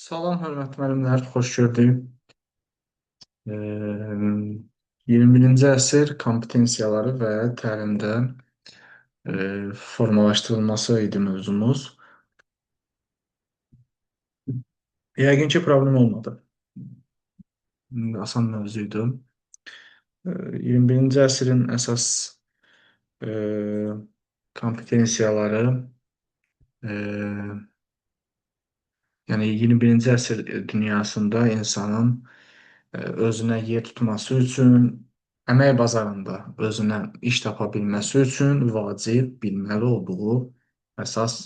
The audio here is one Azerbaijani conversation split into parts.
Salam, hörmətli müəllimlər, xoş gördük. Eee, 21-ci əsr kompetensiyaları və təlimdə formalaşdırılması idi mövzumuz. Yəqin ki, problem olmadı. Asan mövzuydu. 21-ci əsrin əsas eee, kompetensiyaları, eee, yəni 21-ci əsr dünyasında insanın özünə yer tutması üçün, əmək bazarında özünə iş tapa bilməsi üçün vacib bilməli olduğu əsas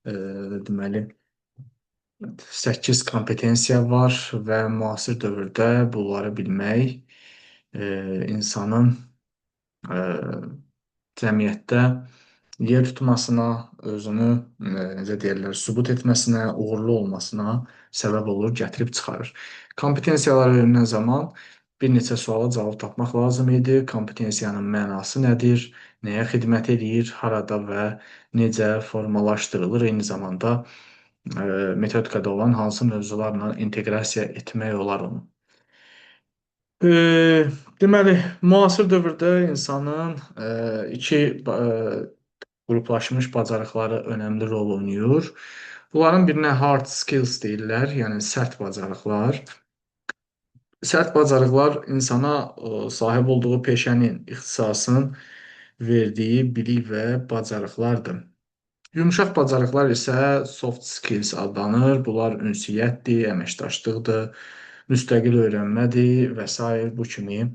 e, deməli 8 kompetensiya var və müasir dövrdə bunları bilmək insanın e, cəmiyyətdə yer tutmasına, özünü necə deyirlər, sübut etməsinə, uğurlu olmasına səbəb olur, gətirib çıxarır. Kompetensiyalar öyrənən zaman bir neçə suala cavab tapmaq lazım idi. Kompetensiyanın mənası nədir, nəyə xidmət edir, harada və necə formalaşdırılır, eyni zamanda metodikada olan hansı mövzularla inteqrasiya etmək olar onu. Deməli, müasir dövrdə insanın iki qruplaşmış bacarıqları önəmli rol oynayır. Bunların birinə hard skills deyirlər, yəni sərt bacarıqlar. Sərt bacarıqlar insana sahib olduğu peşənin, ixtisasın verdiyi bilik və bacarıqlardır. Yumşaq bacarıqlar isə soft skills adlanır. Bunlar ünsiyyətdir, əməkdaşlıqdır, müstəqil öyrənmədir və sair bu kimi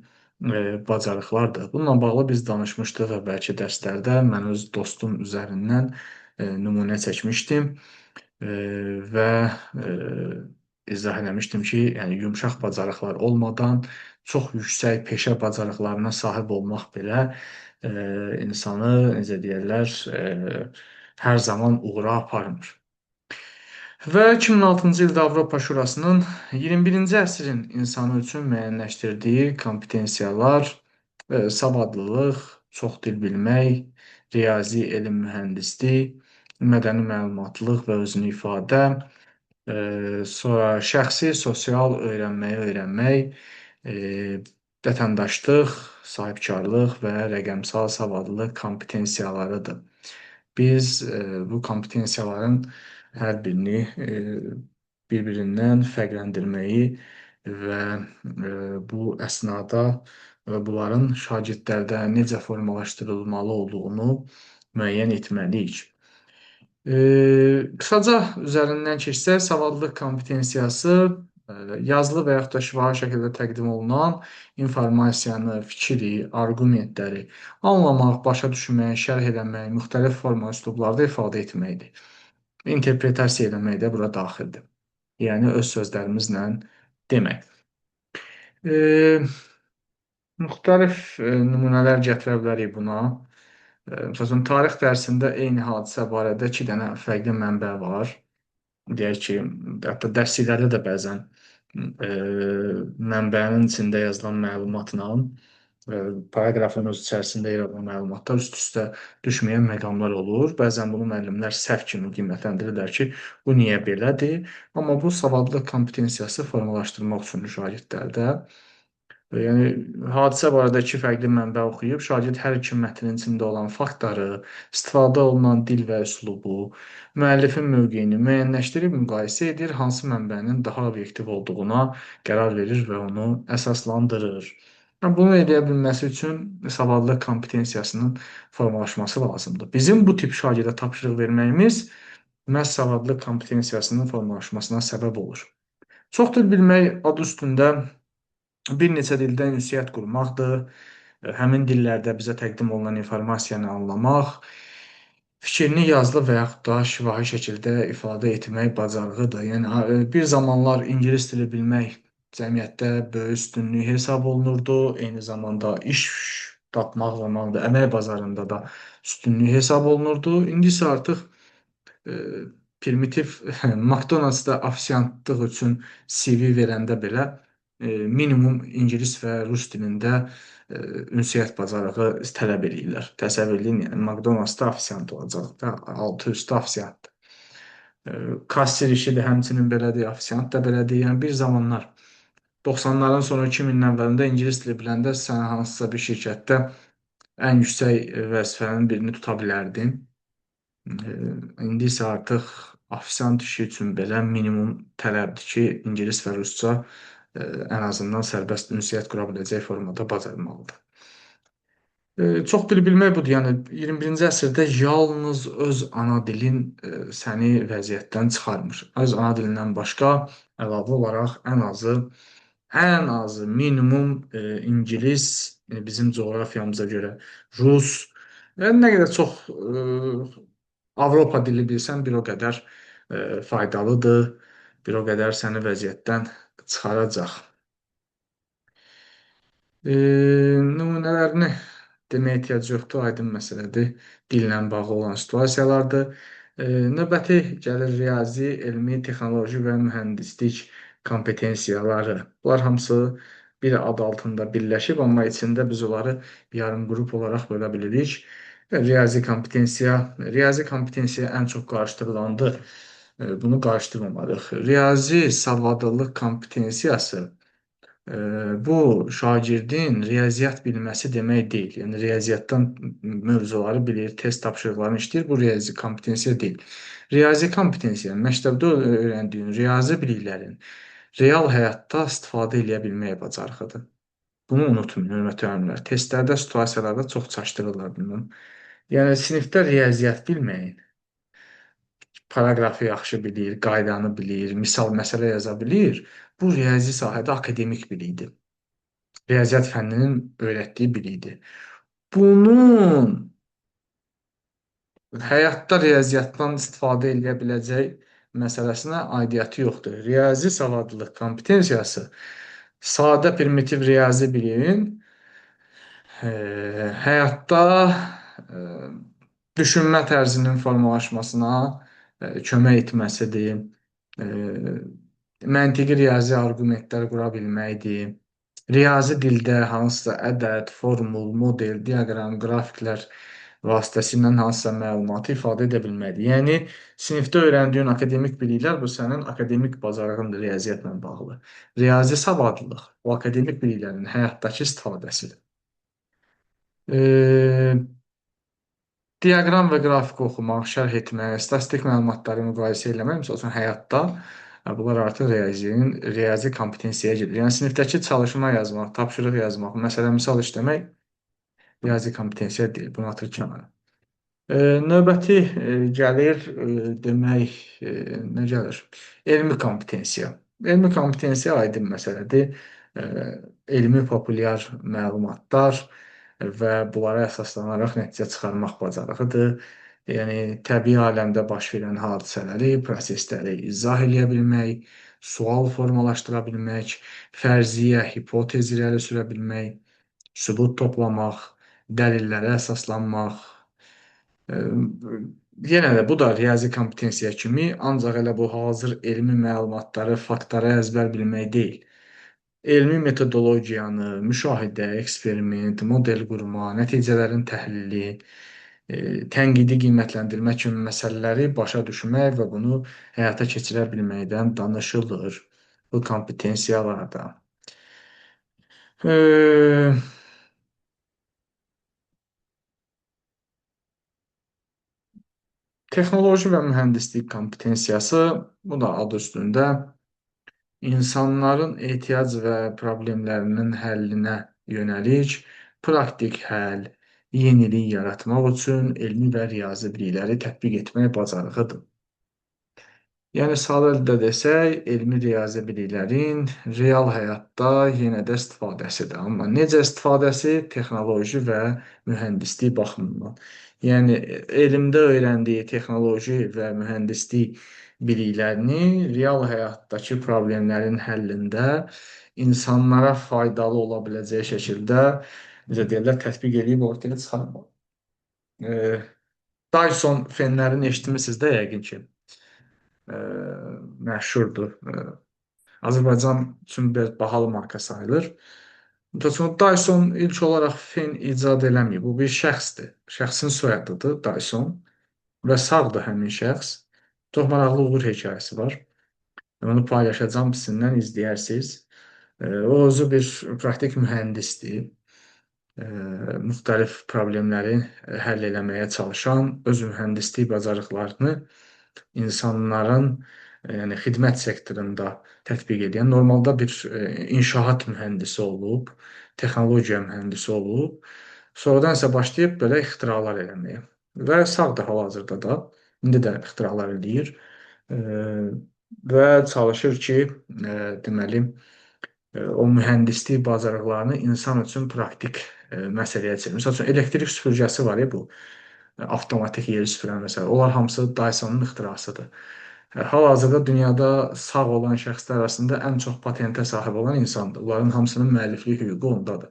bacarıqlardır. Bununla bağlı biz danışmışdıq əvvəlki dərslərdə. Mən öz dostum üzərindən nümunə çəkmişdim və izah eləmişdim ki, yəni yumşaq bacarıqlar olmadan çox yüksək peşə bacarıqlarına sahib olmaq belə insanı, necə deyirlər, hər zaman uğura aparmır. Və 2006-cı ildə Avropa Şurasının 21-ci əsrin insanı üçün müəyyənləşdirdiyi kompetensiyalar savadlılıq, çox dil bilmək, riyazi elm mühəndislik, mədəni məlumatlılıq və özünü ifadə, sonra şəxsi sosial öyrənməyi öyrənmək, vətəndaşlıq, sahibkarlıq və rəqəmsal savadlılıq kompetensiyalarıdır. Biz bu kompetensiyaların hər birini bir-birindən fərqləndirməyi və bu əsnada bunların şagirdlərdə necə formalaşdırılmalı olduğunu müəyyən etməliyik. Qısaca üzərindən keçsək, savadlılıq kompetensiyası yazılı və yaxud da şifahi şəkildə təqdim olunan informasiyanı, fikri, arqumentləri anlamaq, başa düşmək, şərh eləmək, müxtəlif forma üslublarda ifadə etməkdir. İnterpretasiya eləmək də bura daxildir. Yəni öz sözlərimizlə demək. Müxtəlif nümunələr gətirə bilərik buna. Məsələn, tarix dərsində eyni hadisə barədə 2 dənə fərqli mənbə var. Deyək ki, hətta dərsliklərdə də bəzən mənbənin içində yazılan məlumatla paraqrafın öz içərisində yer alan məlumatlar üst-üstə düşməyən məqamlar olur. Bəzən bunu müəllimlər səhv kimi qiymətləndirirlər ki, bu niyə belədir? Amma bu savadlılıq kompetensiyası formalaşdırmaq üçündür şagirdlərdə. Yəni hadisə barədə 2 fərqli mənbə oxuyub, şagird hər iki mətnin içində olan faktları, istifadə olunan dil və üslubu, müəllifin mövqeyini müəyyənləşdirib müqayisə edir, hansı mənbənin daha obyektiv olduğuna qərar verir və onu əsaslandırır. Bunu edə bilməsi üçün savadlılıq kompetensiyasının formalaşması lazımdır. Bizim bu tip şagirdə tapşırıq verməyimiz məhz savadlılıq kompetensiyasının formalaşmasına səbəb olur. Çox dil bilmək adı üstündə bir neçə dildə ünsiyyət qurmaqdır. Həmin dillərdə bizə təqdim olunan informasiyanı anlamaq, fikrini yazılı və yaxud da şifahi şəkildə ifadə etmək bacarığıdır. Yəni bir zamanlar ingilis dili bilmək cəmiyyətdə böyük üstünlük hesab olunurdu. Eyni zamanda iş tapmaq zamanında əmək bazarında da üstünlük hesab olunurdu. İndi isə artıq primitiv McDonald's-da ofisiantlıq üçün CV verəndə belə minimum ingilis və rus dilində ünsiyyət bacarığı tələb edirlər. Təsəvvür edin, yəni McDonald's-da ofisiant olacaq da, altı üstü ofisiantdır. Kasser işi də həmçinin belədir, ofisiant da belədir. Yəni bir zamanlar 90-ların sonu 2000-in əvvəlində ingilis dili biləndə sən hansısa bir şirkətdə ən yüksək vəzifənin birini tuta bilərdin. İndi isə artıq ofisiant işi üçün belə minimum tələbdir ki, ingilis və rusca ən azından sərbəst ünsiyyət qura biləcək formada bacarmalıdır. Çox dil bilmək budur. Yəni 21-ci əsrdə yalnız öz ana dilin səni vəziyyətdən çıxarmır. Öz ana dilindən başqa əlavə olaraq ən azı minimum ingilis, bizim coğrafiyamıza görə rus və nə qədər çox Avropa dili bilsən, bir o qədər faydalıdır, bir o qədər səni vəziyyətdən çıxaracaq. Nümunələrini deməyə ehtiyac yoxdur, aydın məsələdir. Dillə bağlı olan situasiyalardır. Növbəti gəlir riyazi, elmi, texnoloji və mühəndislik kompetensiyaları. Bunlar hamısı bir ad altında birləşib, amma içində biz onları yarım qrup olaraq bölə bilirik. Riyazi kompetensiya ən çox qarşıdırılandır. Bunu qarşıdırmamalıyıq. Riyazi savadlılıq kompetensiyası bu şagirdin riyaziyyat bilməsi demək deyil. Yəni riyaziyyatdan mövzuları bilir, test tapşırıqlarını işləyir. Bu riyazi kompetensiya deyil. Riyazi kompetensiya məktəbdə öyrəndiyin riyazi biliklərin real həyatda istifadə edə bilmək bacarığıdır. Bunu unutmayın, hörmətli müəllimlər. Testlərdə, situasiyalarda çox çaşdırırlar bunu. Yəni sinifdə riyaziyyat bilməyin, paraqrafı yaxşı bilir, qaydanı bilir, misal məsələ yaza bilir. Bu riyazi sahədə akademik bilikdir. Riyaziyyat fənninin öyrətdiyi bilikdir. Bunun həyatda riyaziyyatdan istifadə edə biləcək məsələsinə aidiyyəti yoxdur. Riyazi savadlılıq kompetensiyası sadə primitiv riyazi biliyin həyatda e, düşünmə tərzinin formalaşmasına kömək etməsidir. Məntiqi riyazi arqumentlər qura bilməkdir. Riyazi dildə hansısa ədəd, formul, model, diaqram, qrafiklər vasitəsilə hansısa məlumatı ifadə edə bilməkdir. Yəni, sinifdə öyrəndiyin akademik biliklər bu sənin akademik bacarığındır riyaziyyatla bağlı. Riyazi savadlılıq o akademik biliklərin həyatdakı istifadəsidir. Diaqram və qrafik oxumaq, şərh etmək, statistik məlumatları müqayisə eləmək, məsəl üçün həyatda bunlar artıq riyazi kompetensiyaya gedir. Yəni sinifdəki çalışma yazmaq, tapşırıq yazmaq, məsələ misal işləmək riyazi kompetensiya deyil. Bunu atır kənara. Növbəti gəlir demək nə gəlir? Elmi kompetensiya. Elmi kompetensiya aydın məsələdir. Elmi populyar məlumatlar və bunlara əsaslanaraq nəticə çıxarmaq bacarığıdır. Yəni təbii aləmdə baş verən hadisələri, prosesləri izah edə bilmək, sual formalaşdıra bilmək, fərziyyə, hipotez irəli sürə bilmək, sübut toplamaq, dəlillərə əsaslanmaq. Yenə də bu da riyazi kompetensiya kimi, ancaq elə bu hazır elmi məlumatları, faktları əzbər bilmək deyil. Elmi metodologiyanı, müşahidə, eksperiment, model qurma, nəticələrin təhlili, tənqidi qiymətləndirmə kimi məsələləri başa düşmək və bunu həyata keçirə bilməkdən danışılır bu kompetensiyalarda. Texnoloji və mühəndislik kompetensiyası, bu da adı üstündə insanların ehtiyac və problemlərinin həllinə yönəlik praktik həll, yenilik yaratmaq üçün elmi və riyazi bilikləri tətbiq etmək bacarığıdır. Yəni, sadə dildə desək, elmi riyazi biliklərin real həyatda yenə də istifadəsidir. Amma necə istifadəsi? Texnoloji və mühəndislik baxımından. Yəni, elmdə öyrəndiyi texnoloji və mühəndislik biliklərini real həyatdakı problemlərin həllində insanlara faydalı ola biləcəyi şəkildə, necə deyirlər, tətbiq edib ortaya çıxarmaq. Dyson fenlərini eşitmisiniz də yəqin ki. Məşhurdur. Azərbaycan üçün biraz bahalı marka sayılır. Dyson ilk olaraq fen icad eləməyib. Bu bir şəxsdir. Şəxsin soyadıdır Dyson və sağdır həmin şəxs. Çox maraqlı uğur hekayəsi var. Onu paylaşacağım, sizdən izləyərsiniz. O özü bir praktik mühəndisdir. E, Müxtəlif problemləri həll eləməyə çalışan, öz mühəndislik bacarıqlarını insanların yəni xidmət sektorunda tətbiq edən, normalda bir inşaat mühəndisi olub, texnologiya mühəndisi olub, sonradan isə başlayıb belə ixtiralar eləməyə və sağdır hal-hazırda da, indi də ixtiralar eləyir. E, və çalışır ki, deməli, o mühəndislik bacarıqlarını insan üçün praktik məsələyə çevirir. Məsəl üçün elektrik süpürgəsi var ya bu, avtomatik yeri süpürən məsələ. Onlar hamısı Dysonun ixtirasıdır. Hal-hazırda dünyada sağ olan şəxslər arasında ən çox patentə sahib olan insandır. Onların hamısının müəlliflik hüququ ondadır.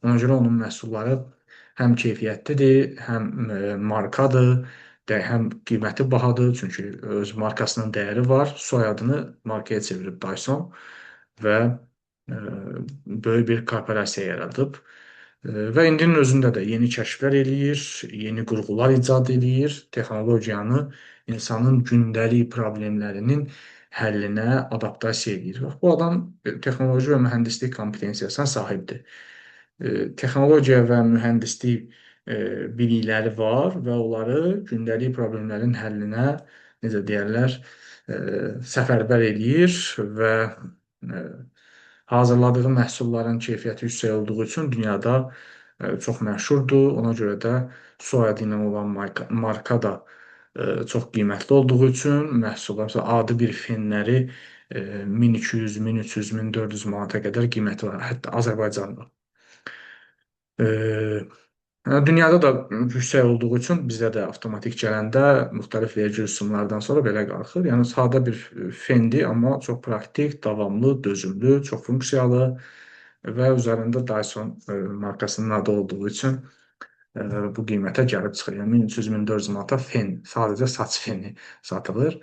Ona görə onun məhsulları həm keyfiyyətlidir, həm markadır, həm qiyməti bahadır, çünki öz markasının dəyəri var. Soyadını markaya çevirib Dyson və böyük bir korporasiya yaradıb. Və indinin özündə də yeni kəşflər eləyir, yeni qurğular icad eləyir, texnologiyanı insanın gündəlik problemlərinin həllinə adaptasiya edir. Bu adam texnoloji və mühəndislik kompetensiyasına sahibdir. Texnologiya və mühəndislik bilikləri var və onları gündəlik problemlərin həllinə, necə deyərlər, səfərbər eləyir və hazırladığı məhsulların keyfiyyəti yüksək olduğu üçün dünyada çox məşhurdur. Ona görə də soyadı ilə olan marka da çox qiymətli olduğu üçün məhsullar, məsələn, adi bir fenləri 1200, 1300, 1400 manata qədər qiyməti var, hətta Azərbaycanda. Dünyada da yüksək olduğu üçün bizdə də avtomatik gələndə müxtəlif vergi rüsumlardan sonra belə qalxır. Yəni sadə bir fendir, amma çox praktik, davamlı, dözümlü, çox funksiyalı və üzərində Dyson markasının adı olduğu üçün bu qiymətə gəlib çıxır. Yəni 1300-1400 manata fen, sadəcə saç feni satılır.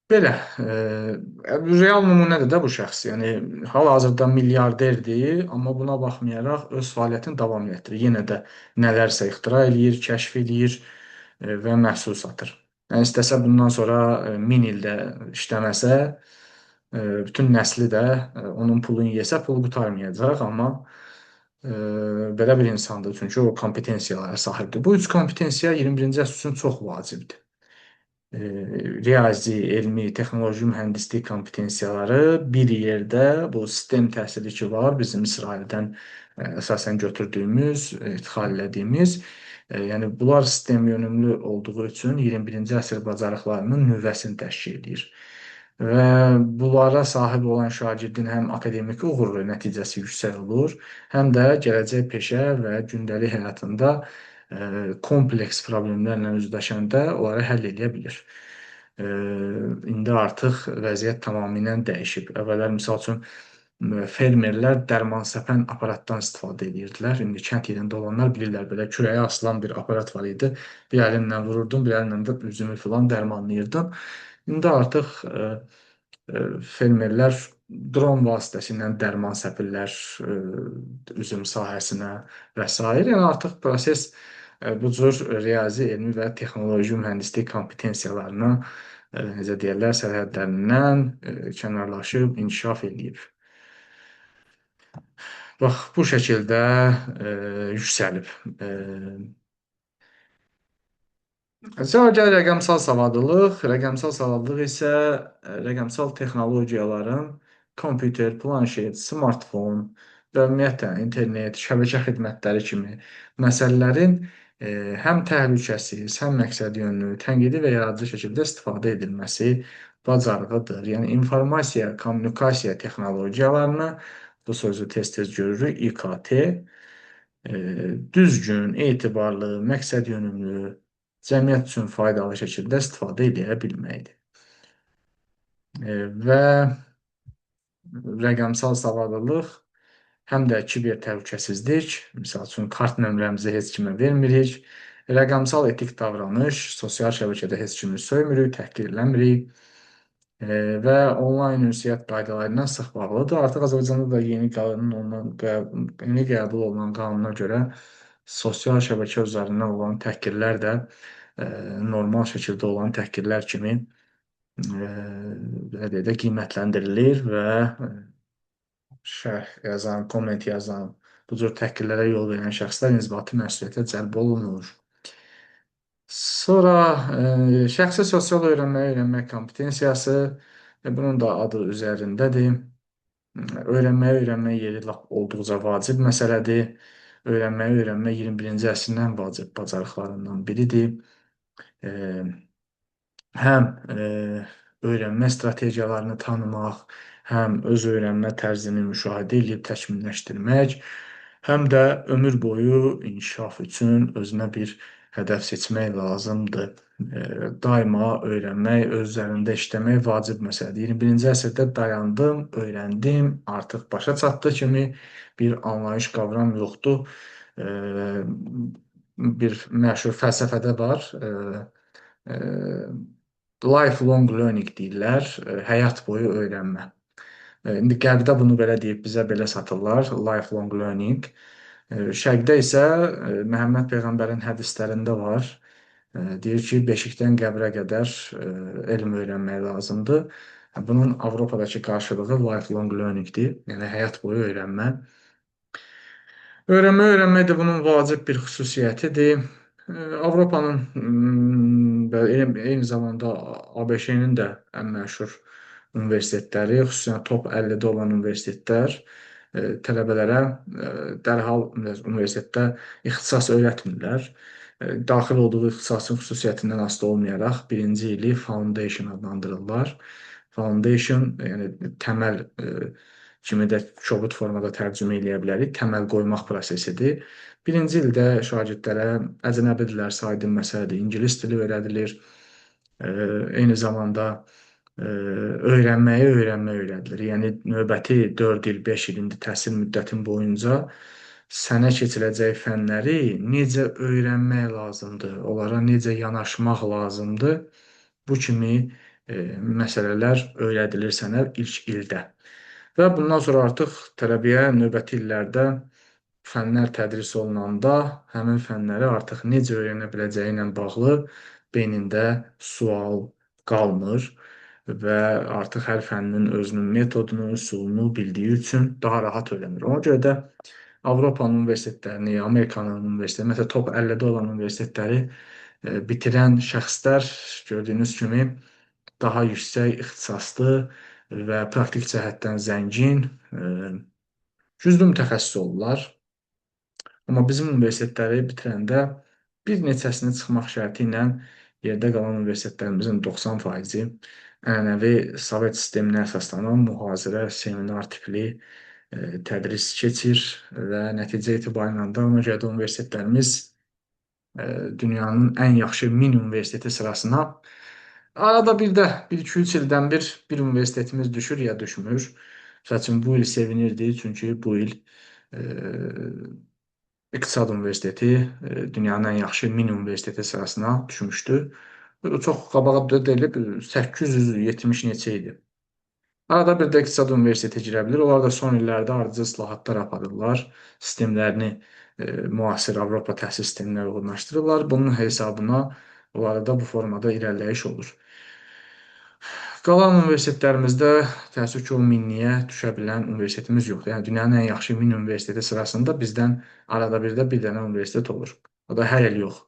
Belə, real nümunədir də bu şəxs. Yəni hal-hazırda milyarderdir, amma buna baxmayaraq öz fəaliyyətini davam etdirir. Yenə də nələrsə ixtira eləyir, kəşf eləyir və məhsul satır. Yəni istəsə bundan sonra 1000 ildə işləməsə, bütün nəsli də onun pulunu yesə pulu qurtarmayacaq, amma belə bir insandır, çünki o kompetensiyalara sahibdir. Bu üç kompetensiya 21-ci əsr üçün çox vacibdir. Riyazi, elmi, texnoloji mühəndislik kompetensiyaları bir yerdə bu sistem təhsili ki var, bizim İsraildən əsasən götürdüyümüz, idxal elədiyimiz, yəni bunlar sistem yönümlü olduğu üçün 21-ci əsr bacarıqlarının nüvəsini təşkil edir. Və bunlara sahib olan şagirdin həm akademik uğuru nəticəsi yüksək olur, həm də gələcək peşə və gündəlik həyatında kompleks problemlərlə üzləşəndə onları həll edə bilir. İndi artıq vəziyyət tamamilə dəyişib. Əvvəllər misal üçün fermerlər dərman səpən aparatdan istifadə edirdilər. İndi kənd yerində olanlar bilirlər, belə kürəyə asılan bir aparat var idi. Bir əlinlə vururdun, bir əlinlə də üzümü filan dərmanlayırdın. İndi artıq fermerlər dron vasitəsilə dərman səpirlər üzüm sahəsinə və s. Yəni artıq proses bu cür riyazi, elmi və texnoloji mühəndislik kompetensiyalarına necə deyirlər, sərhədlərindən kənarlaşıb, inkişaf eləyib. Bax, bu şəkildə yüksəlib. Sonra gəlir rəqəmsal savadlılıq. Rəqəmsal savadlılıq isə rəqəmsal texnologiyaların kompüter, planşet, smartfon və ümumiyyətlə internet, şəbəkə xidmətləri kimi məsələlərin həm təhlükəsiz, həm məqsədyönlü, tənqidi və yaradıcı şəkildə istifadə edilməsi bacarığıdır. Yəni informasiya, kommunikasiya texnologiyalarını, bu sözü tez-tez görürük, İKT, düzgün, etibarlı, məqsədyönümlü, cəmiyyət üçün faydalı şəkildə istifadə edə bilməkdir. Və rəqəmsal savadlılıq həm də kiber təhlükəsizlik, misal üçün kart nömrəmizi heç kimə vermirik, rəqəmsal etik davranış, sosial şəbəkədə heç kimi söymürük, təhqir eləmirik və onlayn ünsiyyət qaydaları ilə sıx bağlıdır. Artıq Azərbaycanda da yeni qəbul olunan qanuna görə sosial şəbəkə üzərindən olan təhqirlər də normal şəkildə olan təhqirlər kimi belə deyək də qiymətləndirilir və şərh yazan, komment yazan, bu cür təhqirlərə yol verən şəxslər inzibati məsuliyyətə cəlb olunur. Sonra şəxsi sosial öyrənmək kompetensiyası, bunun da adı üzərindədir. Öyrənmək yeri lap olduqca vacib məsələdir. Öyrənmək 21-ci əsrin ən vacib bacarıqlarından biridir. Həm öyrənmə strategiyalarını tanımaq, həm öz öyrənmə tərzini müşahidə edib təkmilləşdirmək, həm də ömür boyu inkişaf üçün özünə bir hədəf seçmək lazımdır. Daima öyrənmək, öz üzərində işləmək vacib məsələdir. 21-ci əsrdə dayandım, öyrəndim, artıq başa çatdı kimi bir anlayış, qavram yoxdur. Bir məşhur fəlsəfədə var. Lifelong learning deyirlər, həyat boyu öyrənmə. İndi qərbdə bunu belə deyib, bizə belə satırlar, lifelong learning. Şərqdə isə Məhəmməd Peyğəmbərin hədislərində var. Deyir ki, beşikdən qəbrə qədər elm öyrənmək lazımdır. Bunun Avropadakı qarşılığı lifelong learningdir, yəni həyat boyu öyrənmə. Öyrənmək də bunun vacib bir xüsusiyyətidir. Avropanın eyni zamanda ABŞ-nin də ən məşhur universitetləri, xüsusən top 50-də olan universitetlər tələbələrə dərhal universitetdə ixtisas öyrətmirlər. Daxil olduğu ixtisasın xüsusiyyətindən asılı olmayaraq birinci ili foundation adlandırırlar. Foundation, yəni təməl kimi də kobud formada tərcümə eləyə bilərik. Təməl qoymaq prosesidir. Birinci ildə şagirdlərə əcnəbi dillər aydın məsələdir. İngilis dili öyrədilir. Eyni zamanda öyrənməyi öyrədilir. Yəni növbəti 4 il, 5 il indi təhsil müddətin boyunca sənə keçiriləcək fənləri necə öyrənmək lazımdır, onlara necə yanaşmaq lazımdır. Bu kimi məsələlər öyrədilir sənə ilk ildə. Və bundan sonra artıq tələbəyə növbəti illərdə fənlər tədris olunanda həmin fənləri artıq necə öyrənə biləcəyi ilə bağlı beynində sual qalmır və artıq hər fənnin özünün metodunu, üsulunu bildiyi üçün daha rahat öyrənir. Ona görə də Avropanın universitetlərini, Amerikanın universitetləri, məsələn, top 50-də olan universitetləri bitirən şəxslər gördüyünüz kimi daha yüksək ixtisaslı və praktik cəhətdən zəngin, güclü mütəxəssis olurlar. Amma bizim universitetləri bitirəndə bir neçəsini çıxmaq şərti ilə yerdə qalan universitetlərimizin 90%-i ənənəvi Sovet sisteminə əsaslanan mühazirə, seminar tipli tədris keçir və nəticə etibarilə də ona görə də universitetlərimiz dünyanın ən yaxşı 1000 universiteti sırasına arada bir də 1-2-3 ildən bir universitetimiz düşür ya düşmür. Məsəl üçün bu il sevinirdik, çünki bu il İqtisad Universiteti dünyanın ən yaxşı 1000 universiteti sırasına düşmüşdü. Çox qabağa deyilib 870 neçə idi. Arada bir də İqtisad Universiteti girə bilir. Onlar da son illərdə ardıcıl islahatlar aparırlar. Sistemlərini müasir Avropa təhsil sisteminə uyğunlaşdırırlar. Bunun hesabına onlarda bu formada irəliləyiş olur. Qalan universitetlərimizdə təəssüf ki, o minliyə düşə bilən universitetimiz yoxdur. Yəni, dünyanın ən yaxşı 1000 universiteti sırasında bizdən arada bir dənə universitet olur. O da hər il yox.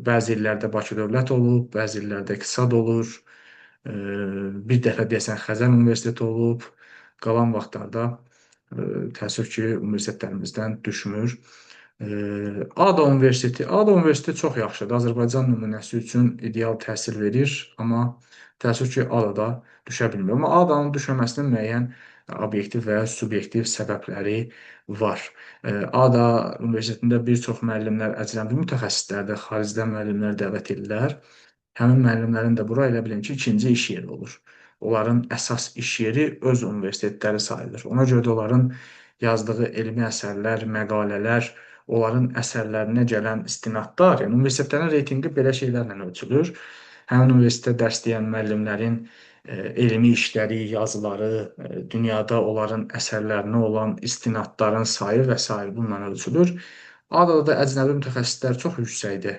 Bəzi illərdə Bakı Dövlət olub, bəzi illərdə İqtisad olur, bir dəfə deyəsən Xəzər Universiteti olub, qalan vaxtlarda təəssüf ki, universitetlərimizdən düşmür. ADA Universiteti çox yaxşıdır. Azərbaycan nümunəsi üçün ideal təhsil verir, amma təəssüf ki, ADA-da düşə bilmir. Amma ADA-nın düşməməsinin müəyyən obyektiv və ya subyektiv səbəbləri var. ADA Universitetində bir çox müəllimlər əcnəbi mütəxəssislərdir, xaricdən müəllimlər dəvət edirlər. Həmin müəllimlərin də bura elə bilin ki, ikinci iş yeri olur. Onların əsas iş yeri öz universitetləri sayılır. Ona görə də onların yazdığı elmi əsərlər, məqalələr, onların əsərlərinə gələn istinadlar, yəni universitetlərin reytinqi belə şeylərlə ölçülür. Həmin universitetdə dərs deyən müəllimlərin elmi işləri, yazıları, dünyada onların əsərlərinə olan istinadların sayı və s. bununla ölçülür. ADA-da da əcnəbi mütəxəssislər çox yüksəkdir.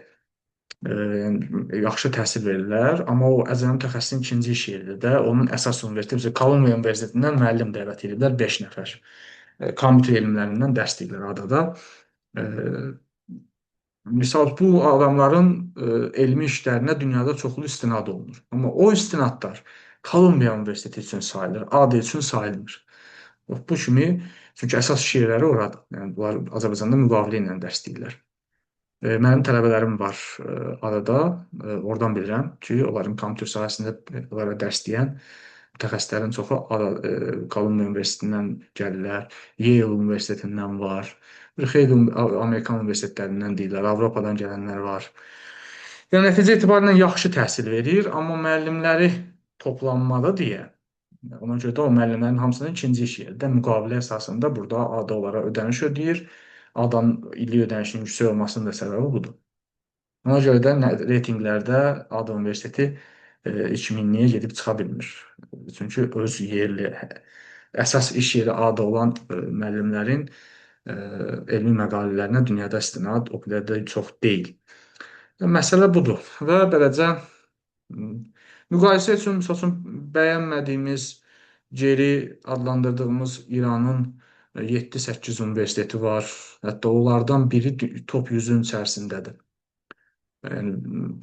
Yəni yaxşı təhsil verirlər, amma o əcnəbi mütəxəssisin ikinci iş yeridir də. Onun əsas universiteti bizə Kolumbiya Universitetindən müəllim dəvət ediblər 5 nəfər. Kompüter elmlərindən dərs deyirlər ADA-da. E, Misal bu adamların elmi işlərinə dünyada çoxlu istinad olunur. Amma o istinadlar Kolumbiya Universiteti üçün sayılır, AD üçün sayılmır. Bu kimi, çünki əsas iş yerləri oradır. Yəni bunlar Azərbaycanda müqavilə ilə dərs deyirlər. Mənim tələbələrim var arada. Oradan bilirəm ki, onların kompüter sahəsində onlara dərs deyən mütəxəssislərin çoxu Kolumbiya Universitetindən gəlirlər, Yale Universitetindən var. Bir xeyli Amerikan universitetlərindən deyirlər, Avropadan gələnlər var. Yəni nəticə etibarilə yaxşı təhsil verir, amma müəllimləri toplanmada deyə, ona görə də o müəllimlərin hamısının ikinci iş yeridir. Müqavilə əsasında burada ADA onlara ödəniş ödəyir. ADA-nın illik ödənişinin yüksək olmasının da səbəbi budur. Ona görə də reytinqlərdə ADA Universiteti 2000-liyə gedib çıxa bilmir. Çünki öz yerli, əsas iş yeri ADA olan müəllimlərin elmi məqalələrinə dünyada istinad o qədər də çox deyil. Məsələ budur və beləcə müqayisə üçün, məsəl üçün, bəyənmədiyimiz, geri adlandırdığımız İranın 7-8 universiteti var. Hətta onlardan biri top 100-ün içərisindədir. Yəni,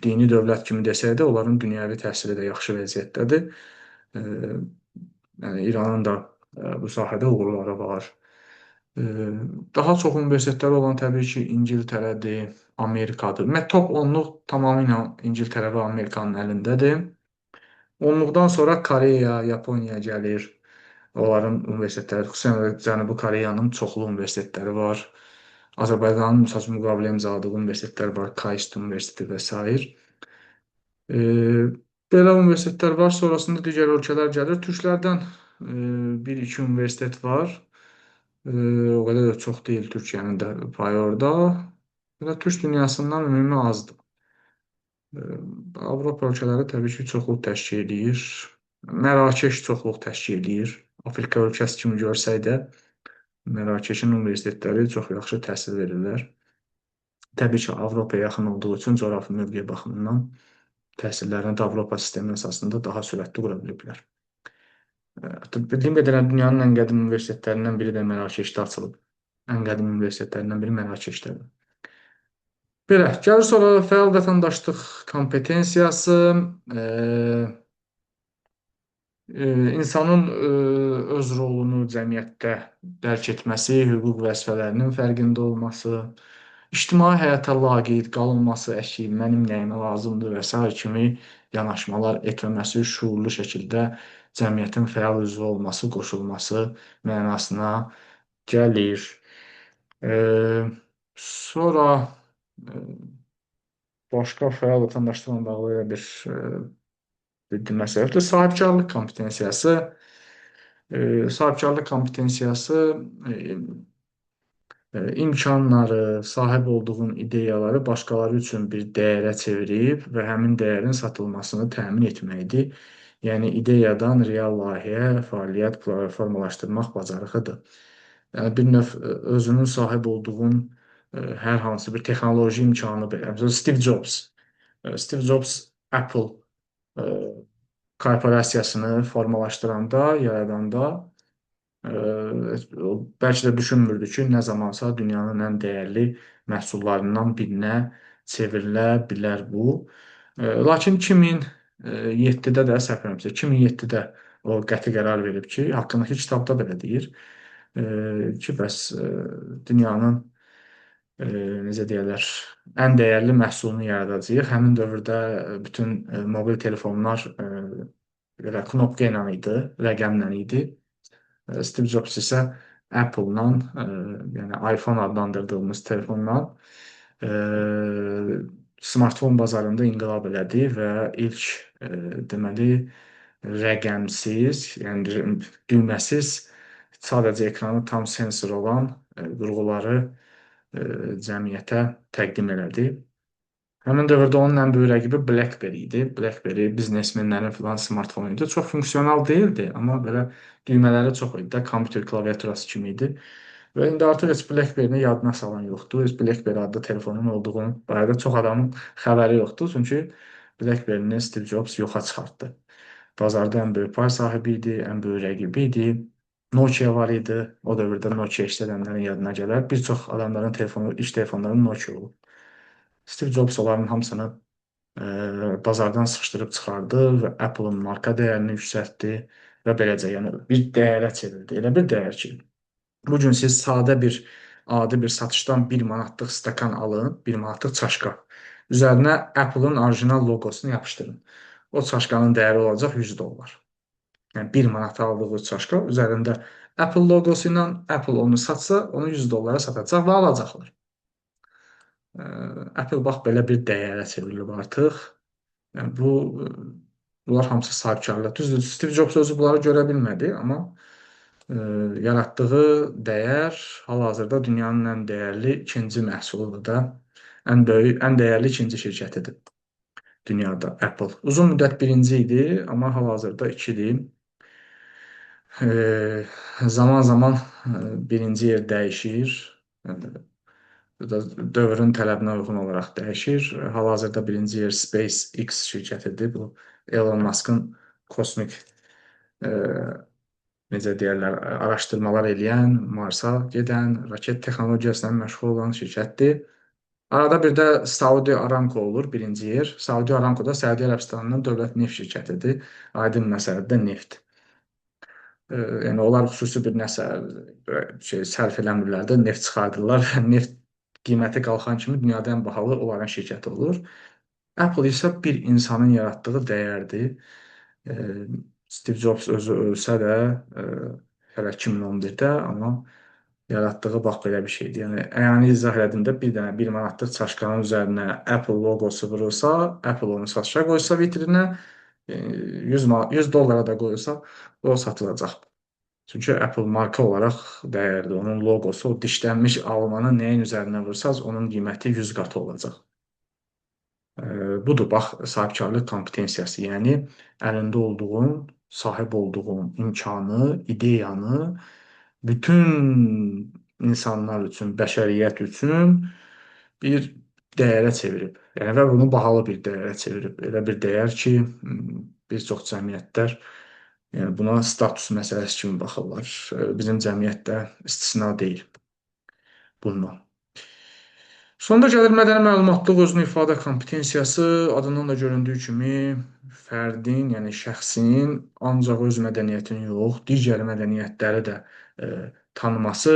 dini dövlət kimi desək də, onların dünyəvi təhsili də yaxşı vəziyyətdədir. Yəni, İranın da bu sahədə uğurları var. Daha çox universitetləri olan təbii ki, İngiltərədir, Amerikadır. Top 10-luq tamamilə İngiltərə və Amerikanın əlindədir. 10-luqdan sonra Koreya, Yaponiya gəlir. Onların universitetləri, xüsusən Cənubi Koreyanın çoxlu universitetləri var. Azərbaycanın məsəl üçün müqavilə imzaladığı universitetlər var, KAIST Universiteti və s. Belə universitetlər var. Sonrasında digər ölkələr gəlir. Türklərdən 1-2 universitet var. O qədər də çox deyil Türkiyənin də payı orada. Və Türk dünyasından ümumi azdır. Avropa ölkələri təbii ki, çoxluq təşkil edir. Mərakeş çoxluq təşkil edir. Afrika ölkəsi kimi görsək də, Mərakeşin universitetləri çox yaxşı təhsil verirlər. Təbii ki, Avropaya yaxın olduğu üçün coğrafi mövqe baxımından təhsillərini də Avropa sistemi əsasında daha sürətli qura biliblər. Bildiyim qədərlə dünyanın ən qədim universitetlərindən biri də Mərakeşdə açılıb. Ən qədim universitetlərindən biri Mərakeşdədir. Belə, gəlir sonra fəal vətəndaşlıq kompetensiyası, insanın öz rolunu cəmiyyətdə dərk etməsi, hüquq vəzifələrinin fərqində olması, ictimai həyata laqeyd qalınması, əşi, mənim nəyimə lazımdır və s. kimi yanaşmalar etməməsi, şuurlu şəkildə cəmiyyətin fəal üzvü olması, qoşulması mənasına gəlir. Sonra başqa fəal vətəndaşlıqla bağlı bir məsələ yoxdur. Sahibkarlıq kompetensiyası. Sahibkarlıq kompetensiyası imkanları, sahib olduğun ideyaları başqaları üçün bir dəyərə çevirib və həmin dəyərin satılmasını təmin etməkdir. Yəni, ideyadan real layihəyə, fəaliyyət formalaşdırmaq bacarığıdır. Yəni, bir növ özünün sahib olduğun hər hansı bir texnoloji imkanı, Steve Jobs. Steve Jobs Apple korporasiyasını formalaşdıranda, yaradanda bəlkə də düşünmürdü ki, nə zamansa dünyanın ən dəyərli məhsullarından birinə çevrilə bilər bu. Lakin 2007-də də, səhv eləmirəmsə, 2007-də o qəti qərar verib ki, haqqındakı kitabda belə deyir ki, bəs dünyanın necə deyərlər, ən dəyərli məhsulunu yaradacağıq. Həmin dövrdə bütün mobil telefonlar belə knopka ilə idi, rəqəmlə idi. Steve Jobs isə Apple-la, yəni iPhone adlandırdığımız telefonla smartfon bazarında inqilab elədi və ilk deməli rəqəmsiz, yəni düyməsiz, sadəcə ekranı tam sensor olan qurğuları cəmiyyətə təqdim elədi. Həmin dövrdə onun ən böyük rəqibi BlackBerry idi. BlackBerry biznesmenlərin filan smartfonu idi. Çox funksional deyildi, amma belə düymələri çox idi də, kompüter klaviaturası kimi idi. Və indi artıq heç BlackBerry-ni yadına salan yoxdur. Heç BlackBerry adlı telefonun olduğunu barədə çox adamın xəbəri yoxdur. Çünki BlackBerry-ni Steve Jobs yoxa çıxartdı. Bazarda ən böyük pay sahibi idi, ən böyük rəqibi idi. Nokia var idi. O dövrdə Nokia işlədənlərin yadına gələr. Bir çox adamların telefonu, iş telefonları Nokia olub. Steve Jobs onların hamısını bazardan sıxışdırıb çıxardı və Apple-ın marka dəyərini yüksəltdi və beləcə, yəni bir dəyərə çevirdi. Elə bir dəyər ki, bu gün siz sadə bir adi bir satışdan 1 manatlıq stəkan alın, 1 manatlıq çaşka. Üzərinə Apple-ın orijinal loqosunu yapışdırın. O çaşkanın dəyəri olacaq 100 dollar. Yəni 1 manata aldığı çaşka üzərində Apple loqosu ilə Apple onu satsa, onu 100 dollara satacaq və alacaqlar. Apple bax belə bir dəyərə çevrilib artıq. Yəni bunlar hamısı sahibkarlıq. Düzdür, Steve Jobs özü bunları görə bilmədi, amma yaratdığı dəyər hal-hazırda dünyanın ən dəyərli ikinci məhsuludur da, ən böyük, ən dəyərli ikinci şirkətidir dünyada Apple. Uzun müddət birinci idi, amma hal-hazırda ikidir. Zaman-zaman birinci yer dəyişir. Dövrün tələbinə uyğun olaraq dəyişir. Hal-hazırda birinci yer SpaceX şirkətidir. Bu Elon Musk'ın kosmik necə deyirlər, araşdırmalar eləyən, Marsa gedən, raket texnologiyasına məşğul olan şirkətdir. Arada bir də Saudi Aramco olur, birinci yer. Saudi Aramco da Səudiyyə Ərəbistanının dövlət neft şirkətidir. Aydın məsələdir neft. Yəni onlar xüsusi bir nəsə sərf eləmirlər də, neft çıxardırlar. Neft qiyməti qalxan kimi dünyada ən bahalı onların şirkəti olur. Apple isə bir insanın yaratdığı dəyərdir. Steve Jobs özü ölsə də hələ 2011-də, amma yaratdığı bax belə bir şeydir. Yəni izah elədim də, bir dənə 1 manatlıq çaşkanın üzərinə Apple loqosu vurulsa, Apple onu satışa qoysa vitrinə, 100 dollara da qoyulsa, o satılacaq. Çünki Apple marka olaraq dəyərli. Onun loqosu, o dişlənmiş almanı nəyin üzərinə vursaz, onun qiyməti 100 qatı olacaq. Budur, bax, sahibkarlıq kompetensiyası. Yəni, əlində olduğun, sahib olduğun imkanı, ideyanı bütün insanlar üçün, bəşəriyyət üçün bir dəyərə çevirib. Yəni, və bunu bahalı bir dəyərə çevirib. Elə bir dəyər ki, bir çox cəmiyyətlər yəni buna status məsələsi kimi baxırlar. Bizim cəmiyyətdə istisna deyil bundan. Sonda gəlir mədəni məlumatlıq, özünü ifadə kompetensiyası, adından da göründüyü kimi fərdin, yəni şəxsin ancaq öz mədəniyyətini yox, digər mədəniyyətləri də tanıması,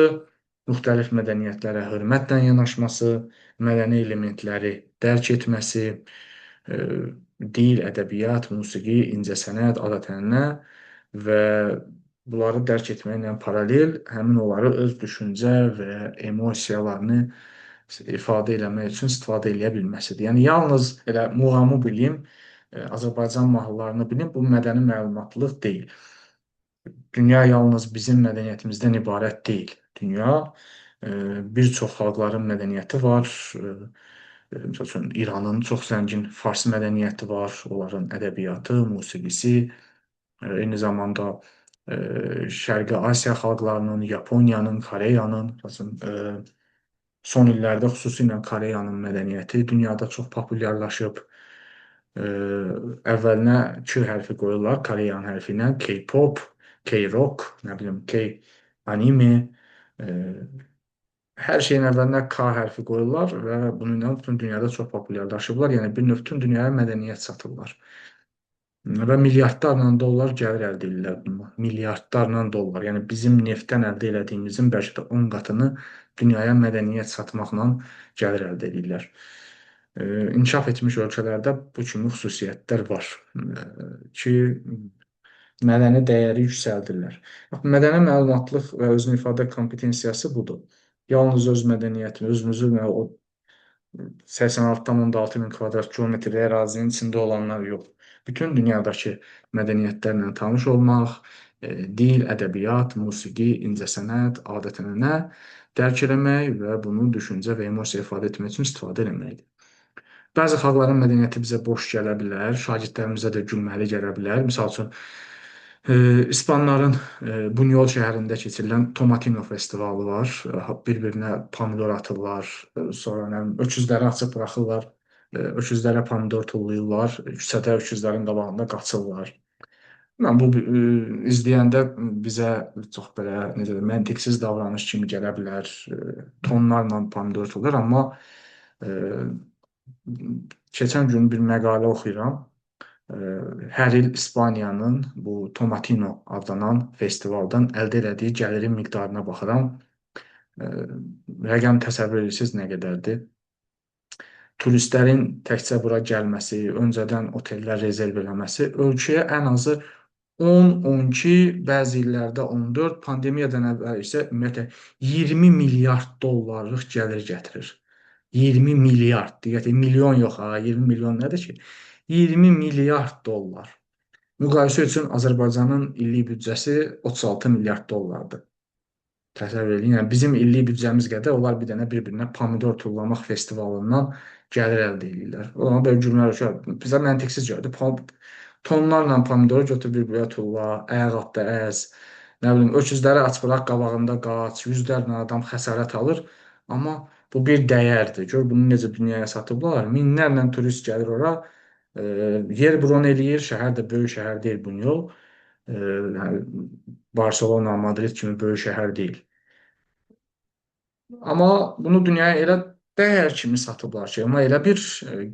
müxtəlif mədəniyyətlərə hörmətlə yanaşması, mədəni elementləri dərk etməsi, dil, ədəbiyyat, musiqi, incəsənət, adət-ənənə və bunları dərk etməklə paralel həmin onları öz düşüncə və emosiyalarını ifadə eləmək üçün istifadə eləyə bilməsidir. Yəni, yalnız elə muğamı bilim, Azərbaycan mahnılarını bilim, bu mədəni məlumatlıq deyil. Dünya yalnız bizim mədəniyyətimizdən ibarət deyil. Dünya bir çox xalqların mədəniyyəti var. Məsəl üçün, İranın çox zəngin fars mədəniyyəti var, onların ədəbiyyatı, musiqisi, eyni zamanda Şərqi Asiya xalqlarının, Yaponiyanın, Koreyanın, son illərdə xüsusilə Koreyanın mədəniyyəti dünyada çox populyarlaşıb. Əvvəlinə K hərfi qoyurlar, Koreyan hərfi ilə K-pop, K-rock, nə bilim, K-anime, hər şeyin əvvəlinə K hərfi qoyurlar və bununla bütün dünyada çox populyarlaşıblar. Yəni bir növ bütün dünyaya mədəniyyət satırlar. Və milyardlarla dollar gəlir əldə edirlər bundan. Milyardlarla dollar. Yəni bizim neftdən əldə elədiyimizin bəlkə də 10 qatını dünyaya mədəniyyət satmaqla gəlir əldə edirlər. İnkişaf etmiş ölkələrdə bu kimi xüsusiyyətlər var ki, mədəni dəyəri yüksəldirlər. Mədəni məlumatlıq və özünü ifadə kompetensiyası budur. Yalnız öz mədəniyyətini, özümüzü 86,6 min kvadrat kilometr ərazinin içində olanlar yox. Bütün dünyadakı mədəniyyətlərlə tanış olmaq, dil, ədəbiyyat, musiqi, incəsənət, adət-ənənə dərk eləmək və bunu düşüncə və emosiya ifadə etmək üçün istifadə eləməkdir. Bəzi xalqların mədəniyyəti bizə boş gələ bilər, şagirdlərimizə də gülməli gələ bilər. Misal üçün, İspanların Bunyol şəhərində keçirilən Tomatino festivalı var. Bir-birinə pomidor atırlar, sonra nə bilim, öküzləri açıb buraxırlar, öküzlərə pomidor tullayırlar, küçədə öküzlərin qabağında qaçırlar. Mən bu izləyəndə bizə çox belə necə deyim, məntiqsiz davranış kimi gələ bilər. Tonlarla pomidor tullayır, amma e, keçən gün bir məqalə oxuyuram. Hər il İspaniyanın bu Tomatino adlanan festivaldan əldə elədiyi gəlirin miqdarına baxıram. E, Rəqəm təsəvvür edirsiniz nə qədərdir? Turistlərin təkcə bura gəlməsi, öncədən otellər rezerv eləməsi ölkəyə ən azı 10-12, bəzi illərdə 14, pandemiyadan əvvəl isə ümumiyyətlə 20 milyard dollarlıq gəlir gətirir. 20 milyard, diqqət milyon yox ha, 20 milyon nədir ki? 20 milyard dollar. Müqayisə üçün Azərbaycanın illik büdcəsi 36 milyard dollardır. Təsəvvür edin. Yəni bizim illik büdcəmiz qədər onlar bir dənə bir-birinə pomidor tullamaq festivalından gəlir əldə edirlər. Ona belə gülmək ki, bizə məntiqsiz gəldi. Tonlarla pomidoru götür bir-birə tulla, ayaq altda əz, nə bilim, öküzləri aç burax, qabağında qaç, yüzlərlə adam xəsarət alır. Amma bu bir dəyərdir. Gör bunu necə dünyaya satıblar. Minlərlə turist gəlir ora, e, yer bron eləyir. Şəhər də böyük şəhər deyil Bunyol. Yəni Barselona, Madrid kimi böyük şəhər deyil. Amma bunu dünyaya elə dəyər kimi satıblar ki, ona elə bir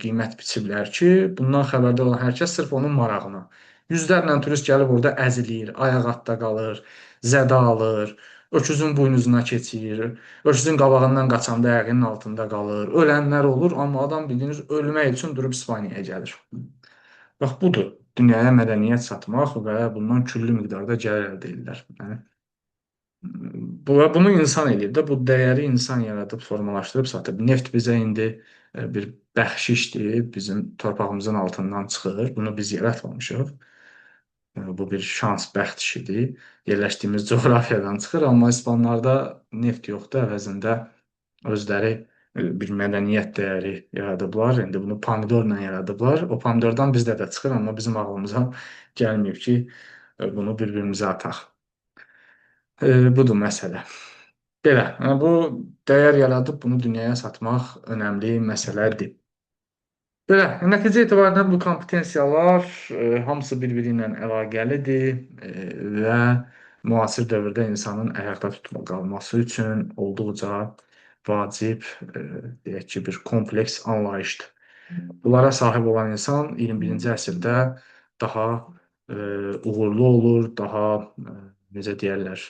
qiymət biçiblər ki, bundan xəbərdar olan hər kəs sırf onun marağına. Yüzlərlə turist gəlib orada əzilir, ayaq altda qalır, zədə alır, öküzün buynuzuna keçir, öküzün qabağından qaçanda ayağının altında qalır. Ölənlər olur, amma adam bildiyiniz ölmək üçün durub İspaniyaya gəlir. Bax budur, dünyaya mədəniyyət satmaq və bundan küllü miqdarda gəlir əldə edirlər. Yəni bunu insan eləyir də, bu dəyəri insan yaradıb, formalaşdırıb satıb. Neft bizə indi bir bəxşişdir, bizim torpağımızın altından çıxır. Bunu biz yaratmamışıq. Bu bir şans, bəxt işidir. Yerləşdiyimiz coğrafiyadan çıxır, amma İspanlarda neft yoxdur, əvəzində özləri bir mədəniyyət dəyəri yaradıblar. İndi bunu pomidorla yaradıblar. O pomidordan bizdə də çıxır, amma bizim ağlımıza gəlməyib ki, bunu bir-birimizə ataq. Budur məsələ. Belə, bu dəyər yaradıb bunu dünyaya satmaq önəmli məsələdir. Belə, nəticə etibarilə bu kompetensiyalar hamısı bir-biri ilə əlaqəlidir və müasir dövrdə insanın ayaqda tutma qalması üçün olduqca vacib, deyək ki, bir kompleks anlayışdır. Bunlara sahib olan insan 21-ci əsrdə daha uğurlu olur, daha necə deyərlər,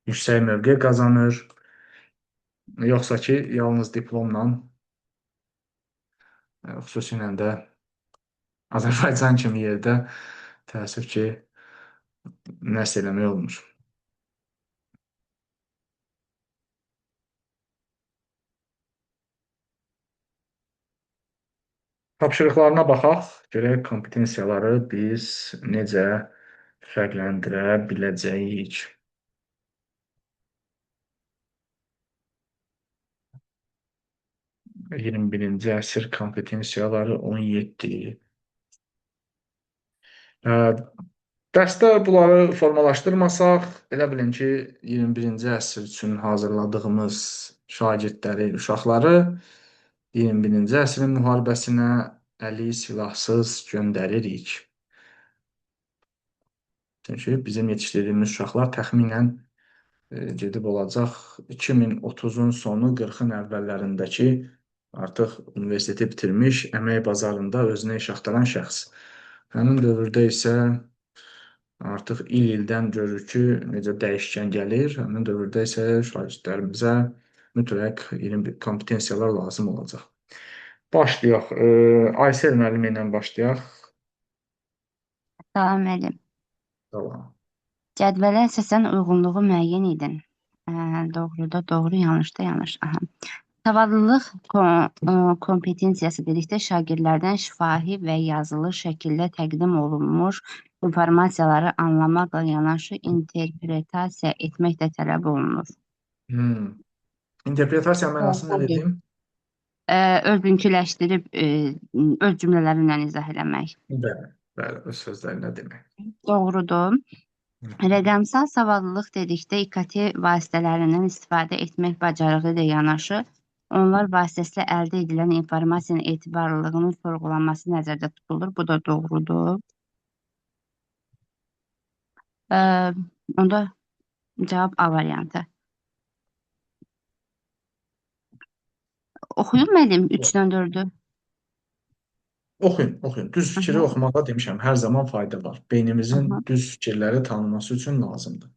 yüksək mövqe qazanır. Yoxsa ki, yalnız diplomla, xüsusilə də Azərbaycan kimi yerdə təəssüf ki, nəsə eləmək olmur. Tapşırıqlarına baxaq, görək kompetensiyaları biz necə fərqləndirə biləcəyik. 21-ci əsr kompetensiyaları 17. Dərsdə bunları formalaşdırmasaq, elə bilin ki, 21-ci əsr üçün hazırladığımız şagirdləri, uşaqları 21-ci əsrin müharibəsinə əli silahsız göndəririk. Çünki bizim yetişdirdiyimiz uşaqlar təxminən gedib olacaq 2030-un sonu, 40-ın əvvəllərindəki artıq universiteti bitirmiş, əmək bazarında özünə iş axtaran şəxs. Həmin dövrdə isə artıq il-ildən görürük ki, necə dəyişkən gəlir. Həmin dövrdə isə şagirdlərimizə mütləq yeni kompetensiyalar lazım olacaq. Başlayaq. Aysel müəllimə ilə başlayaq. Salam müəllim. Tamam. Cədvələ əsasən uyğunluğu müəyyən edin. Doğruda doğru, yanlışda yanlış. Aha. Savadlılıq kompetensiyası dedikdə şagirdlərdən şifahi və yazılı şəkildə təqdim olunmuş informasiyaları anlamaqla yanaşı interpretasiya etmək də tələb olunur. İnterpretasiya mənasını nə dedim? Özünküləşdirib öz cümlələrindən izah eləmək. Bəli, bəli, öz sözləri nə demək? Doğrudur. Rəqəmsal savadlılıq dedikdə İKT vasitələrindən istifadə etmək bacarığı ilə yanaşı, onlar vasitəsilə əldə edilən informasiyanın etibarlılığının sorğulanması nəzərdə tutulur. Bu da doğrudur. Onda cavab A variantı. Oxuyum müəllim 3-dən 4-ü. Oxuyun, oxuyun. Düz fikri Aha, oxumağa demişəm, hər zaman fayda var. Beynimizin aha. düz fikirləri tanınması üçün lazımdır.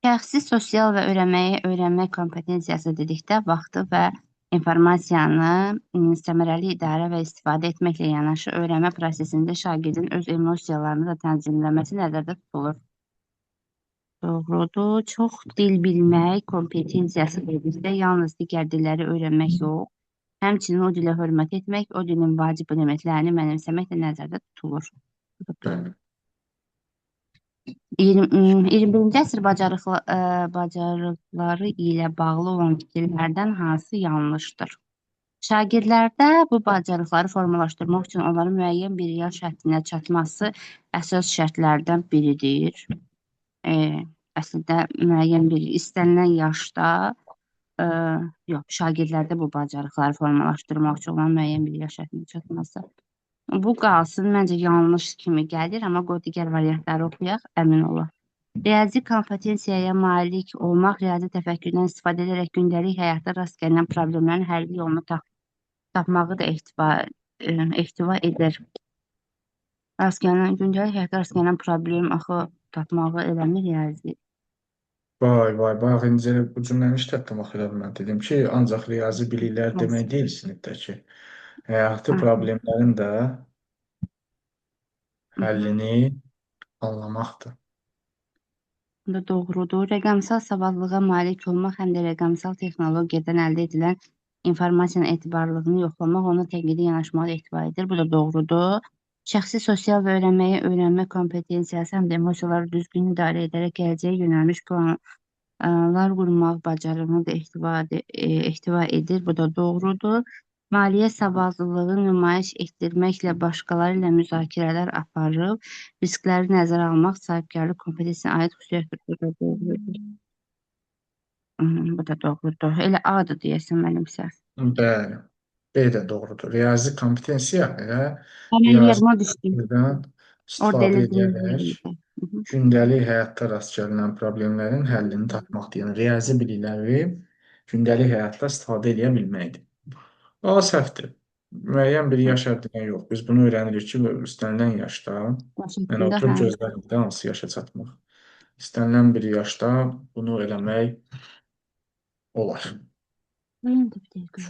Şəxsi sosial və öyrənmə kompetensiyası dedikdə vaxtı və informasiyanı səmərəli idarə və istifadə etməklə yanaşı öyrənmə prosesində şagirdin öz emosiyalarını da tənzimləməsi nəzərdə tutulur. Doğrudur. Çox dil bilmək kompetensiyası dedikdə yalnız digər dilləri öyrənmək yox, həmçinin o dilə hörmət etmək, o dilin vacib elementlərini mənimsəmək də nəzərdə tutulur. Bu da doğru. Bəli. 21-ci əsr bacarıqları ilə bağlı olan fikirlərdən hansı yanlışdır? Şagirdlərdə bu bacarıqları formalaşdırmaq üçün onların müəyyən bir yaş həddinə çatması əsas şərtlərdən biridir. Əslində müəyyən bir istənilən yaşda yox, şagirdlərdə bu bacarıqları formalaşdırmaq üçün olan müəyyən bir yaş həddinə çatması. Bu qalsın, məncə yanlış kimi gəlir, amma qoy digər variantları oxuyaq, əmin olaq. Riyazi kompetensiyaya malik olmaq, riyazi təfəkkürdən istifadə edərək gündəlik həyatda rast gəlinən problemlərin həlli yolunu tapmağı da ehtiva edir. Gündəlik həyatda rast gələn problem axı tapmağı eləmir riyazi. Vay, vay, bax, incə bu cümləni işlətdim axı mən dedim ki, ancaq riyazi biliklər demək deyil sinifdəki. Həyati problemlərin də həllini anlamaqdır. Bu da doğrudur. Rəqəmsal savadlılığa malik olmaq həm də rəqəmsal texnologiyadan əldə edilən informasiyanın etibarlılığını yoxlamaq, ona tənqidi yanaşmağa ehtiva edir. Bu da doğrudur. Şəxsi sosial və öyrənmə kompetensiyası həm də emosiyaları düzgün idarə edərək gələcəyə yönəlmiş planlar qurmaq bacarığını da ehtiva edir. Bu da doğrudur. Maliyyə savadlılığı nümayiş etdirməklə başqaları ilə müzakirələr aparıb, riskləri nəzərə almaq sahibkarlıq kompetensiyasına aid xüsusiyyətdir. Bu da doğrudur. Bu da doğrudur. Elə A-dır deyəsən mənimsə. Bəli. B də doğrudur. Riyazi kompetensiya elə Mənim riyazi yadıma düşdü. təfəkkürdən Orada istifadə elə edərək deyildi. gündəlik həyatda rast gəlinən problemlərin həllini tapmaqdır. Yəni riyazi bilikləri gündəlik həyatda istifadə edə bilməkdir. A səhvdir. Müəyyən bir yaş həddinə yox. Biz bunu öyrənirik ki, istənilən yaşda, yəni Başında hə. oturub gözləmirik də hansı yaşa çatmaq. İstənilən bir yaşda bunu eləmək olar. Dayan da bir dəqiqə.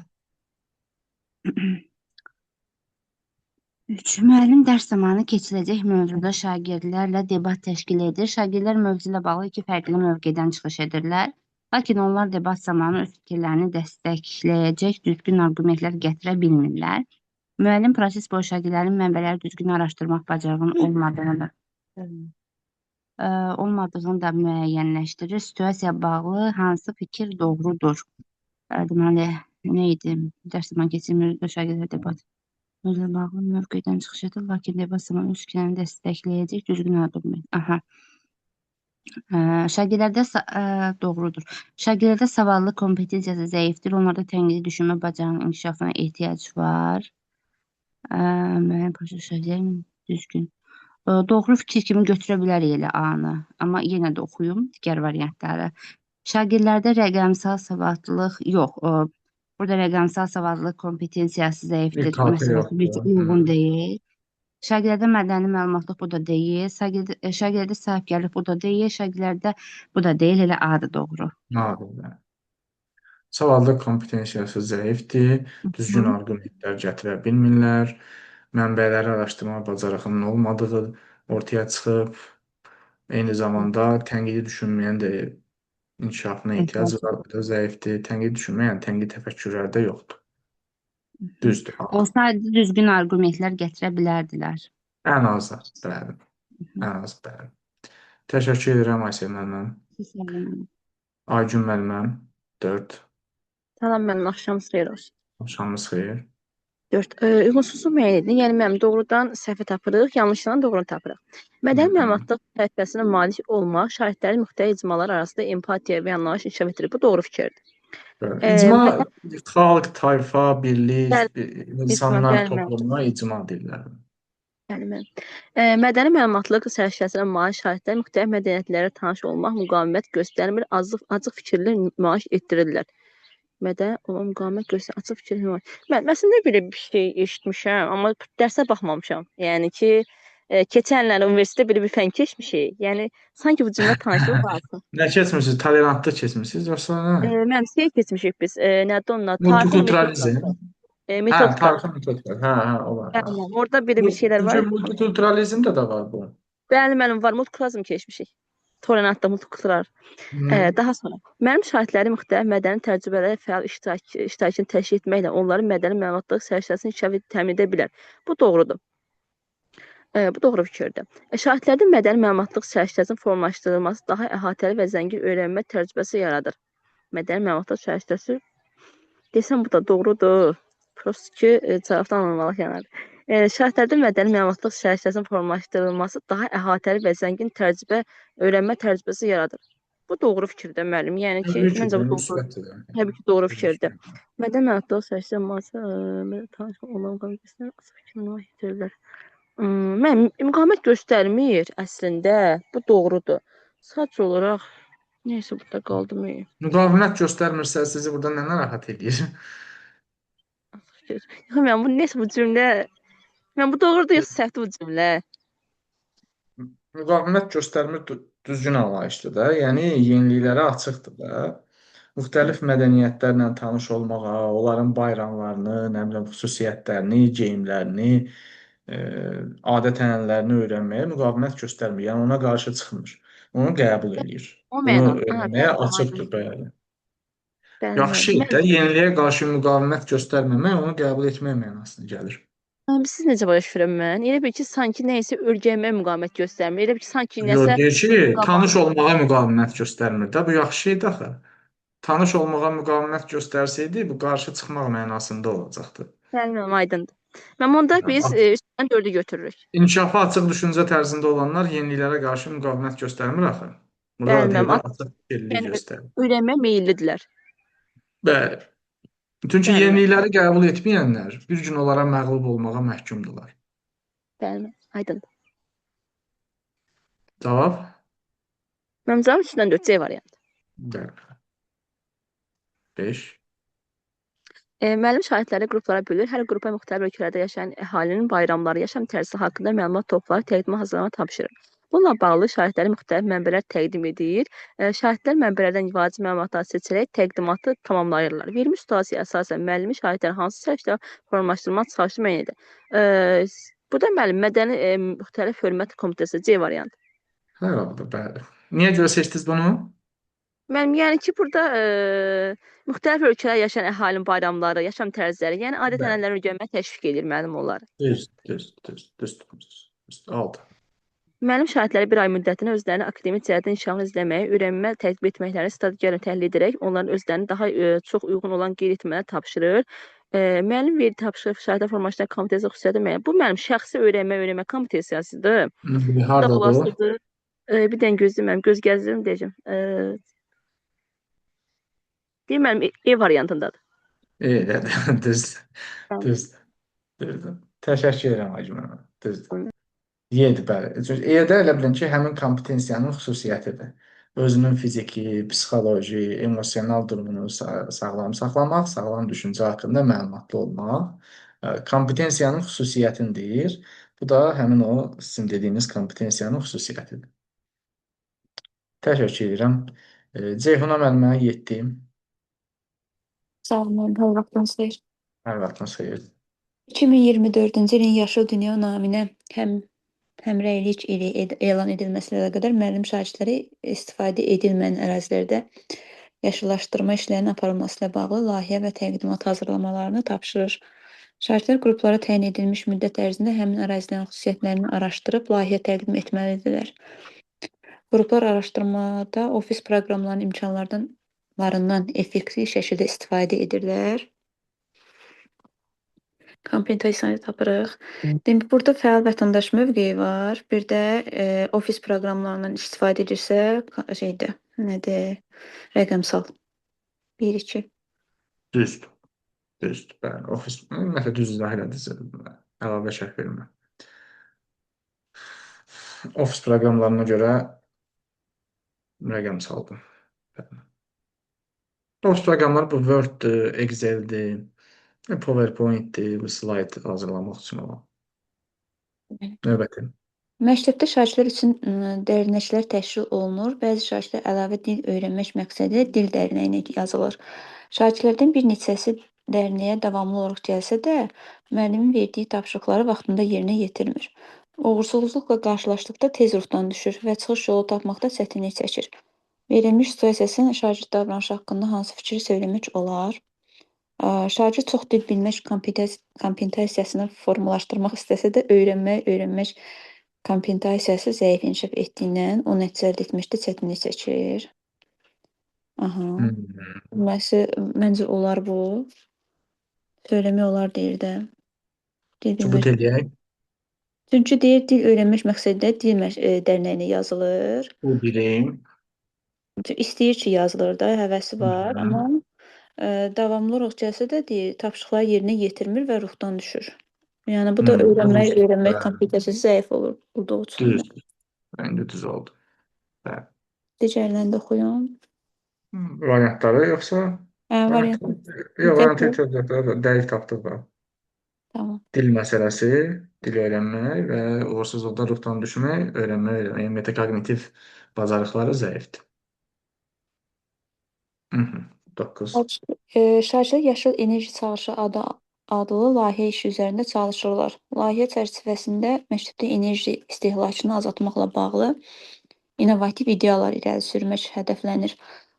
3. Müəllim dərs zamanı keçiriləcək mövzuda şagirdlərlə debat təşkil edir. Şagirdlər mövzu ilə bağlı iki fərqli mövqedən çıxış edirlər. Lakin onlar debat zamanı öz fikirlərini dəstəkləyəcək düzgün arqumentlər gətirə bilmirlər. Müəllim proses boyu şagirdlərin mənbələri düzgün araşdırmaq bacarığının olmadığını da müəyyənləşdirir. Situasiyaya bağlı hansı fikir doğrudur? Deməli, nə idi? Dərs zamanı keçiriləcək şagirdlər debat mövzuya bağlı mövqedən çıxış edir, lakin debat zamanı öz fikirlərini dəstəkləyəcək düzgün arqument. Aha. Şagirdlərdə doğrudur. Şagirdlərdə savadlılıq kompetensiyası zəifdir. Onlarda tənqidi düşünmə bacarığının inkişafına ehtiyac var. Müəyyən proseslər düzgün. Doğru fikir kimi götürə bilərik elə A-nı. Amma yenə də oxuyum digər variantları. Şagirdlərdə rəqəmsal savadlılıq yox. Burada rəqəmsal savadlılıq kompetensiyası zəifdir İKT məsələsi heç yoxdur. uyğun deyil. Şagirdlərdə mədəni məlumatlıq bu da deyil. Şagirdlərdə sahibkarlıq bu da deyil. Şagirdlərdə bu da deyil. Elə A-dır doğru. Nadirlər. Savadlıq kompetensiyası zəifdir, düzgün arqumentlər gətirə bilmirlər, mənbələri araşdırma bacarığının olmadığı ortaya çıxıb, eyni zamanda tənqidi düşünməyin də inkişafına ehtiyac var, bu da zəifdir. Tənqidi düşünmə, yəni tənqidi təfəkkürlərdə yoxdur. Düzdür. Olsaydı düzgün arqumentlər gətirə bilərdilər. Ən azı, bəli. Ən azı, bəli. Təşəkkür edirəm Aysel müəlliməm. Aygün müəlliməm, 4. Salam müəllim, axşamınız xeyir olsun. Axşamınız xeyir. 4. Uyğunsuzluq müəyyən edin. Yəni mənim doğrudan səhvi tapırıq, yanlışdan doğrunu tapırıq. Hı Mədəni -hı. məlumatlıq səhifəsinə malik olmaq şahidlərin müxtəlif icmalar arasında empatiya və anlayış inkişaf etdirir. Bu doğru fikirdir. İcma xalq, tayfa, birlik, İcma, insanlar bəli, mənim. toplumuna icma deyirlər. Bəli, mənim. Mədəni məlumatlıq səhifəsinə malik şahidlər müxtəlif mədəniyyətlərə tanış olmaq, müqavimət göstərmir, açıq fikirli nümayiş etdirirlər. Mədən olan müqavimət göstərən açıq fikirli nümayiş. Mən əslində belə bir şey eşitmişəm, amma dərsə baxmamışam. Yəni ki, keçən illər universitetdə belə bir fən keçmişik. Yəni sanki bu cümlə tanışlıq vardı. Nə keçmisiniz? Tolerantlıq keçmisiniz yoxsa nə? Mənim şey keçmişik biz. Nədir onun adı? Tarixin Multikulturalizm. metodikası. Hə, Metodikası. tarixin metodikası. Hə, hə, o var. Hə. Bəli, orada belə bir şeylər var. Çünki multikulturalizmdə də var bu. Bəli, mənim var. Multikulturalizm keçmişik. Tolerantda multikultural. Daha sonra mənim şahidlərim müxtəlif mədəni təcrübələrə fəal iştirakını təşkil etməklə onların mədəni məlumatlıq səriştəsini inkişaf təmin edə bilər. Bu doğrudur. Bu doğru fikirdir. Şahidlərin mədəni məlumatlıq səriştəsinin formalaşdırılması daha əhatəli və zəngin öyrənmə təcrübəsi yaradır. Mədəni məlumatlıq səriştəsi desəm bu da doğrudur. Prosta ki, cavabdan anlamalıq yəni. Şahidlərin mədəni məlumatlıq səriştəsinin formalaşdırılması daha əhatəli və zəngin öyrənmə təcrübəsi yaradır. Bu doğru fikirdir müəllim. Yəni ki, Təbii ki, məncə bu doğru. müsbətdir. Təbii ki, doğru fikirdir. Mədəni məlumatlıq səriştəsinin tanış olan qabiliyyətləri açıq fikirlə yetirirlər. Mən müqavimət göstərmir əslində. Bu doğrudur. Sadəcə olaraq nəysə burada qaldım. Müqavimət göstərmirsə sizi burada nə narahat edir? Mən bu nəysə bu cümlə mən bu doğrudur yoxsa səhvdir bu cümlə? Müqavimət göstərmir düzgün anlayışdır da. Yəni yeniliklərə açıqdır da. Müxtəlif mədəniyyətlərlə tanış olmağa, onların bayramlarını, nə bilim xüsusiyyətlərini, geyimlərini, adət-ənənələrini öyrənməyə müqavimət göstərmir. Yəni ona qarşı çıxmır. Onu qəbul eləyir. O Bunu məna. öyrənməyə açıqdır bəli. Bəli, Yaxşı müəllim. da yeniliyə qarşı müqavimət göstərməmək onu qəbul etmək mənasına gəlir. Siz necə başa düşürəm mən? Elə bil ki, sanki nəysə öyrənməyə müqavimət göstərmir. Elə bil ki, sanki Yox, nəsə deyir ki, tanış olmağa müqavimət göstərmir də. Bu yaxşı şeydir axı. Tanış olmağa müqavimət göstərsəydi, bu qarşı çıxmaq mənasında olacaqdı. Bəli, aydındır. Mən onda biz 3-dən 4-ü götürürük. İnkişafa açıq düşüncə tərzində olanlar yeniliklərə qarşı müqavimət göstərmir axı. Burada Bəli, deyirlər açıq fikirlilik yəni göstərir. öyrənməyə meyillidirlər. Bəli. Çünki Bəli. yenilikləri qəbul etməyənlər bir gün onlara məğlub olmağa məhkumdular. Bəli, aydındır. Cavab? Mənim cavabım 3-dən 4 C variantı. Bəli. 5. Müəllim şahidləri qruplara bölür. Hər qrupa müxtəlif ölkələrdə yaşayan əhalinin bayramları, yaşam tərzi haqqında məlumat toplayıb təqdimə hazırlamağı tapşırır. Bununla bağlı şahidləri müxtəlif mənbələr təqdim edir. Şahidlər mənbələrdən vacib məlumatları seçərək təqdimatı tamamlayırlar. Verilmiş situasiyaya əsasən müəllimi şahidlər hansı səriştə formalaşdırma çalışır müəyyən edir. Burada müəllim mədəni müxtəlif hörmət komitəsi C variantı. Hər halda bəli. Niyə görə seçdiniz bunu? Müəllim, yəni ki, burada müxtəlif ölkələr yaşayan əhalinin bayramları, yaşam tərzləri, yəni adət-ənənələri öyrənməyə təşviq edir müəllim onları. Düz tutmusunuz. 6. Müəllim şahidləri bir ay müddətini özlərini akademik cəhətdən inkişafını izləməyə, öyrənmə, tətbiq etməklərini strategiyalarla təhlil edərək onların özlərini daha çox uyğun olan qeyri-etmələri tapşırır. Müəllim verdiyi tapşırıq şahidlər formalaşdıran komitəsi xüsusiyyəti müəyyən. Bu mənim şəxsi öyrənmə komitəsidir. Hardadır? Bir dənə gözləyim, göz gəzdirim deyəcəm. Deyim mənim E variantındadır. Düzdür. Təşəkkür edirəm Hacı müəllim. Düzdür. Yedir, bəli. Çünki E-də elə bilin ki, həmin kompetensiyanın xüsusiyyətidir. Özünün fiziki, psixoloji, emosional durumunu sağlam saxlamaq, sağlam düşüncə haqqında məlumatlı olmaq kompetensiyanın xüsusiyyətini deyir. Bu da həmin o sizin dediyiniz kompetensiyanın xüsusiyyətidir. Təşəkkür edirəm. Ceyhuna müəllimə 7. Sağ olun, müəllim. Hər vaxtınız xeyir. Hər vaxtınız xeyir. 2024-cü ilin Yaşıl Dünya naminə həmrəylik ili elan edilməsi ilə əlaqədar müəllim şagirdləri istifadə edilməyən ərazilərdə yaşıllaşdırma işlərinin aparılması ilə bağlı layihə və təqdimat hazırlamalarını tapşırır. Şagirdlər qruplara təyin edilmiş müddət ərzində həmin ərazilərin xüsusiyyətlərini araşdırıb layihə təqdim etməlidirlər. Qruplar araşdırmada ofis proqramlarının imkanlarından effektiv şəkildə istifadə edirlər. Kompensasiyanı tapırıq. Demək, burada fəal vətəndaş mövqeyi var. Bir də ofis proqramlarından istifadə edirsə, şeydir, nədir? Rəqəmsal. 1 2. Düzdür. Düzdür. Bəli, ofis ümumiyyətlə düz izah elədiniz. Əlavə şərh vermə. Ofis proqramlarına görə rəqəmsaldır. Bəli. Ofis proqramları bu Word-dür, Excel-dir, PowerPoint-dir, bu slayd hazırlamaq üçün olan. Növbəti. Məktəbdə şagirdlər üçün dərnəklər təşkil olunur. Bəzi şagirdlər əlavə dil öyrənmək məqsədilə dil dərnəyinə yazılır. Şagirdlərdən bir neçəsi dərnəyə davamlı olaraq gəlsə də, müəllimin verdiyi tapşırıqları vaxtında yerinə yetirmir. Uğursuzluqla qarşılaşdıqda tez ruhdan düşür və çıxış yolu tapmaqda çətinlik çəkir. Verilmiş situasiyasının şagird davranışı haqqında hansı fikri söyləmək olar? Şagird çox dil bilmək kompensasiyasını formalaşdırmaq istəsə də, öyrənmək kompensasiyası zəif inkişaf etdiyindən o nəticə əldə etməkdə çətinlik çəkir. Aha. Məncə olar bu. Söyləmək olar deyir də. Sübut eləyək. Çünki deyir, dil öyrənmək məqsədilə dil dərnəyinə yazılır. Bu birim. İstəyir ki, yazılır da, həvəsi var, amma davamlı olaraq gəlsə də deyir, tapşırıqları yerinə yetirmir və ruhdan düşür. Yəni bu da öyrənmək kompensasiyası zəif olur burada üçün. Düzdür. Məncə düz oldu. Bəli. Digərlərini də oxuyun. Variantları yoxsa? Variant. Yox, variantı itirdikdə dəqiq tapdıq da. Tamam. Dil məsələsi, dil öyrənmək və uğursuzluqda ruhdan düşmək, öyrənmək, metakognitiv bacarıqları zəifdir. 9. Şagirdlər Yaşıl Enerji Çağırışı adlı layihə işi üzərində çalışırlar. Layihə çərçivəsində məktəbdə enerji istehlakını azaltmaqla bağlı innovativ ideyalar irəli sürmək hədəflənir.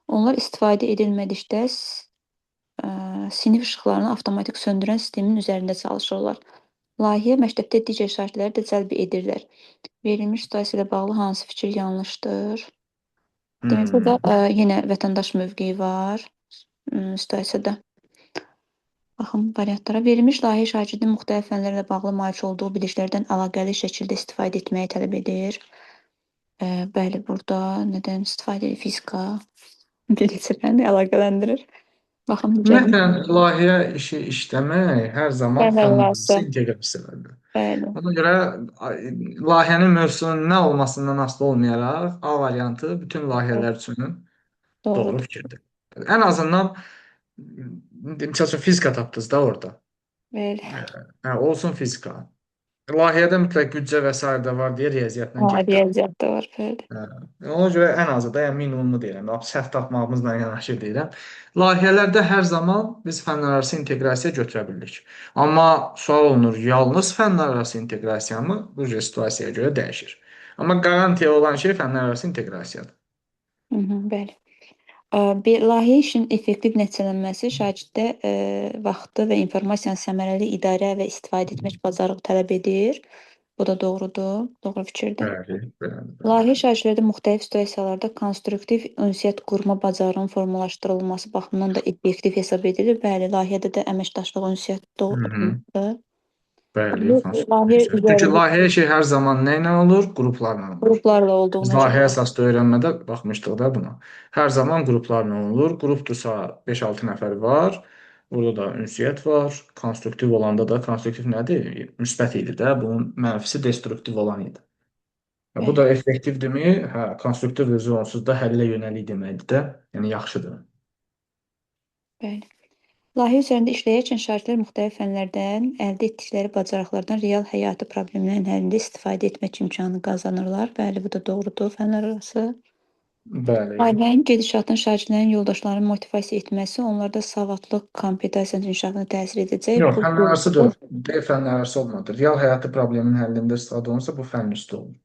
Onlar istifadə edilmədikdə sinif işıqlarını avtomatik söndürən sistemin üzərində çalışırlar. Layihəyə məktəbdə digər şagirdləri də cəlb edirlər. Verilmiş situasiya ilə bağlı hansı fikir yanlışdır? Demək, burada yenə vətəndaş mövqeyi var situasiyada. Baxın variantlara. Verilmiş layihə şagirdin müxtəlif fənlərlə bağlı malik olduğu biliklərdən əlaqəli şəkildə istifadə etməyi tələb edir. Bəli, burada nədən istifadə edir? Fizika, bilikçi fənni əlaqələndirir. Baxın, Ümumiyyətlə, layihə işi işləmək hər zaman fənlərarası inteqrasiyadır. Bəli. Ona görə layihənin mövzusunun nə olmasından asılı olmayaraq A variantı bütün layihələr üçün doğru fikirdir. Ən azından məsəl üçün fizika tapdınız da orada. Bəli. Olsun fizika. Layihədə mütləq büdcə və s. də var deyə riyaziyyatla getdik. Riyaziyyat da var, bəli. Ona görə ən azı da yəni minimumunu deyirəm. Səhv tapmağımızla yanaşı deyirəm. Layihələrdə hər zaman biz fənlərarası inteqrasiya götürə bilirik. Amma sual olunur, yalnız fənlərarası inteqrasiya mı? Bu situasiyaya görə dəyişir. Amma qarantiya olan şey fənlərarası inteqrasiyadır. Bəli. Layihə işinin effektiv nəticələnməsi şagirddə vaxtı və informasiyanı səmərəli idarə və istifadə etmək bacarığı tələb edir. Bu da doğrudur, doğru fikirdir. Bəli. Layihə şagirdlərdə müxtəlif situasiyalarda konstruktiv ünsiyyət qurma bacarığının formalaşdırılması baxımından da effektiv hesab edilir. Bəli, layihədə də əməkdaşlıq ünsiyyət doğrudur. Bəli, çünki layihə işi hər zaman nə ilə olur? Qruplarla olur. Qruplarla olduğuna görə. Layihə əsaslı öyrənmədə baxmışdıq da buna. Hər zaman qruplarla olur. Qrupdursa 5-6 nəfər var. Burada da ünsiyyət var. Konstruktiv olanda da konstruktiv nədir? Müsbət idi də. Bunun mənfisi destruktiv olan idi. Bu da effektivdirmi? Hə, konstruktiv və onsuz da həllə yönəlik deməkdir də. Yəni yaxşıdır. Bəli. Layihə üzərində işləyərkən şagirdlər müxtəlif fənlərdən əldə etdikləri bacarıqlardan real həyati problemlərin həllində istifadə etmək imkanı qazanırlar. Bəli, bu da doğrudur, fənlərarası. Bəli. Layihənin gedişatının şagirdlərin yoldaşlarını motivasiya etməsi onlarda savadlıq, kompensasiyanın inkişafına təsir edəcək. Yox, fənlərarasıdır. Fənlərarası olmadı. Real həyati problemin həllində istifadə olunsa bu fənn üstü olur.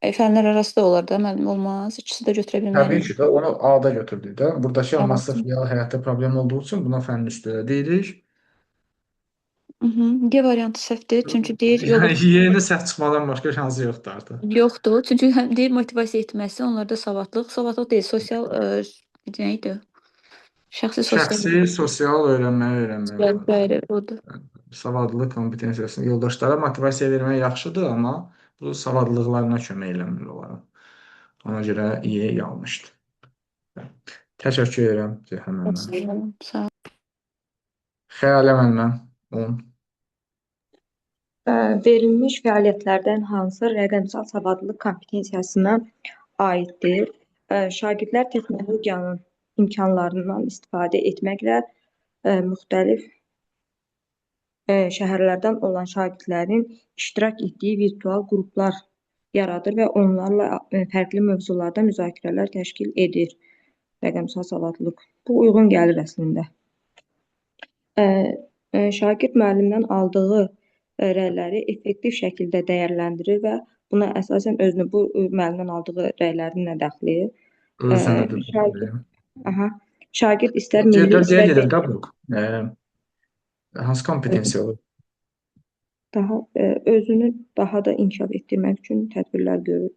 Fənlərarası da olar da, müəllim, olmaz. İkisi də götürə bilməli. Təbii ki də onu A-da götürdük də. Buradakı amma sırf real həyatda problem olduğu üçün buna fənn üstü deyirik. G variantı səhvdir. Çünki deyir yeni səhv çıxmadan başqa şansı yoxdur artıq. Yoxdur. Çünki həm deyir motivasiya etməsi, onlarda savadlıq deyil, sosial nə idi? Şəxsi sosial öyrənməyi. Bəli, odur. Savadlılıq kompetensiyasını yoldaşlara motivasiya vermək yaxşıdır, amma bu savadlılıqlarına kömək eləmir onlara. Ona görə iyi, yanlışdır. Təşəkkür edirəm Ceyhan müəllimə. Sağ ol. Xəyalə müəllimə 10. Verilmiş fəaliyyətlərdən hansı rəqəmsal savadlılıq kompetensiyasına aiddir? Şagirdlər texnologiyanın imkanlarından istifadə etməklə müxtəlif şəhərlərdən olan şagirdlərin iştirak etdiyi virtual qruplar yaradır və onlarla fərqli mövzularda müzakirələr təşkil edir. Rəqəmsal savadlılıq. Bu uyğun gəlir əslində. Şagird müəllimdən aldığı rəyləri effektiv şəkildə dəyərləndirir və buna əsasən özünü bu müəllimdən aldığı rəylərin nə dəxli? Özünü də Şagird istər milli, Qeyd istər edir də bu. Hansı kompetensiya olur? özünü daha da inkişaf etdirmək üçün tədbirlər görür.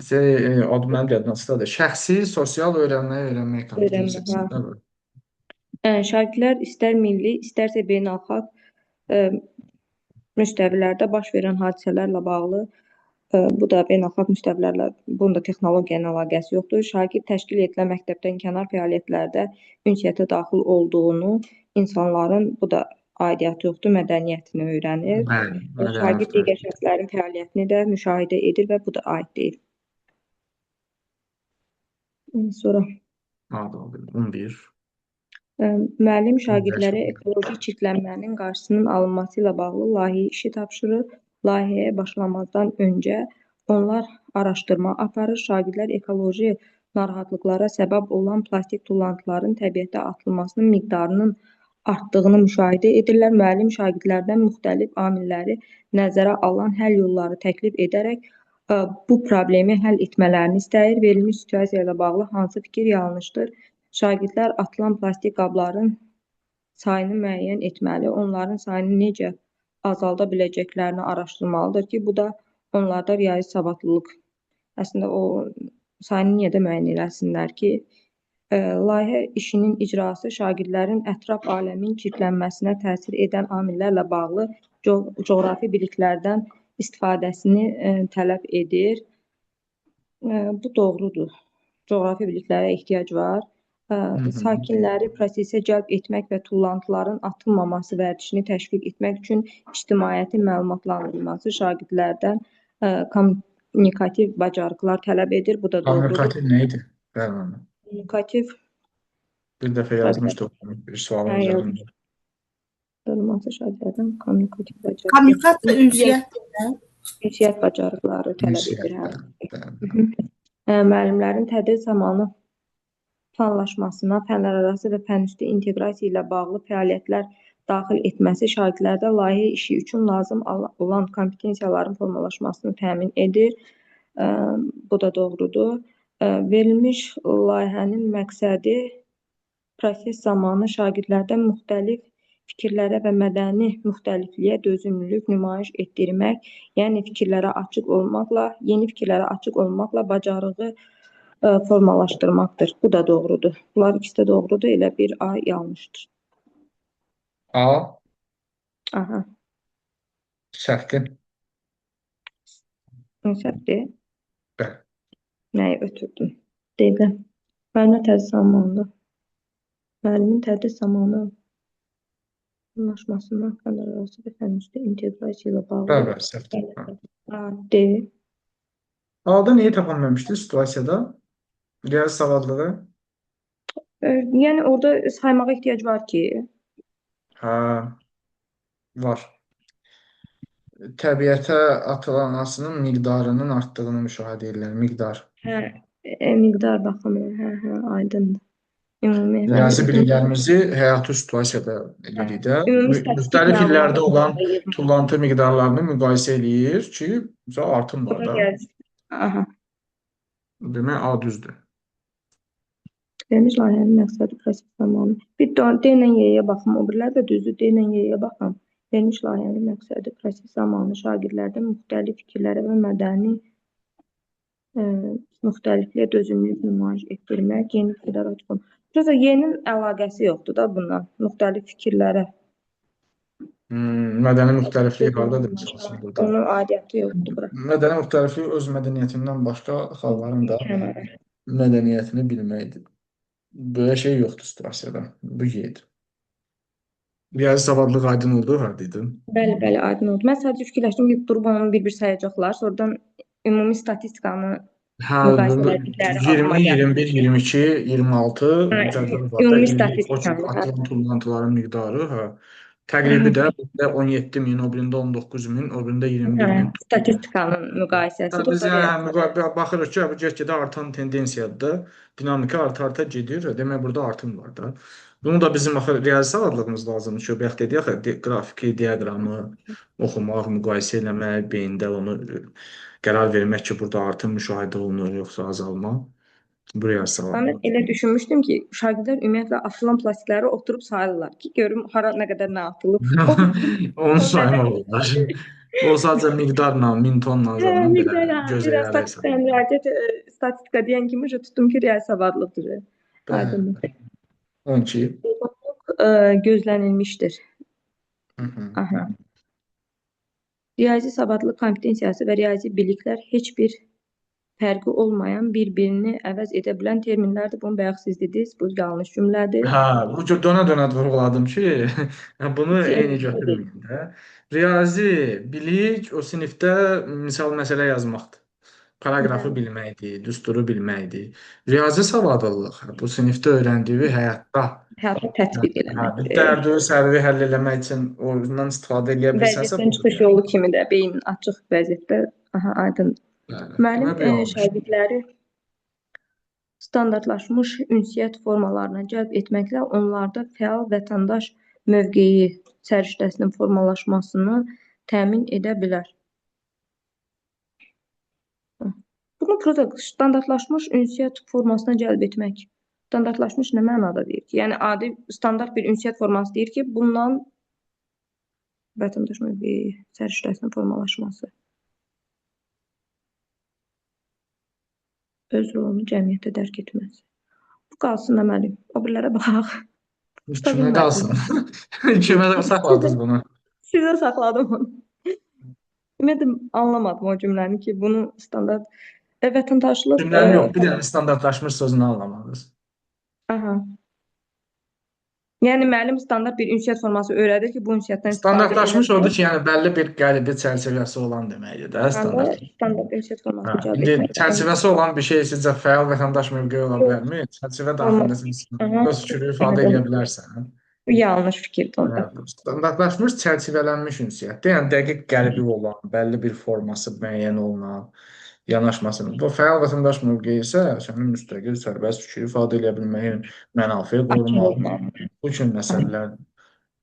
Adı mənim yadımdadır. Şəxsi, sosial öyrənmək kompetensiyasında var. Şagirdlər istər milli, istərsə beynəlxalq müstəvilərdə baş verən hadisələrlə bağlı, bu da beynəlxalq müstəvilərlə, bunun da texnologiya ilə əlaqəsi yoxdur. Şagird təşkil edilən məktəbdən kənar fəaliyyətlərdə ünsiyyətə daxil olduğunu, insanların, bu da aidiyyatı yoxdur, mədəniyyətini öyrənir. Şagird digər şəxslərin fəaliyyətini də müşahidə edir və bu da aid deyil. Sonra 11. Müəllim şagirdlərə ekoloji çirklənmənin qarşısının alınması ilə bağlı layihə işi tapşırır. Layihəyə başlamazdan öncə onlar araşdırma aparır. Şagirdlər ekoloji narahatlıqlara səbəb olan plastik tullantıların təbiətə atılmasının miqdarının artdığını müşahidə edirlər. Müəllim şagirdlərdən müxtəlif amilləri nəzərə alan həll yolları təklif edərək bu problemi həll etmələrini istəyir. Verilmiş situasiya ilə bağlı hansı fikir yanlışdır? Şagirdlər atılan plastik qabların sayını müəyyən etməli, onların sayını necə azalda biləcəklərini araşdırmalıdır ki, bu da onlarda riyazi savadlılıq. Əslində o sayını niyə də müəyyən eləsinlər ki, layihə işinin icrası şagirdlərin ətraf aləmin çirklənməsinə təsir edən amillərlə bağlı coğrafi biliklərdən istifadəsini tələb edir. Bu doğrudur. Coğrafi biliklərə ehtiyac var. Sakinləri prosesə cəlb etmək və tullantıların atılmaması vərdişini təşviq etmək üçün ictimaiyyətin məlumatlandırılması şagirdlərdən kommunikativ bacarıqlar tələb edir. Bu da doğrudur. Kommunikativ nə idi? Kommunikativ bir dəfə yazmışdıq bir sualın üzərində. şagirdlərdən kommunikativ bacarıqlar. Kommunikasiya Ünsiyyət bacarıqları tələb edir. Müəllimlərin tədris zamanı planlaşmasına, fənlərarası və fənüstü inteqrasiya ilə bağlı fəaliyyətlər daxil etməsi şagirdlərdə layihə işi üçün lazım olan kompetensiyaların formalaşmasını təmin edir. Bu da doğrudur. Verilmiş layihənin məqsədi proses zamanı şagirdlərdən müxtəlif fikirlərə və mədəni müxtəlifliyə dözümlülük nümayiş etdirmək, yəni fikirlərə açıq olmaqla, yeni fikirlərə açıq olmaqla bacarığı formalaşdırmaqdır. Bu da doğrudur. Bunlar ikisi də doğrudur. Elə bir A yanlışdır. A. Aha. Səhvdir. Səhvdir. Bəli. Nəyi ötürdün? Deyiləm. Müəllimə tədris zamanında. Müəllimin tədris zamanı anlaşmasından fənlərarası və fənüstü inteqrasiya ilə bağlı. Bəli, səhvdir. Deyil. A-da niyə tapılmamışdı situasiyada? Riyazi savadlığı? Yəni orada saymağa ehtiyac var ki. Var. Təbiətə atılan anasının miqdarının artdığını müşahidə edirlər. Miqdar. Miqdar baxımı. Aydındır. Riyazi biliklərimizi həyati situasiyada edirik də. Müxtəlif illərdə olan tullantı miqdarlarını müqayisə eləyir ki, artım var da. Aha. Demək, A düzdür. Verilmiş layihənin məqsədi proses zamanı. Bir D ilə Y-yə baxım, o birilər də düzdür. D ilə Y-yə baxım. Verilmiş layihənin məqsədi proses zamanı şagirdlərdən müxtəlif fikirlərə və mədəni müxtəlifliyə dözümlülük nümayiş etdirmək, yeni fikirlər açıq olmaq. Y-nin əlaqəsi yoxdur da bundan, müxtəlif fikirlərə. Mədəni müxtəliflik hardadır misal üçün burada? Onun aidiyyatı yoxdur bura. Mədəni müxtəliflik öz mədəniyyətindən başqa xalqların da Kənara. mədəniyyətini bilməkdir. Böyle şey yoxdur situasiyada. Bu yeyir. Riyazi savadlıq aydın oldu, hardaydın? Bəli, bəli, aydın oldu. Mən sadəcə fikirləşdim ki, durub onu bir-bir sayacaqlar. Sonradan ümumi statistikanı Hə, müqayisə elədikləri 20, ağlıma gəldi. 21, 22, 26 Hə, cədvəl var da ümumi illik o statistikanı. Hə. atılan tullantıların miqdarı, hə. Təqribi də birində 17 min, o birində 19 min, o birində 21 min. Statistikanın müqayisəsidir. Biz baxırıq ki, bu get-gedə artan tendensiyadır. Dinamika arta-arta gedir. Demək burada artım var da. Bunu da bizim axı riyazi savadlığımız lazımdır ki, bayaq dedik axı qrafiki, diaqramı oxumaq, müqayisə eləmək, beyində onu qərar vermək ki, burada artım müşahidə olunur yoxsa azalma. Bu riyazi Mən savadlıq. elə düşünmüşdüm ki, şagirdlər ümumiyyətlə atılan plastikləri oturub sayırlar ki, görüm hara nə qədər nə atılıb. Onu saymaq olar. O sadəcə miqdarla, 1000 tonla azalma belə Biraz gözləyərək statistika deyən kimi tutdum ki, riyazi savadlıdır. Aydındır. 12. Gözlənilmişdir. Aha. Riyazi savadlıq kompetensiyası və riyazi biliklər heç bir fərqi olmayan, bir-birini əvəz edə bilən terminlərdir. Bunu bayaq siz dediniz, bu yanlış cümlədir. Hə, bu dönə-dönə vurğuladım ki, bunu eyni götürməyin də. Riyazi bilik o sinifdə misal məsələ yazmaqdır. Paragrafı bilməkdir, düsturu bilməkdir. Riyazi savadlılıq bu sinifdə öyrəndiyi həyatda Həyata tətbiq eləməkdir. Dərdi, sərvi həll eləmək üçün ondan istifadə edə bilirsənsə, Vəziyyətdən çıxış yolu kimi də beyin açıq vəziyyətdə, aydın. Müəllim şagirdləri standartlaşmış ünsiyyət formalarına cəlb etməklə onlarda fəal vətəndaş mövqeyi səriştəsinin formalaşmasını təmin edə bilər. Bunu burada standartlaşmış ünsiyyət formasına cəlb etmək. Standartlaşmış nə mənada deyir ki? Yəni adi standart bir ünsiyyət forması deyir ki, bundan vətəndaş mövqeyi səriştəsinin formalaşması. Öz rolunu cəmiyyətdə dərk etməsi. Bu qalsın da müəllim. O birlərə baxaq. Kimə qalsın? Kimə saxladınız bunu? Sizə saxladım onu. Ümumiyyətlə anlamadım o cümləni ki, bunu standart vətəndaşlıq Cümləni yox, bir dənə standartlaşmış sözünü anlamadınız. Aha. Yəni müəllim standart bir ünsiyyət forması öyrədir ki, bu ünsiyyətdən standartlaşmış odur ki, yəni bəlli bir qəlbi çərçivəsi olan deməkdir də, standart ünsiyyət formasını cəlb İndi etmək. çərçivəsi olan bir şey sizcə fəal vətəndaş mövqeyi ola bilərmi? Çərçivə daxilində siz öz fikrini ifadə edə bilərsən. Bu yanlış fikirdir onda. Standartlaşmış çərçivələnmiş ünsiyyətdir. Yəni dəqiq qəlbi olan, bəlli bir forması müəyyən olunan yanaşmasının. Bu fəal vətəndaş mövqeyi isə sənin müstəqil sərbəst fikri ifadə edə bilməyin, mənafeyi qorumaq, bu kimi məsələlər.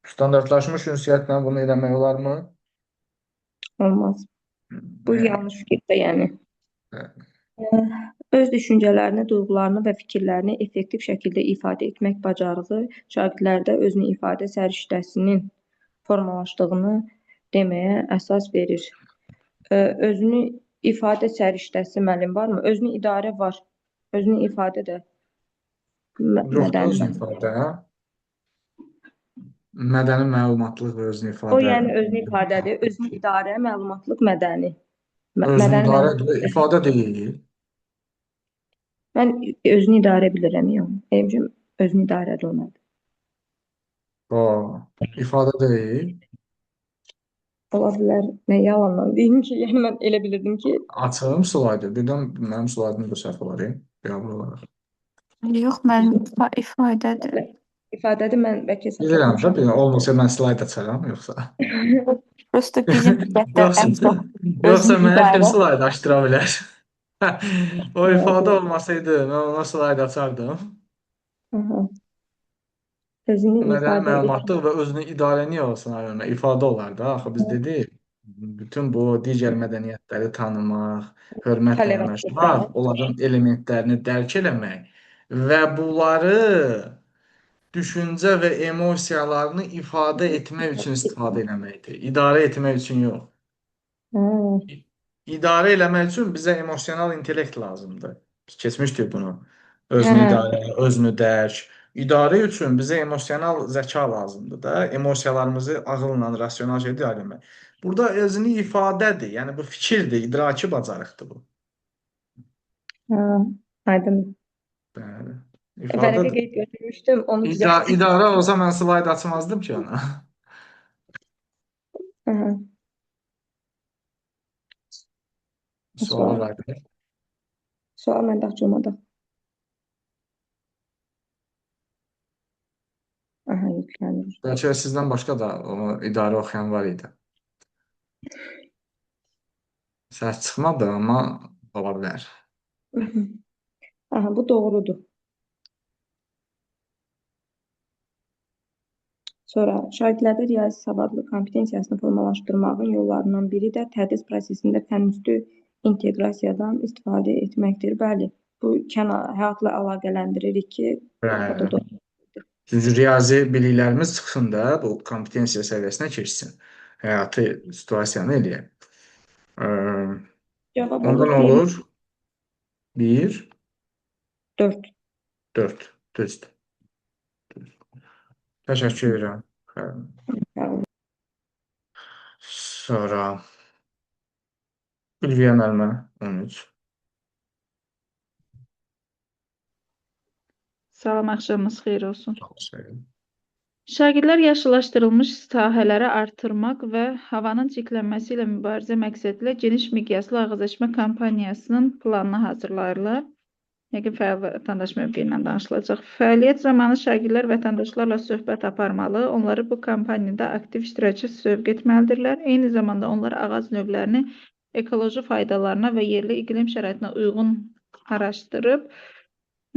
Standartlaşmış ünsiyyətlə bunu eləmək olarmı? Olmaz. Bu yanlış fikirdir, yəni. Öz düşüncələrini, duyğularını və fikirlərini effektiv şəkildə ifadə etmək bacarığı şagirdlərdə özünü ifadə səriştəsinin formalaşdığını deməyə əsas verir. Özünü ifadə səriştəsi müəllim varmı? Özünü idarə var. Özünü ifadə də yoxdur özünü ifadə. Mədəni məlumatlıq və özünü ifadə. O yəni özünü ifadədir. Özünü idarə, məlumatlıq, mədəni. Özünü idarə ifadə deyil. Mən özünü idarə bilirəm, yəni. Evcim özünü idarə olmalıdır. İfadə deyil. Ola bilər, nə yalandan deyim ki, yəni mən elə bilirdim ki... Açığım slaydı, birdən mənim slaydımı da səhv olarım, qəbul olaraq. Yox, mənim ifadədir. İfadədir, mən bəlkə səhv bilirəm də, bilirəm, olmasa mən slayd açaram, yoxsa? Prosta bizim diqqətdə ən çox yoxsa mənə kim slayd açdıra bilər? O ifadə olmasaydı, mən ona slayd açardım. Mədəni məlumatlıq və özünü idarə niyə olsun, ifadə olar da. Axı biz dedik, bütün bu digər mədəniyyətləri tanımaq, hörmətlə yanaşmaq, onların elementlərini dərk eləmək və bunları düşüncə və emosiyalarını ifadə etmək üçün istifadə etməkdir. İdarə etmək üçün yox. İdarə eləmək üçün bizə emosional intellekt lazımdır. Biz keçmişdik bunu. Özünü idarə, özünü dərk, İdarə üçün bizə emosional zəka lazımdır da. Emosiyalarımızı ağılla, rasional şəkildə idarə etmək. Burada özünü ifadədir. Yəni bu fikirdir, idraki bacarıqdır bu. Hə, aydın. Bəli. Vərəqə İfadədir. qeyd götürmüşdüm, onu düzəltdim. İdarə olsa mən slayd açmazdım ki ona. Aha, Sualı sual. var. Sual məndə açılmadı. Aha, yüklənir. Bəlkə sizdən başqa da onu idarə oxuyan var idi. Səs çıxmadı, amma ola bilər. Aha, bu doğrudur. Sonra şagirdlərdə riyazi savadlı kompetensiyasını formalaşdırmağın yollarından biri də tədris prosesində fənüstü inteqrasiyadan istifadə etməkdir. Bəli, bu həyatla əlaqələndiririk ki, o da Bəli. doğru. Çünki riyazi biliklərimiz çıxsın da, bu kompetensiya səviyyəsinə keçsin. Həyatı situasiyanı eləyək. Cavab Ondan olur 1, olur 1, 4. 4. Düzdür. Təşəkkür edirəm. Sonra Ülviyə müəllimə 13. Salam, axşamınız xeyir olsun. Çox sağ olun. Şagirdlər yaşıllaşdırılmış sahələri artırmaq və havanın çirklənməsi ilə mübarizə məqsədilə geniş miqyaslı ağızlaşma kampaniyasının planını hazırlayırlar. Yəqin fəal vətəndaş mövqeyi ilə danışılacaq. Fəaliyyət zamanı şagirdlər vətəndaşlarla söhbət aparmalı, onları bu kampaniyada aktiv iştirakçı sövq etməlidirlər. Eyni zamanda onlar ağac növlərini ekoloji faydalarına və yerli iqlim şəraitinə uyğun araşdırıb,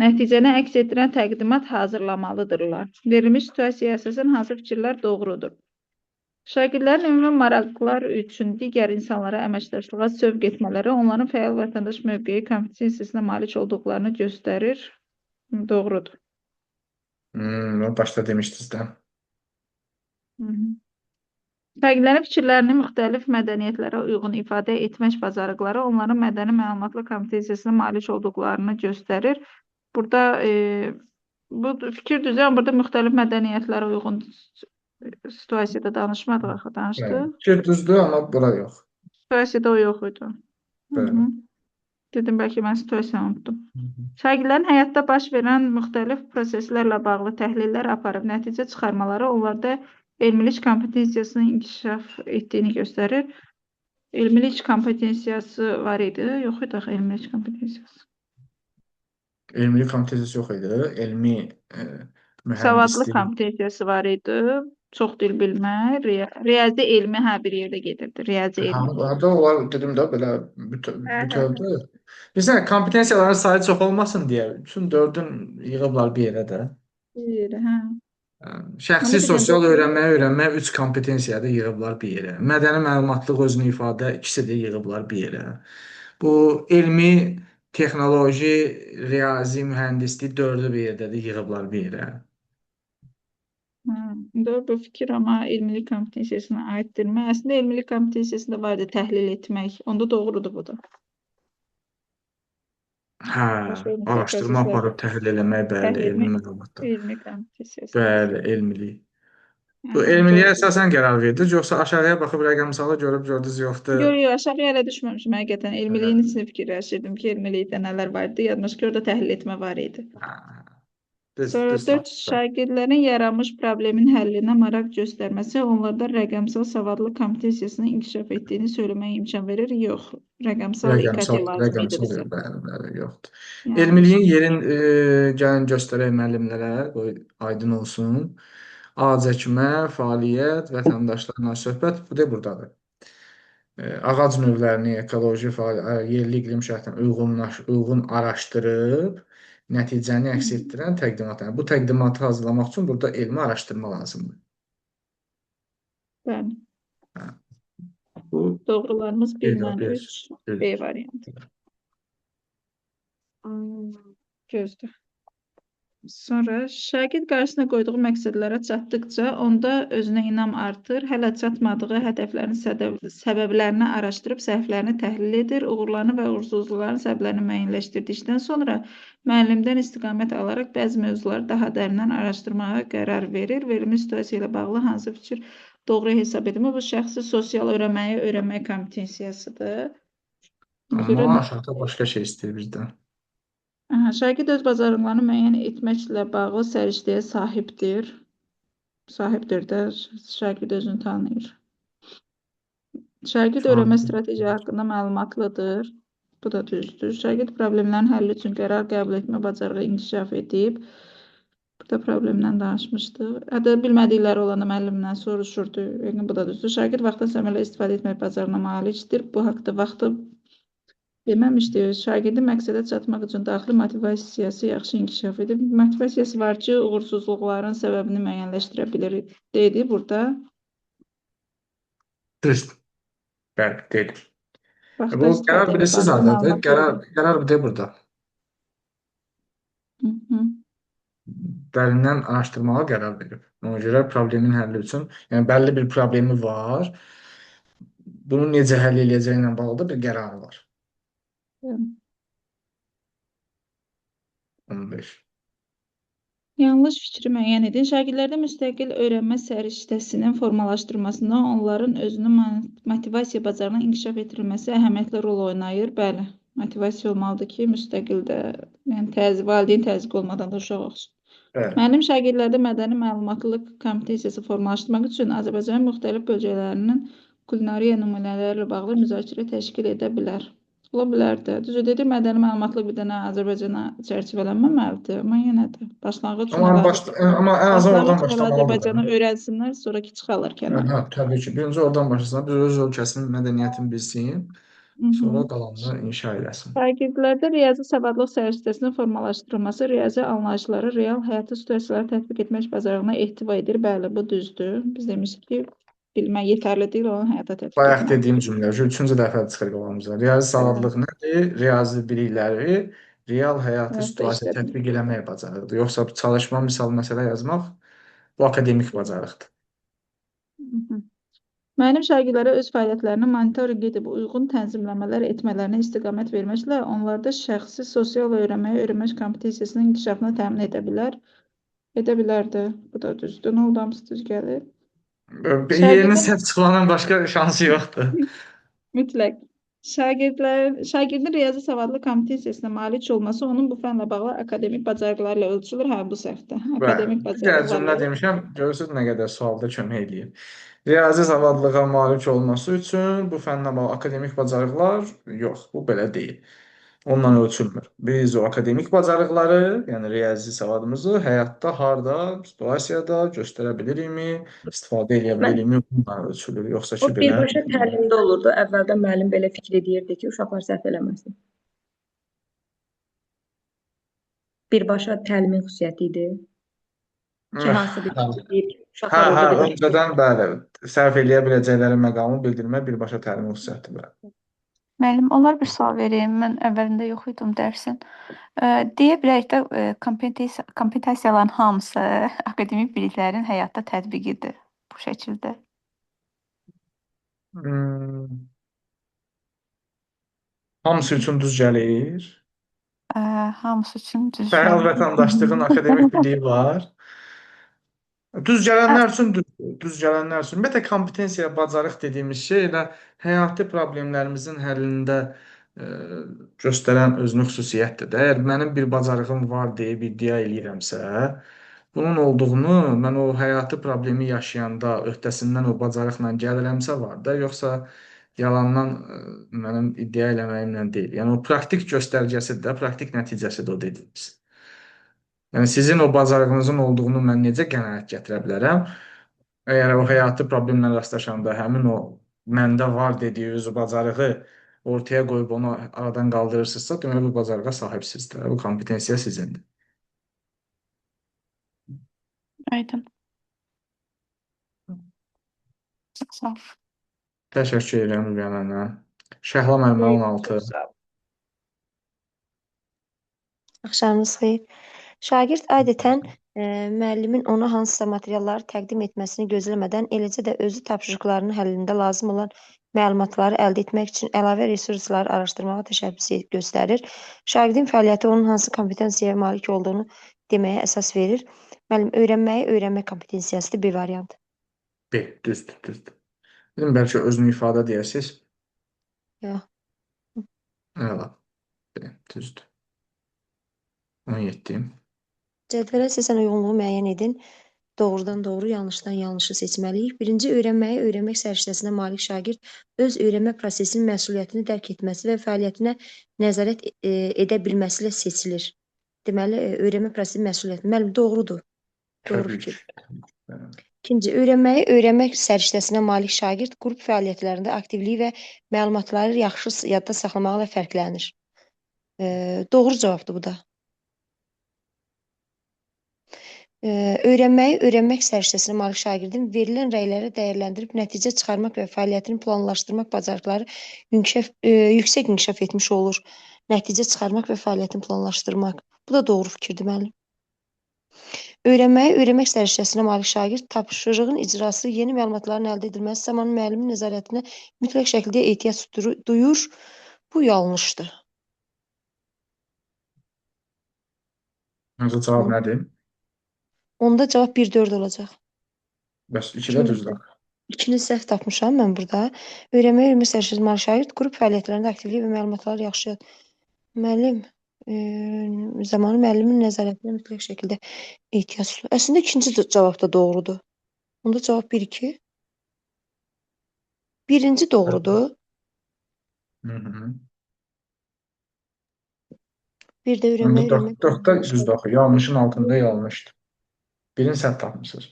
nəticəni əks etdirən təqdimat hazırlamalıdırlar. Verilmiş situasiyaya əsasən hansı fikirlər doğrudur? Şagirdlərin ümumi maraqlar üçün digər insanlara əməkdaşlığa sövq etmələri onların fəal vətəndaş mövqeyi kompetensiyasına malik olduqlarını göstərir. Doğrudur. Başda demişdiniz də. Şagirdlərin fikirlərini müxtəlif mədəniyyətlərə uyğun ifadə etmək bacarıqları onların mədəni məlumatlı kompetensiyasına malik olduqlarını göstərir. Burada bu fikir düzü, amma burada müxtəlif mədəniyyətlərə uyğun situasiyada danışmadıq, axı danışdıq. Fikir düzdür, amma bura yox. Situasiyada o yox idi. Bəli. Dedim, bəlkə mən situasiyanı unutdum. Şagirdlərin həyatda baş verən müxtəlif proseslərlə bağlı təhlillər aparıb nəticə çıxarmaları onlarda elmilik kompetensiyasının inkişaf etdiyini göstərir. Elmilik kompetensiyası var idi, yox idi axı elmilik kompetensiyası. Elmi kompetensiyası yox idi. Elmi Savadlı mühəndislik. kompetensiyası var idi. Çox dil bilmək, riyazi elmi bir yerdə gedirdi. Riyazi elmi. Orada onlar dedim də belə bütövdür. Bizə kompetensiyaların sayı çox olmasın deyə bütün 4-ün yığıblar bir yerə də. Şəxsi sosial öyrənmək 3 kompetensiyada yığıblar bir yerə. Mədəni məlumatlıq, özünü ifadə ikisi də yığıblar bir yerə. Bu elmi, texnoloji, riyazi, mühəndislik 4-ü bir yerdə də yığıblar bir yerə. Bu fikir amma elmilik kompetensiyasına aiddirmi? Əslində elmilik kompetensiyasında var idi təhlil etmək. Onda doğrudur bu da. Hə, araşdırma aparıb təhlil eləmək, bəli, elmi məlumatlar. Elmi kompetensiyası. Bəli, elmilik. Bu elmiliyə əsasən qərar verdiniz, yoxsa aşağıya baxıb rəqəmsalı görüb gördünüz, yoxdur? Yox, aşağıya hələ düşməmişəm həqiqətən. Elmiliyin içində fikirləşirdim ki, elmilikdə nələr var idi. Yadıma ki, orada təhlil etmə var idi. Sonra 4 şagirdlərin yaranmış problemin həllinə maraq göstərməsi onlarda rəqəmsal savadlı kompetensiyasının inkişaf etdiyini söyləməyə imkan verir. Yox, rəqəmsal İKT lazım idi bizə. Bəli, yoxdur. Elmiliyin yerin gəlin göstərək müəllimlərə, qoy aydın olsun. Ağac əkmə, fəaliyyət, vətəndaşlarla söhbət, bu da buradadır. Ağac növlərini ekoloji yerli iqlim şəraitinə uyğun araşdırıb nəticəni əks etdirən təqdimat. Bu təqdimatı hazırlamaq üçün burada elmi araşdırma lazımdır. Bəli. Bu doğrularımız 1-3 B variantı. Gözdür. Sonra şagird qarşısına qoyduğu məqsədlərə çatdıqca onda özünə inam artır, hələ çatmadığı hədəflərin səbəblərini araşdırıb səhvlərini təhlil edir, uğurlarını və uğursuzluqların səbəblərini müəyyənləşdirdikdən sonra müəllimdən istiqamət alaraq bəzi mövzuları daha dərindən araşdırmağa qərar verir. Verilmiş situasiya ilə bağlı hansı fikir doğru hesab edilir? Bu şəxsi sosial öyrənmək kompetensiyasıdır. Ona görə Amma aşağıda başqa şey istəyir bizdən. şagird öz bacarıqlarını müəyyən etməklə bağlı səriştəyə sahibdir. Sahibdir də, şagird özünü tanıyır. Şagird öyrənmə stratejiya haqqında məlumatlıdır. Bu da düzdür. Şagird problemlərin həlli üçün qərar qəbul etmə bacarığı inkişaf edib. Burada problemdən danışmışdıq. Hətta bilmədikləri olanda müəllimdən soruşurdu. Yəni, bu da düzdür. Şagird vaxtdan səmərəli istifadə etmək bacarığına malikdir. Bu haqda vaxtı deməmişdi. Şagirdin məqsədə çatmaq üçün daxili motivasiyası yaxşı inkişaf edib. Motivasiyası var ki, uğursuzluqların səbəbini müəyyənləşdirə bilir. Dedi burada. Düz. Bəli, deyil. Vaxtdan Bu istifadə qərar edib bilirsiz daxili hardadır? məlumat Qərar bir də burada. Dərindən araşdırmağa qərar verib. Ona görə problemin həlli üçün, yəni bəlli bir problemi var. Bunu necə həll edəcəyi ilə bağlı da bir qərarı var. 15. Yanlış fikri müəyyən edin. Şagirdlərdə müstəqil öyrənmə səriştəsinin formalaşdırılmasında onların özünün motivasiya bacarığının inkişaf etdirilməsi əhəmiyyətli rol oynayır. Bəli, motivasiya olmalıdır ki, müstəqil də, yəni valideyn təzyiq olmadan da uşaq olsun. Bəli. Müəllim şagirdlərdə mədəni məlumatlılıq kompetensiyası formalaşdırmaq üçün Azərbaycanın müxtəlif bölgələrinin kulinariya nümunələri ilə bağlı müzakirə təşkil edə bilər. Ola bilər də. Düzü dedi, mədəni məlumatlıq bir dənə Azərbaycana çərçivələnməməlidir, amma yenə də başlanğıc üçün Amma ən azından oradan başlamalıdır. Azərbaycanı öyrənsinlər, sonraki çıxarlar kənara. Hə, təbii ki. Birinci oradan başlasın, biz öz ölkəsinin mədəniyyətini bilsin, sonra qalanını inşa eləsin. Şagirdlərdə riyazi savadlıq səriştəsinin formalaşdırılması riyazi anlayışları real həyatı situasiyalara tətbiq etmək bacarığına ehtiva edir. Bəli, bu düzdür. Biz demişik ki, bilmək yetərli deyil, onu həyata tətbiq Bayaq etmək. dediyim cümlə, üçüncü dəfə çıxır qabağımıza. Riyazi savadlıq nədir? Riyazi bilikləri real həyatı Həyatda situasiya işləmək. tətbiq eləmək bacarıqdır. Yoxsa çalışma, misal, məsələ yazmaq bu akademik bacarıqdır. Müəllim şagirdlərə öz fəaliyyətlərini monitorinq edib uyğun tənzimləmələr etmələrinə istiqamət verməklə onlarda şəxsi sosial öyrənmək kompetensiyasının inkişafını təmin edə bilər. Edə bilər də. Bu da düzdür. Nə oldu, hamısı düz gəlir. Yerinin səhv çıxmanın başqa şansı yoxdur. Mütləq. Şagirdin riyazi savadlı kompetensiyasına malik olması onun bu fənlə bağlı akademik bacarıqları ilə ölçülür. Hə, bu səhvdir. Akademik Digər cümlə bacarıqları. demişəm, görürsünüz nə qədər sualda kömək eləyir. Riyazi savadlığa malik olması üçün bu fənlə bağlı akademik bacarıqlar yox, bu belə deyil. Onunla ölçülmür. Biz o akademik bacarıqları, yəni riyazi savadımızı həyatda harda, situasiyada göstərə bilirikmi, istifadə edə bilirikmi, bununla ölçülür. Yoxsa O ki belə. birbaşa təlimdə olurdu. Əvvəldən müəllim belə fikir edirdi ki, uşaqlar səhv eləməsin. Birbaşa təlimin xüsusiyyəti idi. Ki, hansı bir fikir deyir ki, uşaqlar orada bir öncədən bəli, səhv eləyə biləcəkləri məqamı bildirmək birbaşa təlimin xüsusiyyətidir. Müəllim, onlar bir sual vereyim. Mən əvvəlində yox idim dərsin. Deyə bilərik də kompetensiyyaların hamısı akademik biliklərin həyatda tətbiqidir bu şəkildə. Hamısı üçün düz gəlir. Hamısı üçün düz Fəal gəlir. vətəndaşlığın akademik biliyi var. Düz gələnlər üçün düz gələnlər üçün. Ümumiyyətlə kompetensiya, bacarıq dediyimiz şey elə həyati problemlərimizin həllində göstərən özünü xüsusiyyətdir də. Əgər mənim bir bacarığım var deyib iddia eləyirəmsə, bunun olduğunu mən o həyati problemi yaşayanda öhdəsindən o bacarıqla gəlirəmsə var da, yoxsa yalandan mənim iddia eləməyimlə deyil. Yəni o praktik göstəricəsidir də, praktik nəticəsidir o dediyimiz. Yəni sizin o bacarığınızın olduğunu mən necə qənaət gətirə bilərəm? Əgər o həyati problemlə rastlaşanda həmin o məndə var dediyiniz o bacarığı ortaya qoyub onu aradan qaldırırsınızsa, demək bu bacarığa sahibsizdir. Bu kompetensiya sizindir. Aydın. Sağ ol. Təşəkkür edirəm Rüyanə. Şəhla müəllimə 16. Axşamınız xeyir. Şagird adətən müəllimin ona hansısa materialları təqdim etməsini gözləmədən, eləcə də özü tapşırıqlarının həllində lazım olan məlumatları əldə etmək üçün əlavə resursları araşdırmağa təşəbbüs göstərir. Şagirdin fəaliyyəti onun hansı kompetensiyaya malik olduğunu deməyə əsas verir. Müəllim, öyrənməyi öyrənmək kompetensiyasıdır, bir variant. B. Düzdür. Dedim bəlkə özünü ifadə deyəsiz. Yox. Əla. B. Düzdür. 17. Cədvələ əsasən uyğunluğu müəyyən edin. Doğrudan doğru, yanlışdan yanlışı seçməliyik. Birinci, öyrənməyi öyrənmək səriştəsinə malik şagird öz öyrənmə prosesinin məsuliyyətini dərk etməsi və fəaliyyətinə nəzarət edə bilməsi ilə seçilir. Deməli, öyrənmə prosesinin məsuliyyəti. Müəllim, doğrudur. Doğru Təbii fikir. ki. İkinci, öyrənməyi öyrənmək səriştəsinə malik şagird qrup fəaliyyətlərində aktivliyi və məlumatları yaxşı yadda saxlamaqla fərqlənir. Doğru cavabdır bu da. Öyrənməyi öyrənmək səriştəsinə malik şagirdin verilən rəyləri dəyərləndirib nəticə çıxarmaq və fəaliyyətini planlaşdırmaq bacarıqları yüksək inkişaf etmiş olur. Nəticə çıxarmaq və fəaliyyətini planlaşdırmaq. Bu da doğru fikirdir, müəllim. Öyrənməyi öyrənmək səriştəsinə malik şagird tapşırığın icrası, yeni məlumatların əldə edilməsi zamanı müəllimin nəzarətinə mütləq şəkildə ehtiyac duyur. Bu yanlışdır. Cavab nədir? Onda cavab 1-4 olacaq. Bəs 2-də düzdür. İkini səhv tapmışam mən burada. Öyrənməyi öyrənmək səriştəsinə malik şagird qrup fəaliyyətlərində aktivlik və məlumatları yaxşı müəllim zamanı müəllimin nəzarətinə mütləq şəkildə ehtiyac duyur. Əslində ikinci cavab da doğrudur. Onda cavab 1-2. Birinci doğrudur. Bir də öyrənməyi öyrənmək. 4-də düzdür axı. Yanlışın altında yanlışdır. Birini səhv tapmısınız.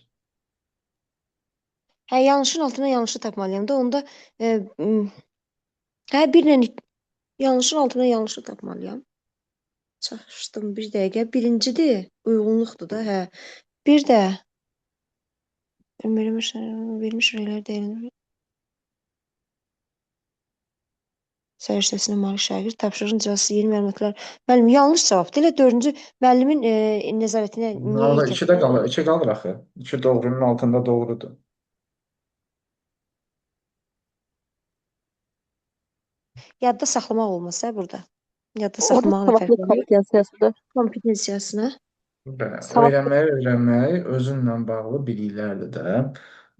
Hə, yanlışın altına yanlışı tapmalıyam da. Onda hə, birlə yanlışın altına yanlışı tapmalıyam. Çaşdım bir dəqiqə. Birincidir, uyğunluqdur da, hə. Bir də vermiş rəylər dəyərilir. Səriştəsinə malik şagird tapşırığın icrası yeni məlumatlar. Müəllim, yanlış cavabdır. Elə 4-cü müəllimin nəzarətinə niyə Orada ehtiyac 2-də qalır. 2 qalır axı. 2 doğrunun altında doğrudur. yadda saxlamaq olmasa burada. Yadda Orada saxlamaqla savadlıq fərqlənir. kompetensiyasıdır. Kompetensiyasına. Savadlıq. Öyrənməyi özünlə bağlı biliklərdir də.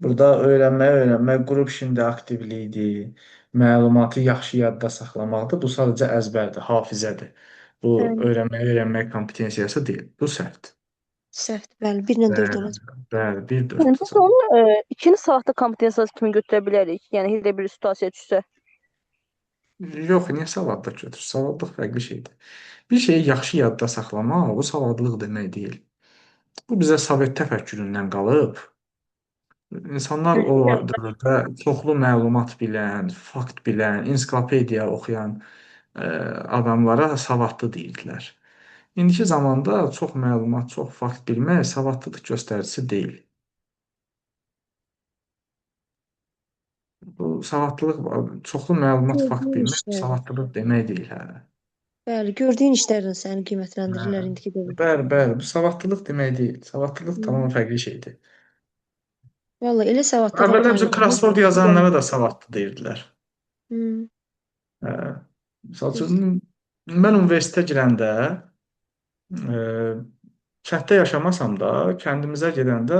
Burada öyrənmək qrup işində aktivliyidir, məlumatı yaxşı yadda saxlamaqdır. Bu sadəcə əzbərdir, hafizədir. Bu öyrənmək kompetensiyası deyil. Bu səhvdir. Səhvdir, bəli. 1-lə 4 olacaq. Bəli, 1-4. Yəni biz onu ikinci savadlıq kompetensiyası kimi götürə bilərik. Yəni elə bir situasiya düşsə. Yox, niyə savadlıq götür? Savadlıq fərqli şeydir. Bir şeyi yaxşı yadda saxlamaq, bu savadlıq demək deyil. Bu bizə Sovet təfəkküründən qalıb. İnsanlar o dövrdə çoxlu məlumat bilən, fakt bilən, ensiklopediya oxuyan adamlara savadlı deyirdilər. İndiki zamanda çox məlumat, çox fakt bilmək savadlılıq göstəricisi deyil. Bu savadlılıq, çoxlu məlumat, fakt bilmək savadlılıq demək deyil, hə. Bəli, gördüyün işlərlə səni qiymətləndirirlər indiki dövrdə. Bəli, bu savadlılıq demək deyil. Savadlılıq tamamilə fərqli şeydir. Vallahi elə savadlı adam Əvvəllər tanıyıram. crossword yazanlara da savadlı deyirdilər. Misal üçün, mən universitetə girəndə kənddə yaşamasam da, kəndimizə gedəndə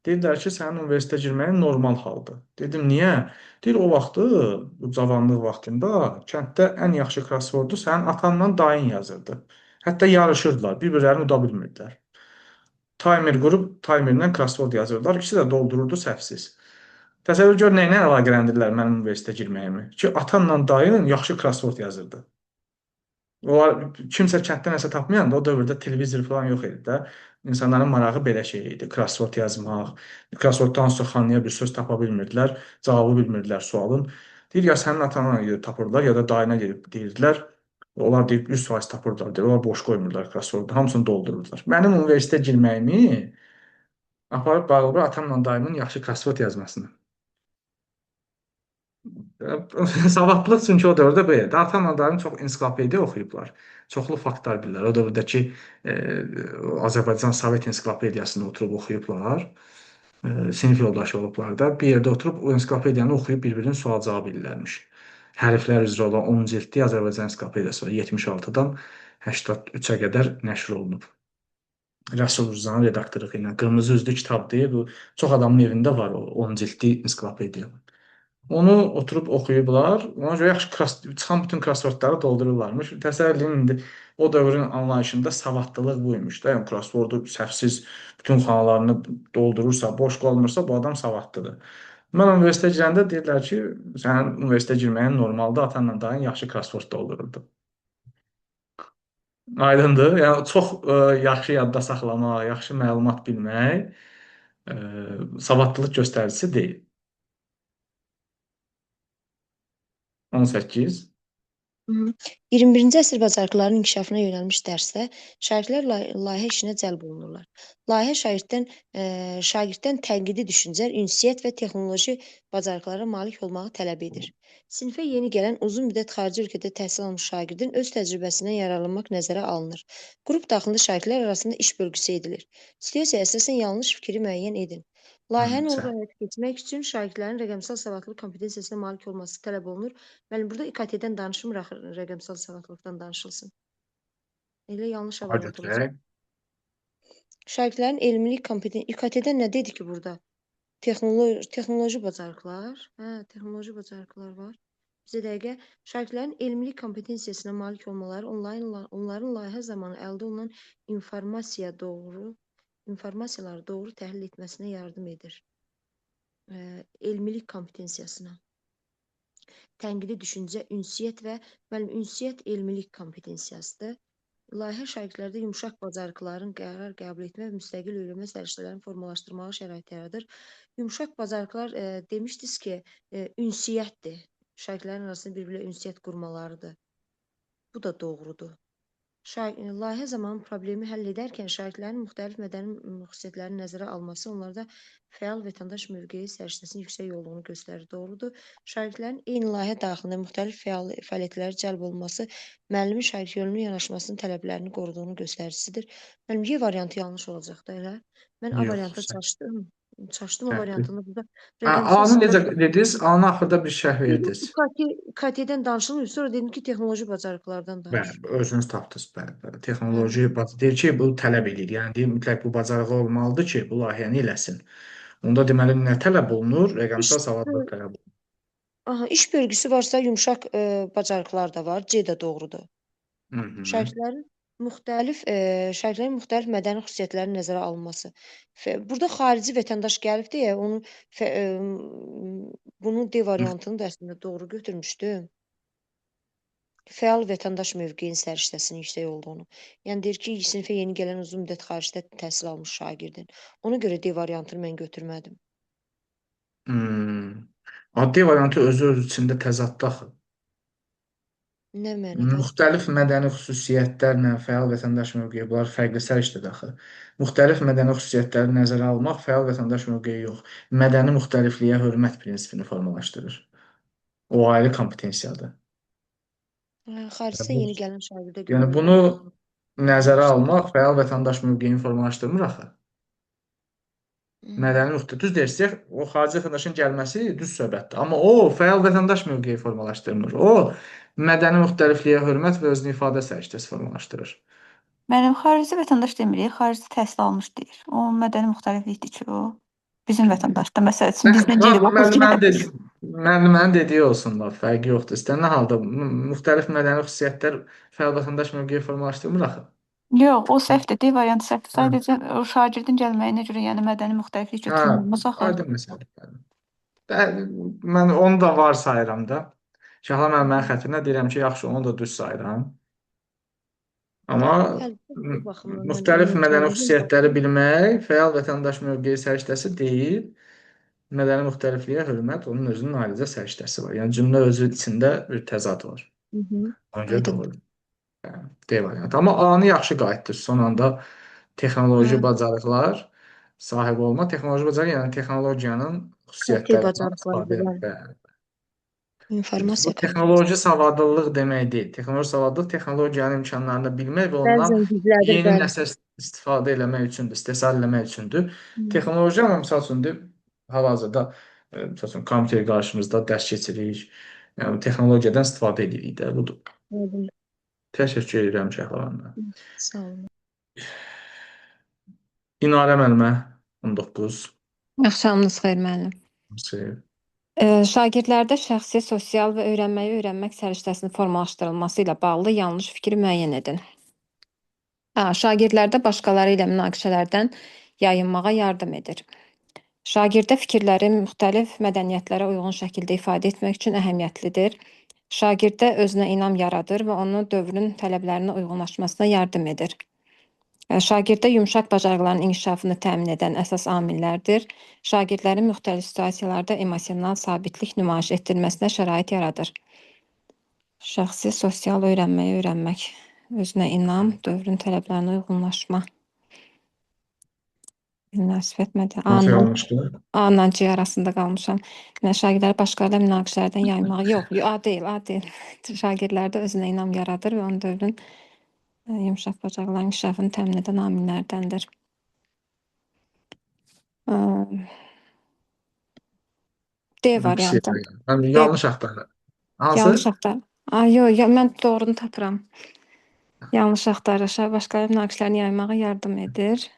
deyirlər ki, sənin universitetə girməyin normal haldır. Dedim, niyə? Deyir, o vaxtı, bu cavanlıq vaxtında kənddə ən yaxşı crosswordu sənin atanla dayın yazırdı. Hətta yarışırdılar, bir-birlərini uda bilmirdilər. Timer qurub, timerlə crossword yazırdılar. İkisi də doldururdu səhvsiz. Təsəvvür gör, nə ilə əlaqələndirirlər mənim universitetə girməyimi? Ki, atanla dayın yaxşı crossword yazırdı. Onlar kimsə kənddə nəsə tapmayanda o dövrdə televizor falan yox idi də. İnsanların marağı belə şey idi. Crossword yazmaq. Crossworddan sonra xanıya bir söz tapa bilmirdilər. Cavabı bilmirdilər sualın. Deyir, ya sənin atana gedib tapırdılar, ya da dayına gedib deyirdilər. Onlar deyib 100% tapırdılar. Deyir, onlar boş qoymurlar crossword. Hamısını doldururdular. Mənim universitetə girməyimi aparıb bağlıbır atamla dayımın yaxşı crossword yazmasını. Savadlılıq çünki o dövrdə belə. Ata-analarım çox ensiklopediya oxuyublar. Çoxlu faktlar bilirlər. O dövrdəki e, Azərbaycan Sovet ensiklopediyasını oturub oxuyublar. Sinif yoldaşı olublar da. Bir yerdə oturub o ensiklopediyanı oxuyub bir-birinin sual-cavab bilirlərmiş. Hərflər üzrə olan 10 cildli Azərbaycan ensiklopediyası var. 76-dan 83-ə qədər nəşr olunub. Rəsul Ruzanın redaktorluğu ilə. Qırmızı üzlü kitabdır. Bu çox adamın evində var o 10 cildli ensiklopediya. Onu oturub oxuyublar. Ona görə çıxan bütün krossvordları doldururlarmış. Təsəvvür edin, indi o dövrün anlayışında savadlılıq buymuş da. Yəni krossvordu səhvsiz bütün xanalarını doldurursa, boş qalmırsa bu adam savadlıdır. Mən universitetə girəndə deyirlər ki, sənin universitetə girməyin normaldır, atanla dayın yaxşı krossvord doldururdu. Aydındır? Yəni çox yaxşı yadda saxlamaq, yaxşı məlumat bilmək savadlılıq göstəricisi deyil. 18. 21-ci əsr bacarıqlarının inkişafına yönəlmiş dərsdə şagirdlər layihə işinə cəlb olunurlar. Layihə şagirddən tənqidi düşüncə, ünsiyyət və texnoloji bacarıqlara malik olmağı tələb edir. Sinifə yeni gələn uzun müddət xarici ölkədə təhsil almış şagirdin öz təcrübəsindən yararlanmaq nəzərə alınır. Qrup daxilində şagirdlər arasında iş bölgüsü edilir. Situasiyaya əsasən yanlış fikri müəyyən edin. Layihənin uğurla həyata keçirmək üçün şagirdlərin rəqəmsal savadlılıq kompetensiyasına malik olması tələb olunur. Müəllim, burada İKT-dən danışmır, axı rəqəmsal savadlılıqdan danışılsın. Elə yanlış variant olacaq. Şagirdlərin elmilik kompetensiyası İKT-dən nə dedi ki burada? Texnoloji bacarıqlar. Texnoloji bacarıqlar var. Bizə dəqiqə şagirdlərin elmilik kompetensiyasına malik olmaları onların layihə zamanı əldə olunan informasiyaları doğru təhlil etməsinə yardım edir. Elmilik kompetensiyasına. Tənqidi düşüncə, ünsiyyət və ünsiyyət elmilik kompetensiyasıdır. Layihə şagirdlərdə yumşaq bacarıqların qərar qəbul etmə və müstəqil öyrənmə səriştələrini formalaşdırmağa şərait yaradır. Yumşaq bacarıqlar demişdiniz ki, ünsiyyətdir. Şagirdlərin arasında bir-birlə ünsiyyət qurmalarıdır. Bu da doğrudur. Layihə zamanı problemi həll edərkən şagirdlərin müxtəlif mədəni xüsusiyyətlərini nəzərə alması onlarda fəal vətəndaş mövqeyi səriştəsinin yüksək olduğunu göstərir. Doğrudur. Şagirdlərin eyni layihə daxilində müxtəlif fəaliyyətlərə cəlb olunması müəllimin şagird yönümlü yanaşmasının tələblərini qoruduğunu göstəricisidir. Müəllim, Y variantı yanlış olacaq da elə. Mən A variantı çaşdım. O variantında burada A-nı necə dediniz? A-nı axırda bir şərh verdiniz. KT-dən danışılmır. Sonra dedim ki, texnoloji bacarıqlardan danışır. Bəli, özünüz tapdınız. Bəli. Texnoloji deyir ki, bu tələb edir. Yəni deyir, mütləq bu bacarığı olmalıdır ki, bu layihəni eləsin. Onda deməli nə tələb olunur? Rəqəmsal savadlılıq tələb olunur. İş bölgüsü varsa yumşaq bacarıqlar da var. C də doğrudur. Şagirdlərin müxtəlif mədəni xüsusiyyətlərin nəzərə alınması. Burada xarici vətəndaş gəlib deyə bunun D variantını da əslində doğru götürmüşdüm. Fəal vətəndaş mövqeyinin səriştəsinin yüksək olduğunu. Yəni deyir ki, sinifə yeni gələn uzun müddət xaricdə təhsil almış şagirdin. Ona görə D variantını mən götürmədim. D variantı özü içində təzadlı axı. Nə mənada? Müxtəlif mədəni xüsusiyyətlərlə fəal vətəndaş mövqeyi, bunlar fərqli səriştədir axı. Müxtəlif mədəni xüsusiyyətləri nəzərə almaq fəal vətəndaş mövqeyi yox. Mədəni müxtəlifliyə hörmət prinsipini formalaşdırır. O ayrı kompetensiyadır. Xaricdə yeni gələn şagirdə görə. Yəni bunu nəzərə almaq fəal vətəndaş mövqeyini formalaşdırmır axı. Mədəni müxtəlif düz deyirsək, o xarici vətəndaşın gəlməsi düz söhbətdir. Amma o fəal vətəndaş mövqeyi formalaşdırmır. O mədəni müxtəlifliyə hörmət və özünü ifadə səriştəsi formalaşdırır. Mənim xarici vətəndaş demirik, xarici təhsil almış deyir. O mədəni müxtəliflikdir ki, o bizim vətəndaşdır. Məsəl üçün bizdən geri baxır. Müəllimənin dediyi olsun, fərqi yoxdur. İstənilən halda müxtəlif mədəni xüsusiyyətlər fəal vətəndaş mövqeyi formalaşdırmır axı. Yox, o səhvdir, D variantı səhvdir. Sadəcə o şagirdin gəlməyinə görə, yəni mədəni müxtəliflik götürülməz axı. Aydın məsələdir. Mən onu da var sayıram da. Şəhla müəllimənin xətrinə deyirəm ki, yaxşı, onu da düz sayıram. Amma müxtəlif mədəni xüsusiyyətləri bilmək fəal vətəndaş mövqeyi səriştəsi deyil. Mədəni müxtəlifliyə hörmət onun özünün ayrıca səriştəsi var. Yəni cümlə özü içində bir təzad var. Ona görə doğru. D variantı. Amma A-nı yaxşı qayıtdı. Son anda texnoloji bacarıqlar sahibi olma. Texnoloji bacarıq, yəni texnologiyanın xüsusiyyətlərindən istifadə. Bu informasiya texnoloji savadlılıq demək deyil. Texnoloji savadlılıq texnologiyanın imkanlarını bilmək və ondan bəzən güclədir, yeni bəli. nəsə istifadə eləmək üçündür, istehsal eləmək üçündür. Hı. Texnoloji amma misal üçün hal-hazırda misal üçün kompüter qarşımızda dərs keçirik. Yəni texnologiyadan istifadə edirik də, budur. Aydın. Təşəkkür edirəm Şəhla. Sağ olun. İnarə müəllimə 19. Axşamınız xeyir müəllim. Xeyr. Şagirdlərdə şəxsi, sosial və öyrənməyi öyrənmək səriştəsinin formalaşdırılması ilə bağlı yanlış fikri müəyyən edin. Şagirdlərdə başqaları ilə münaqişələrdən yayınmağa yardım edir. Şagirdə fikirləri müxtəlif mədəniyyətlərə uyğun şəkildə ifadə etmək üçün əhəmiyyətlidir. Şagirdə özünə inam yaradır və onu dövrün tələblərinə uyğunlaşmasına yardım edir. Şagirdə yumşaq bacarıqların inkişafını təmin edən əsas amillərdir. Şagirdlərin müxtəlif situasiyalarda emosional sabitlik nümayiş etdirməsinə şərait yaradır. Şəxsi, sosial öyrənməyi öyrənmək, özünə inam, dövrün tələblərinə uyğunlaşma. Münasibət Hansı yanlışdır? A-la C arasında qalmışam. Şagirdlər başqalarıyla münaqişələrdən yayınmağı yox, A deyil. Şagirdlərdə özünə inam yaradır və onun dövrün yumşaq bacarıqların inkişafını təmin edən amillərdəndir. D variantı. Yanlış axtarır. Hansı? Yanlış axtarır. Yox, mən doğrunu tapıram. Yanlış axtarır. Başqaları münaqişələrini yaymağa yardım edir.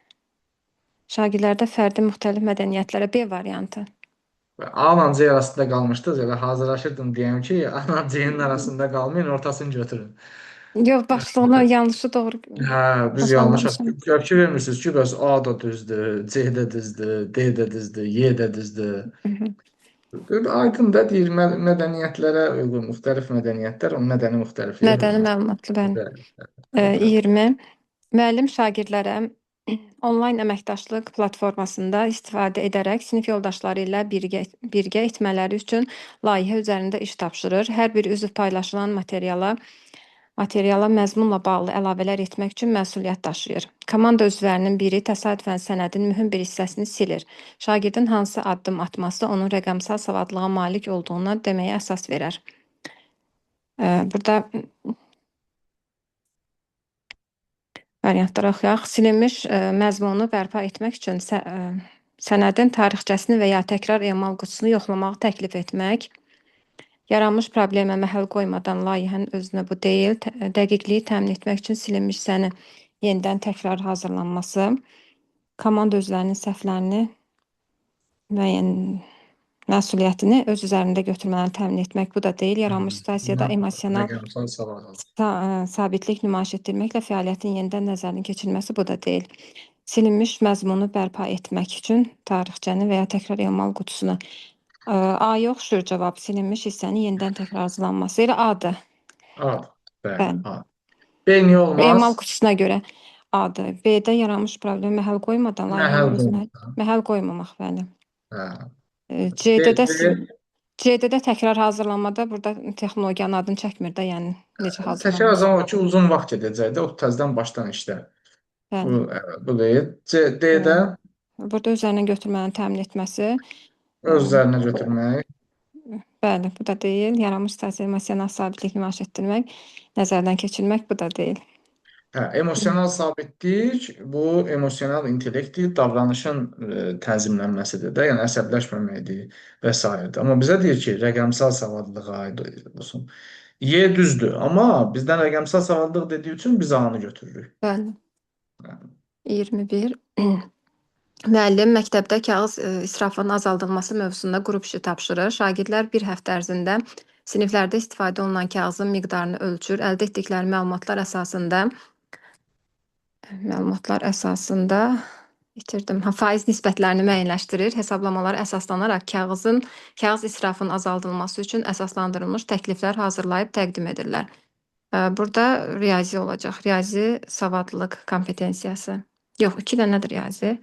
Şagirdlərdə fərdi müxtəlif mədəniyyətlərə B variantı. A-la C arasında qalmışdınız. Elə hazırlaşırdım deyəm ki, A-la C-nin arasında qalmayın, ortasını götürün. Yox, başlığına yanlışı doğru. Hə, biz yanlış fikir vermirsiniz ki, bəs A da düzdür, C də düzdür, D də düzdür, Y də düzdür. Aydın da deyir, mədəniyyətlərə uyğun, müxtəlif mədəniyyətlər, onun mədəni müxtəlifliyi. Mədəni məlumatlı, bəli. 20. Müəllim şagirdlərə onlayn əməkdaşlıq platformasında istifadə edərək sinif yoldaşları ilə birgə etmələri üçün layihə üzərində iş tapşırır. Hər bir üzv paylaşılan materiala məzmunla bağlı əlavələr etmək üçün məsuliyyət daşıyır. Komanda üzvlərinin biri təsadüfən sənədin mühüm bir hissəsini silir. Şagirdin hansı addım atması onun rəqəmsal savadlığa malik olduğuna deməyə əsas verər. Burada variantları oxuyaq. Silinmiş məzmunu bərpa etmək üçün sənədin tarixçəsini və ya təkrar emal qutusunu yoxlamağı təklif etmək. Yaranmış problemə məhəl qoymadan layihənin özünə bu deyil, dəqiqliyi təmin etmək üçün silinmiş hissəni yenidən təkrar hazırlanması, komanda üzvlərinin səhvlərini müəyyən məsuliyyətini öz üzərində götürmələrini təmin etmək bu da deyil. Yaranmış situasiyada emosional sabitlik nümayiş etdirməklə fəaliyyətin yenidən nəzərdən keçirilməsi bu da deyil. Silinmiş məzmunu bərpa etmək üçün tarixçəni və ya təkrar emal qutusunu. A yoxdur cavab. Silinmiş hissənin yenidən təkrar hazırlanması ilə A-dır. Bəli, A. B niyə olmaz? Emal qutusuna görə A-dır. B-də yaranmış problemi məhəl qoymadan məhəl qoymamaq, bəli. C-də də təkrar hazırlanmada burada texnologiyanın adını çəkmir də, yəni necə hazırlanması. Təkrar hazırlamaq ki, uzun vaxt gedəcək də, o təzədən başdan işlə. Bu deyil. D-də burada üzərinə götürməni təmin etməsi. Öz üzərinə götürmək. Bəli, bu da deyil. Yaranmış situasiya emosional sabitlik nümayiş etdirmək, nəzərdən keçirmək bu da deyil. Emosional sabitlik bu emosional intellektdir, davranışın tənzimlənməsidir də, yəni əsəbləşməməkdir və s. Amma bizə deyir ki, rəqəmsal savadlılığa aid olsun. Y düzdür, amma bizdən rəqəmsal savadlılıq dediyi üçün biz A-nı götürürük. Bəli. 21. Müəllim məktəbdə kağız israfının azaldılması mövzusunda qrup işi tapşırır. Şagirdlər bir həftə ərzində siniflərdə istifadə olunan kağızın miqdarını ölçür. Əldə etdikləri məlumatlar əsasında faiz nisbətlərini müəyyənləşdirir. Hesablamalara əsaslanaraq kağız israfının azaldılması üçün əsaslandırılmış təkliflər hazırlayıb təqdim edirlər. Burada riyazi olacaq. Riyazi savadlılıq kompetensiyası. Yox, 2 dənədir riyazi.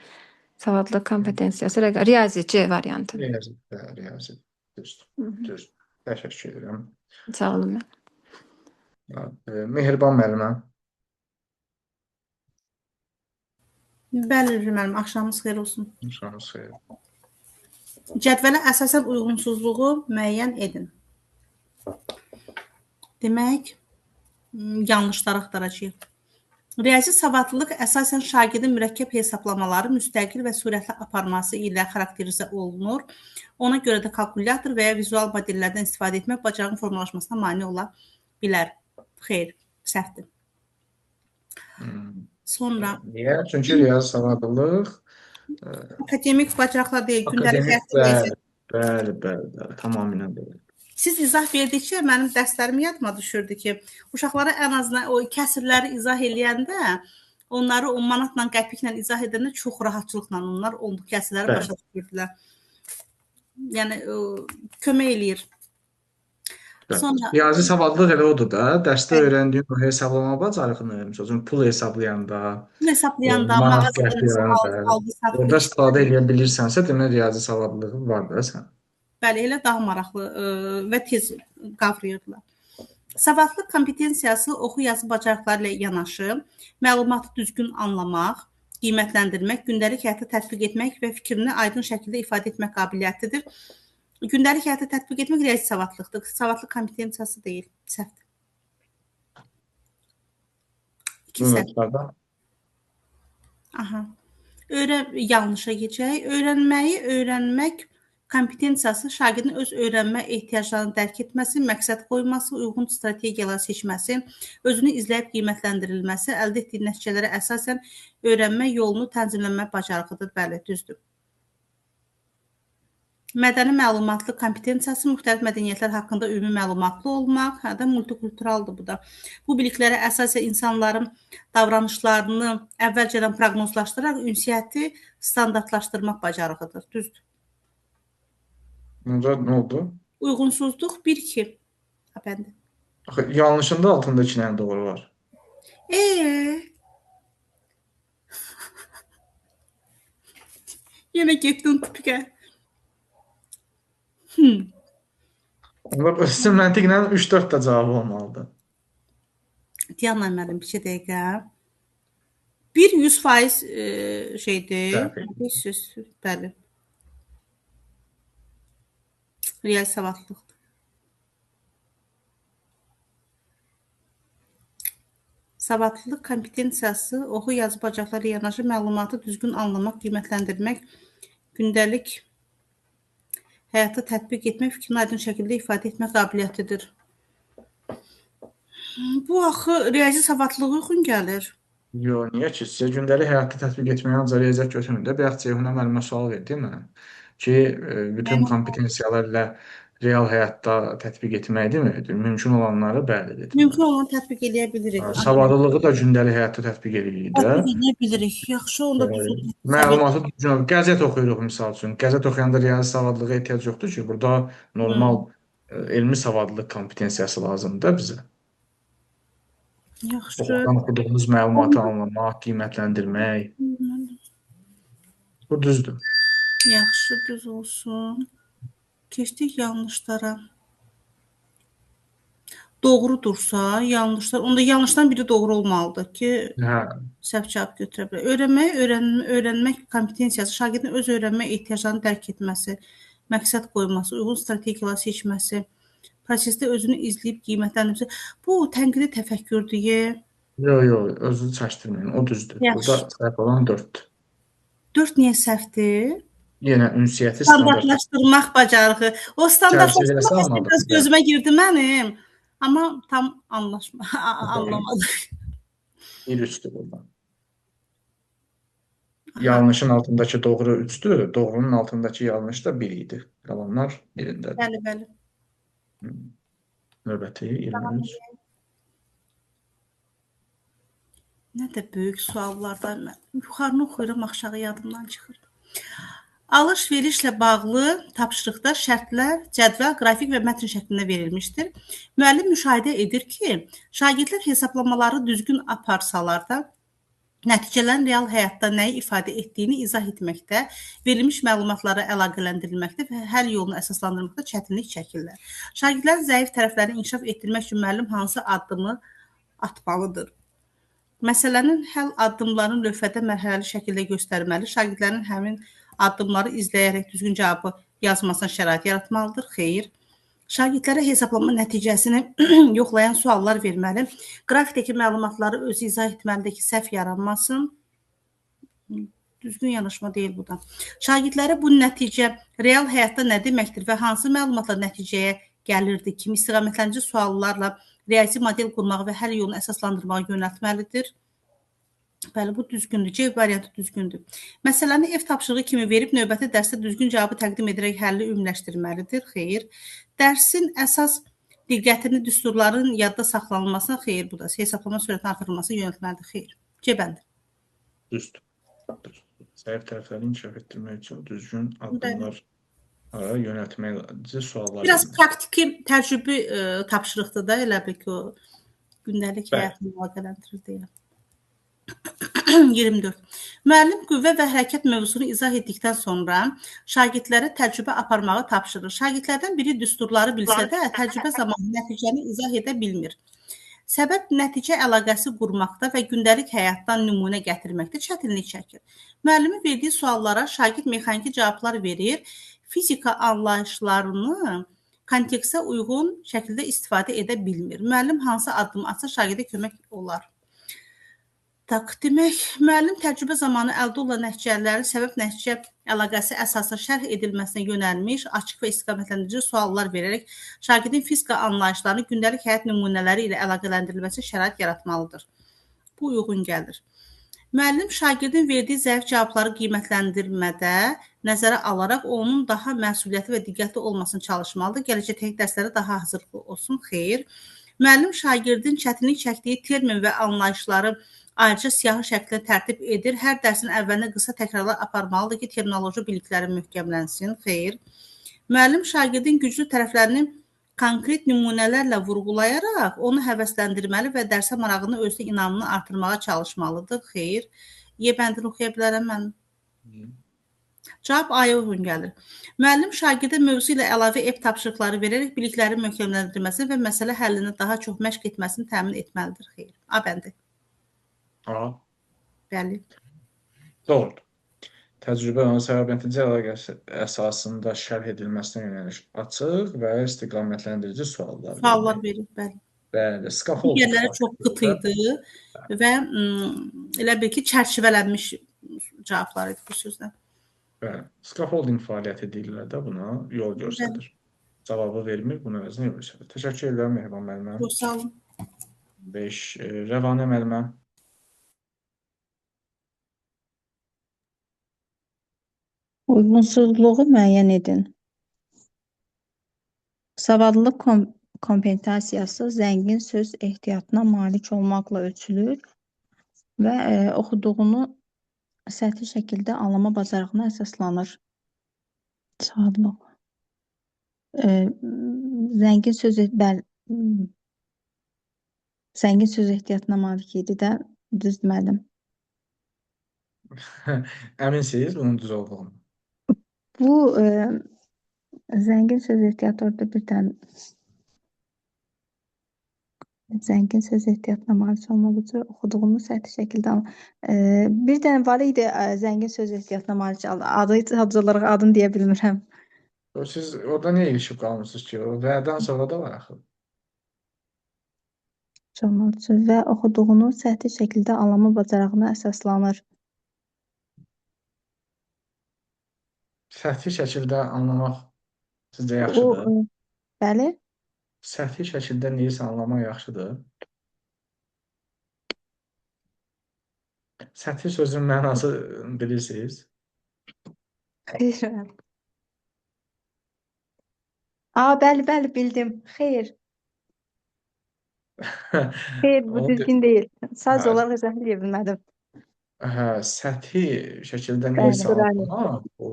Savadlılıq kompetensiyası, riyazi C variantı. Riyazi. Düzdür. Təşəkkür edirəm. Sağ olun. Mehriban müəllimə. Bəli, müəllim, axşamınız xeyir olsun. Axşamınız xeyir. Cədvələ əsasən uyğunsuzluğu müəyyən edin. Demək, yanlışlar axtaracağıq. Riyazi savadlılıq əsasən şagirdin mürəkkəb hesablamaları müstəqil və sürətli aparması ilə xarakterizə olunur. Ona görə də kalkulyator və ya vizual modellərdən istifadə etmək bacarığın formalaşmasına mane ola bilər. Xeyr, səhvdir. Sonra Niyə? Çünki riyazi savadlılıq akademik bacarıqlar deyil, gündəlik akademik həyatda bəli, tamamilə belə. Siz izah verdikcə mənim dərslərim yadıma düşürdü ki, uşaqlara ən azından o kəsirləri izah eləyəndə, onları o manatla, qəpiklə izah edəndə çox rahatçılıqla onlar o kəsirləri Bəli. başa düşürdülər. Yəni kömək eləyir. Sonra Riyazi savadlılıq elə odur da, dərsdə öyrəndiyin o hesablama bacarığını, məsələn, pul hesablayanda, pul hesablayanda, manat mağazada qəpik nəsə öyrənəndə, aldı-satdı orada istifadə edə bilirsənsə, demək riyazi savadlılığın var da sən. Bəli, elə daha maraqlı və tez qavrayırdılar. Savadlılıq kompetensiyası oxu yazı bacarıqları ilə yanaşı, məlumatı düzgün anlamaq, qiymətləndirmək, gündəlik həyata tətbiq etmək və fikrini aydın şəkildə ifadə etmək qabiliyyətidir. Gündəlik həyata tətbiq etmək riyazi savadlılıqdır. Savadlılıq kompetensiyası deyil, səhvdir. İki səhv. Aha. Yanlışa keçək. Öyrənmək kompetensiyası şagirdin öz öyrənmə ehtiyaclarını dərk etməsi, məqsəd qoyması, uyğun strategiyalar seçməsi, özünü izləyib qiymətləndirilməsi, əldə etdiyi nəticələrə əsasən öyrənmə yolunu tənzimləmə bacarığıdır. Bəli, düzdür. Mədəni məlumatlı kompetensiyası müxtəlif mədəniyyətlər haqqında ümumi məlumatlı olmaq, hə də multikulturaldır bu da. Bu biliklərə əsasən insanların davranışlarını əvvəlcədən proqnozlaşdıraraq ünsiyyəti standartlaşdırmaq bacarığıdır. Düzdür. Nə oldu? Uyğunsuzluq 1-2. Əfəndim. Yanlışında altında 2 dənə doğru var. Yenə getdin tipikə. Onda üstün məntiqlə 3-4 də cavabı olmalıdır. Diana müəllim, bir dəqiqə. 100% şeydir. Bəli. Riyazi savadlılıqdır. Savadlılıq kompetensiyası oxu yazı bacarıqları yanaşı məlumatı düzgün anlamaq, qiymətləndirmək, gündəlik həyata tətbiq etmək, fikrini aydın şəkildə ifadə etmək qabiliyyətidir. Bu axı riyazi savadlılığa uyğun gəlir. Yox, niyə ki? Sizə gündəlik həyatda tətbiq etməyə ancaq riyaziyyat götürmür də. Bayaq Ceyhunə müəllimə sual verdi mənə ki, bütün kompetensiyalar ilə real həyatda tətbiq etmək deməkdir. Mümkün olanları bəli dedim. Mümkün olanı tətbiq eləyə bilirik. Savadlılığı da gündəlik həyatda tətbiq edirik də. Tətbiq eləyə bilirik. Yaxşı, onda düzgün. Məlumatı düzgün. Qəzet oxuyuruq misal üçün. Qəzet oxuyanda riyazi savadlılığa ehtiyac yoxdur ki, burada normal elmi savadlılıq kompetensiyası lazımdır bizə. Yaxşı. Oxuduğumuz məlumatı anlamaq, qiymətləndirmək. Bu düzdür. Yaxşı, düz olsun. Keçdik yanlışlara. Doğrudursa, yanlışlar, onda yanlışdan biri doğru olmalıdır ki, səhv cavab götürə bilər. Öyrənmək kompetensiyası şagirdin öz öyrənmə ehtiyaclarını dərk etməsi, məqsəd qoyması, uyğun strategiyalar seçməsi, prosesdə özünü izləyib qiymətləndirməsi. Bu tənqidi təfəkkürdür. Yox, özünü çaşdırmayın. O düzdür. Burada səhv olan 4-dür. 4 niyə səhvdir? Yenə ünsiyyəti standartlaşdırmaq bacarığı. O standartlaşdırmaq biraz gözümə girdi mənim. Amma tam anlamadım. 1-3-dür burada. Yanlışın altındakı doğru 3-dür. Doğrunun altındakı yanlış da 1 idi. Qalanlar birindədir. Bəli. Növbəti 23. Nə də böyük suallardan mən. Yuxarını oxuyuram, aşağı yadımdan çıxır. Alış-verişlə bağlı tapşırıqda şərtlər, cədvəl, qrafik və mətn şəklində verilmişdir. Müəllim müşahidə edir ki, şagirdlər hesablamaları düzgün aparsalar da, nəticələrin real həyatda nəyi ifadə etdiyini izah etməkdə, verilmiş məlumatları əlaqələndirilməkdə və həll yolunu əsaslandırmaqda çətinlik çəkirlər. Şagirdlərin zəif tərəflərini inkişaf etdirmək üçün müəllim hansı addımı atmalıdır? Məsələnin həll addımlarını lövhədə mərhələli şəkildə göstərməli, şagirdlərin həmin addımları izləyərək düzgün cavabı yazmasına şərait yaratmalıdır. Xeyr. Şagirdlərə hesablama nəticəsini yoxlayan suallar verməli. Qrafikdəki məlumatları özü izah etməlidir ki, səhv yaranmasın. Düzgün yanaşma deyil bu da. Şagirdlərə bu nəticə real həyatda nə deməkdir və hansı məlumatla nəticəyə gəlirdi kimi istiqamətləndirici suallarla riyazi model qurmağı və həll yolunu əsaslandırmağa yönəltməlidir. Bəli, bu düzgündür. C variantı düzgündür. Məsələni ev tapşırığı kimi verib növbəti dərsdə düzgün cavabı təqdim edərək həlli ümumiləşdirməlidir. Xeyr. Dərsin əsas diqqətini düsturların yadda saxlanılmasına, xeyr, bu da hesablama sürətinin artırılmasına yönəltməlidir. Xeyr. C bəndi. Düzdür. Zəif tərəflərini inkişaf etdirmək üçün düzgün addımlar yönəltmək suallar. Biraz praktiki təcrübi tapşırıqdır da, elə bil ki, o gündəlik həyatını əlaqələndirir deyə. 24. Müəllim qüvvə və hərəkət mövzusunu izah etdikdən sonra şagirdlərə təcrübə aparmağı tapşırır. Şagirdlərdən biri düsturları bilsə də, təcrübə zamanı nəticəni izah edə bilmir. Səbəb nəticə əlaqəsi qurmaqda və gündəlik həyatdan nümunə gətirməkdə çətinlik çəkir. Müəllimin verdiyi suallara şagird mexaniki cavablar verir, fizika anlayışlarını kontekstə uyğun şəkildə istifadə edə bilmir. Müəllim hansı addım atsa şagirdə kömək olar. Demək, müəllim təcrübə zamanı əldə olunan nəticələrin səbəb-nəticə əlaqəsi əsasında şərh edilməsinə yönəlmiş, açıq və istiqamətlendirici suallar verərək şagirdin fizika anlayışlarını gündəlik həyat nümunələri ilə əlaqələndirilməsi şərait yaratmalıdır. Bu uyğun gəlir. Müəllim şagirdin verdiyi zəif cavabları qiymətləndirmədə nəzərə alaraq onun daha məsuliyyətli və diqqətli olmasını çalışmalıdır. Gələcəkdəki dərslərə daha hazırlıqlı olsun. Xeyr. Müəllim şagirdin çətinlik çəkdiyi termin və anlayışları ayrıca siyahı şəklində tərtib edir. Hər dərsin əvvəlində qısa təkrarlar aparmalıdır ki, terminoloji bilikləri möhkəmlənsin. Xeyr. Müəllim şagirdin güclü tərəflərini konkret nümunələrlə vurğulayaraq onu həvəsləndirməli və dərsə marağını, özünə inamını artırmağa çalışmalıdır. Xeyr. Y bəndini oxuya bilərəm mən. Cavab A-ya uyğun gəlir. Müəllim şagirdə mövzu ilə əlavə ev tapşırıqları verərək biliklərin möhkəmləndirməsini və məsələ həllini daha çox məşq etməsini təmin etməlidir. Xeyr. A bəndi. A. Bəli. Doğrudur. Təcrübə və səbəb-nəticə əlaqəsi əsasında şərh edilməsinə yönəliş açıq və istiqamətləndirici suallar verir. Suallar verir, bəli. Bəli, scaffolding. Digərləri çox qıt idi və elə bil ki, çərçivələnmiş cavablar idi bu sözlə. Bəli, scaffolding fəaliyyəti deyirlər də buna, yol göstərir. Cavabı vermir, bunu əvəzinə yol göstərir. Təşəkkür edirəm Mehriban müəllimə. Çox sağ olun. 5. Rəvanə müəllimə. Uyğunsuzluğu müəyyən edin. Savadlılıq kompensasiyası zəngin söz ehtiyatına malik olmaqla ölçülür və oxuduğunu səthi şəkildə anlama bacarığına əsaslanır. Savadlılıq. Zəngin söz ehtiyatına malik idi də, düz demədim. Əminsiniz bunun düz olduğunu? Bu zəngin söz ehtiyatı orada bir dənə zəngin söz ehtiyatına malik olmaq üçün oxuduğunu səthi şəkildə bir dənə var idi zəngin söz ehtiyatına malik adı olaraq adını deyə bilmirəm. Siz orada niyə ilişib qalmışsınız ki? O vədən sonra da var axı. Və oxuduğunu səthi şəkildə anlama bacarığına əsaslanır. Səthi şəkildə anlamaq sizcə yaxşıdır? Bəli. Səthi şəkildə nəyisə anlamaq yaxşıdır? Səthi sözün mənası bilirsiniz? Xeyr. Bəli, bildim. Xeyr. Xeyr, bu düzgün deyil. Sadəcə olaraq izah edə bilmədim. Səthi şəkildə nəyisə anlamaq, o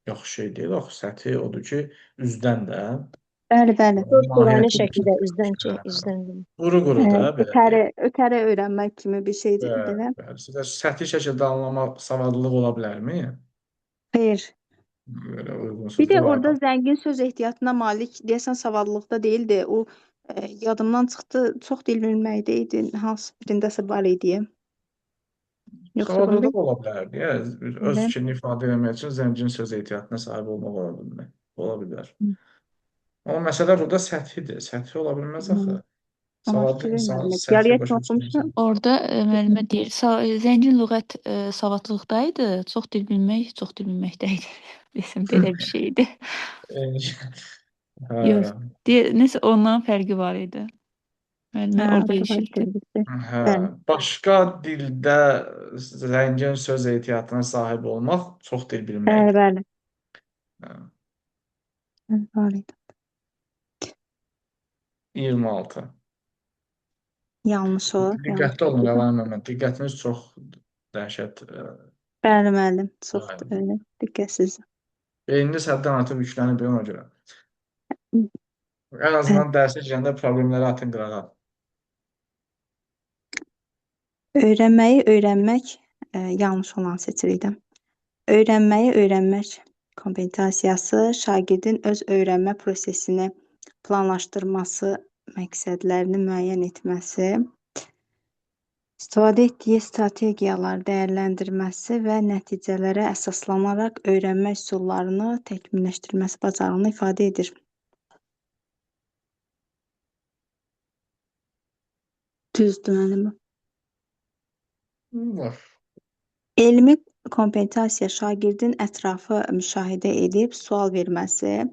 yaxşı şey deyil. Səthi odur ki, üzdən də. Bəli. Qurani şəkildə üzdən. Quru da belə. Ötəri öyrənmək kimi bir şeydir belə. Bəli. Səthi şəkildə anlamaq savadlılıq ola bilərmi? Xeyr. Bir də orada zəngin söz ehtiyatına malik deyəsən savadlılıqda deyildi. O yadımdan çıxdı. Çox dil bilməkdə idi. Hansı birindəsə var idi. Savadlılıq ola bilər. Öz fikrini ifadə etmək üçün zəngin söz ehtiyatına sahib olmaq ola bilər. Amma məsələ burada səthidir. Səthi ola bilməz axı. Ona Savadlı fikir insan vermədim. səthi Yarıya başa kimi oxumuşam. düşmürsən. Orada müəllimə deyir, zəngin lüğət savadlılıqdaydı, çox dil bilməkdə idi. Desəm belə bir şey idi. Yox, Hə. nəsə ondan fərqi var idi. Müəllimə orada işlətdi. Hə. Başqa dildə zəngin söz ehtiyatına sahib olmaq çox dil bilməkdir. Bəli. Hə. Var idi. 26. Yanlış o. Diqqətli olun Rəvan müəllim. Diqqətiniz çox dəhşət. Bəli, müəllim. Çox Aynen. diqqətsiz. Beyniniz həddən artıq yüklənib ona görə. Ən azından dərsə girəndə problemləri atın qırağa. Öyrənməyi öyrənmək yanlış olan seçilikdə. Öyrənməyi öyrənmək kompetensiya şagirdin öz öyrənmə prosesini planlaşdırması, məqsədlərini müəyyən etməsi, istifadə etdiyi strategiyaları dəyərləndirməsi və nəticələrə əsaslanaraq öyrənmə üsullarını təkmilləşdirməsi bacarığını ifadə edir. Düzdür, müəllim. Var. Elmi kompetensiya şagirdin ətrafı müşahidə edib sual verməsi,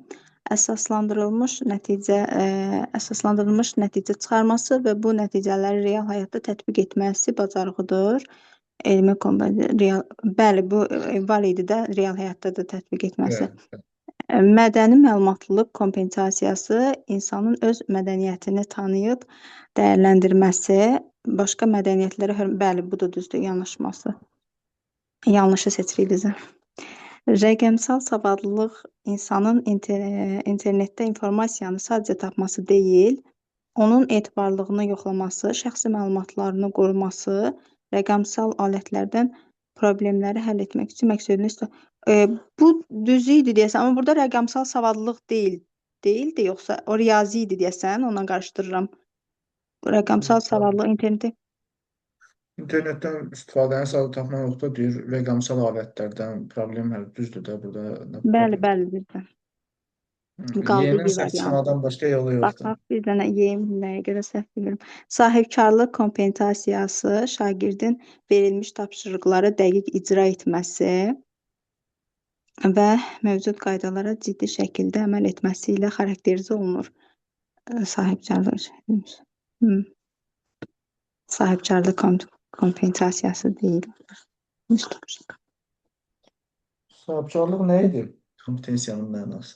əsaslandırılmış nəticə çıxarması və bu nəticələri real həyatda tətbiq etməsi bacarığıdır. Elmi kompetensiya, bəli, bu var idi də real həyatda da tətbiq etməsi. Mədəni məlumatlılıq kompensasiyası insanın öz mədəniyyətini tanıyıb dəyərləndirməsi, başqa mədəniyyətlərə, bəli, bu da düzdür, yanaşması. Yanlışı seçirik bizə. Rəqəmsal savadlılıq insanın internetdə informasiyanı sadəcə tapması deyil, onun etibarlılığını yoxlaması, şəxsi məlumatlarını qoruması, rəqəmsal alətlərdən problemləri həll etmək üçün məqsədini bu düz idi deyəsən, amma burada rəqəmsal savadlılıq deyildi, yoxsa o riyazi idi deyəsən, onunla qarışdırıram. Rəqəmsal savadlılıq İnternetdən istifadəni sadəcə tapmaq yoxdur, deyir, rəqəmsal alətlərdən problem həll düzdür də burada. Bəli, düzdür. Yemin səhv başqa yolu yoxdur. Baxaq, bir dənə yeyim, nəyə görə səhv bilmirəm. Sahibkarlıq kompensasiyası şagirdin verilmiş tapşırıqları dəqiq icra etməsi və mövcud qaydalara ciddi şəkildə əməl etməsi ilə xarakterizə olunur. Sahibkarlıq kompensasiyası deyil. Sahibkarlıq nə idi? Kompetensiyanın mənası.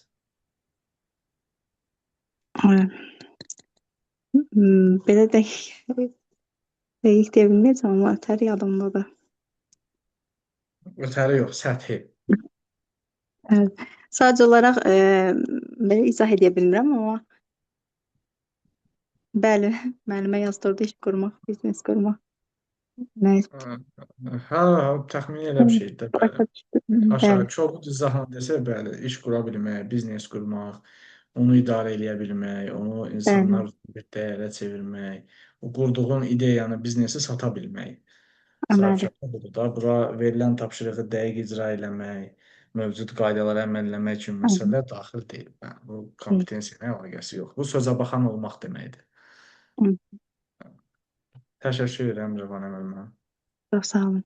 Belə dəqiq deyə bilməyəcəm, amma ötəri yadımdadır. Ötəri yox, səthi. Sadəcə olaraq belə izah edə bilmirəm, amma bəli, müəllimə yazdırdı, iş qurmaq, biznes qurmaq. Hə, təxmin elə bir şeydir də, bəli. Aşağı çox izahla desə, bəli, iş qura bilmək, biznes qurmaq, onu idarə eləyə bilmək, onu insanlar bir dəyərə çevirmək, o qurduğun ideyanı, biznesi sata bilmək. Sahibkarlıq budur da, bura verilən tapşırığı dəqiq icra eləmək, mövcud qaydalara əməl eləmək kimi məsələlər daxil deyil. Bu kompetensiyaya əlaqəsi yox. Bu sözə baxan olmaq deməkdir. Təşəkkür edirəm Rəvanə müəllimə. Çox sağ olun.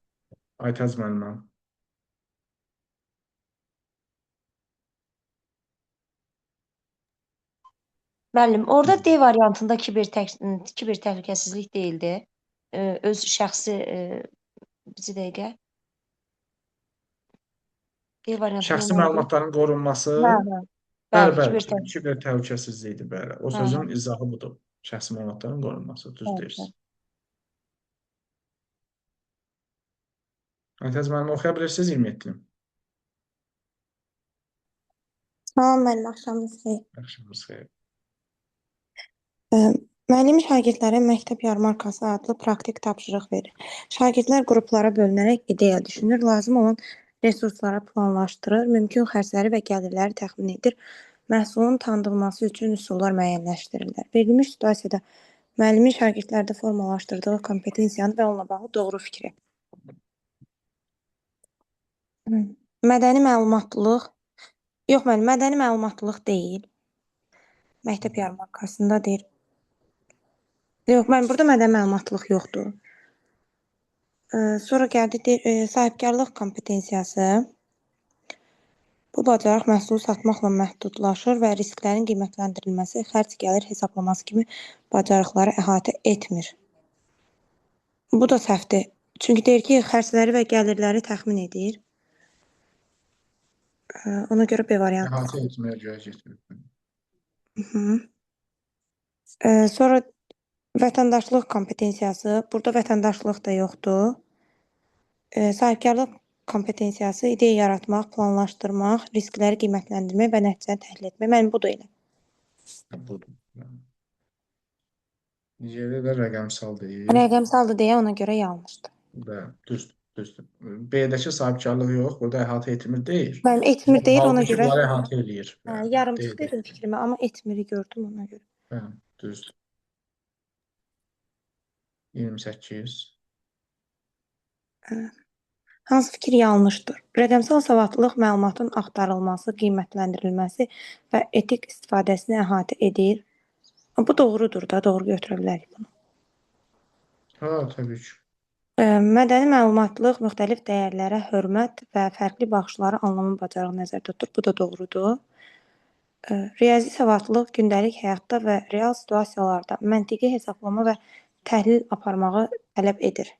Aytəz müəllimə. Müəllim, orada D variantında kiber təhlükəsizlik deyildi. Öz şəxsi bir dəqiqə. D variantında Şəxsi məlumatların qorunması. Bəli, kiber təhlükəsizlikdir, bəli. O sözün izahı budur. Şəxsi məlumatların qorunması, düz deyirsiz. Aytəz müəllimə, oxuya bilirsiniz 27-ni? Salam müəllim, axşamınız xeyir. Axşamınız xeyir. Müəllim şagirdlərə məktəb yarmarkası adlı praktik tapşırıq verir. Şagirdlər qruplara bölünərək ideya düşünür, lazım olan resursları planlaşdırır, mümkün xərcləri və gəlirləri təxmin edir, məhsulun tanıdılması üçün üsullar müəyyənləşdirirlər. Verilmiş situasiyada müəllimin şagirdlərdə formalaşdırdığı kompetensiyanı və onunla bağlı doğru fikri. Mədəni məlumatlılıq, yox müəllim, mədəni məlumatlılıq deyil. Məktəb yarmarkasında deyir. Yox, mən burada mədəni məlumatlıq yoxdur. Sonra gəldi deyir, sahibkarlıq kompetensiyası. Bu bacarıq məhsulu satmaqla məhdudlaşır və risklərin qiymətləndirilməsi, xərc gəlir hesablaması kimi bacarıqları əhatə etmir. Bu da səhvdir. Çünki deyir ki, xərcləri və gəlirləri təxmin edir. Ona görə B variantı. Əhatə etməyə görə getmir. Sonra vətəndaşlıq kompetensiyası. Burada vətəndaşlıq da yoxdur. Sahibkarlıq kompetensiyası ideya yaratmaq, planlaşdırmaq, riskləri qiymətləndirmək və nəticəni təhlil etmək. Mənim bu da elə. Budur. Necə də rəqəmsal deyil. Rəqəmsaldır deyə ona görə yanlışdır. Və düzdür. B-dəki sahibkarlıq yox, burada əhatə etmir deyil. Mənim etmir deyil, ona Halbuki görə. bunları əhatə eləyir. Yarımçıq dedim fikrimə, amma etmiri gördüm ona görə. Hə, düzdür. 28. Hansı fikir yanlışdır? Rəqəmsal savadlılıq məlumatın axtarılması, qiymətləndirilməsi və etik istifadəsini əhatə edir. Bu doğrudur da, doğru götürə bilərik bunu. Ha, təbii ki. Mədəni məlumatlıq müxtəlif dəyərlərə hörmət və fərqli baxışları anlama bacarığı nəzərdə tutur. Bu da doğrudur. Riyazi savadlılıq gündəlik həyatda və real situasiyalarda məntiqi hesablama və təhlil aparmağı tələb edir.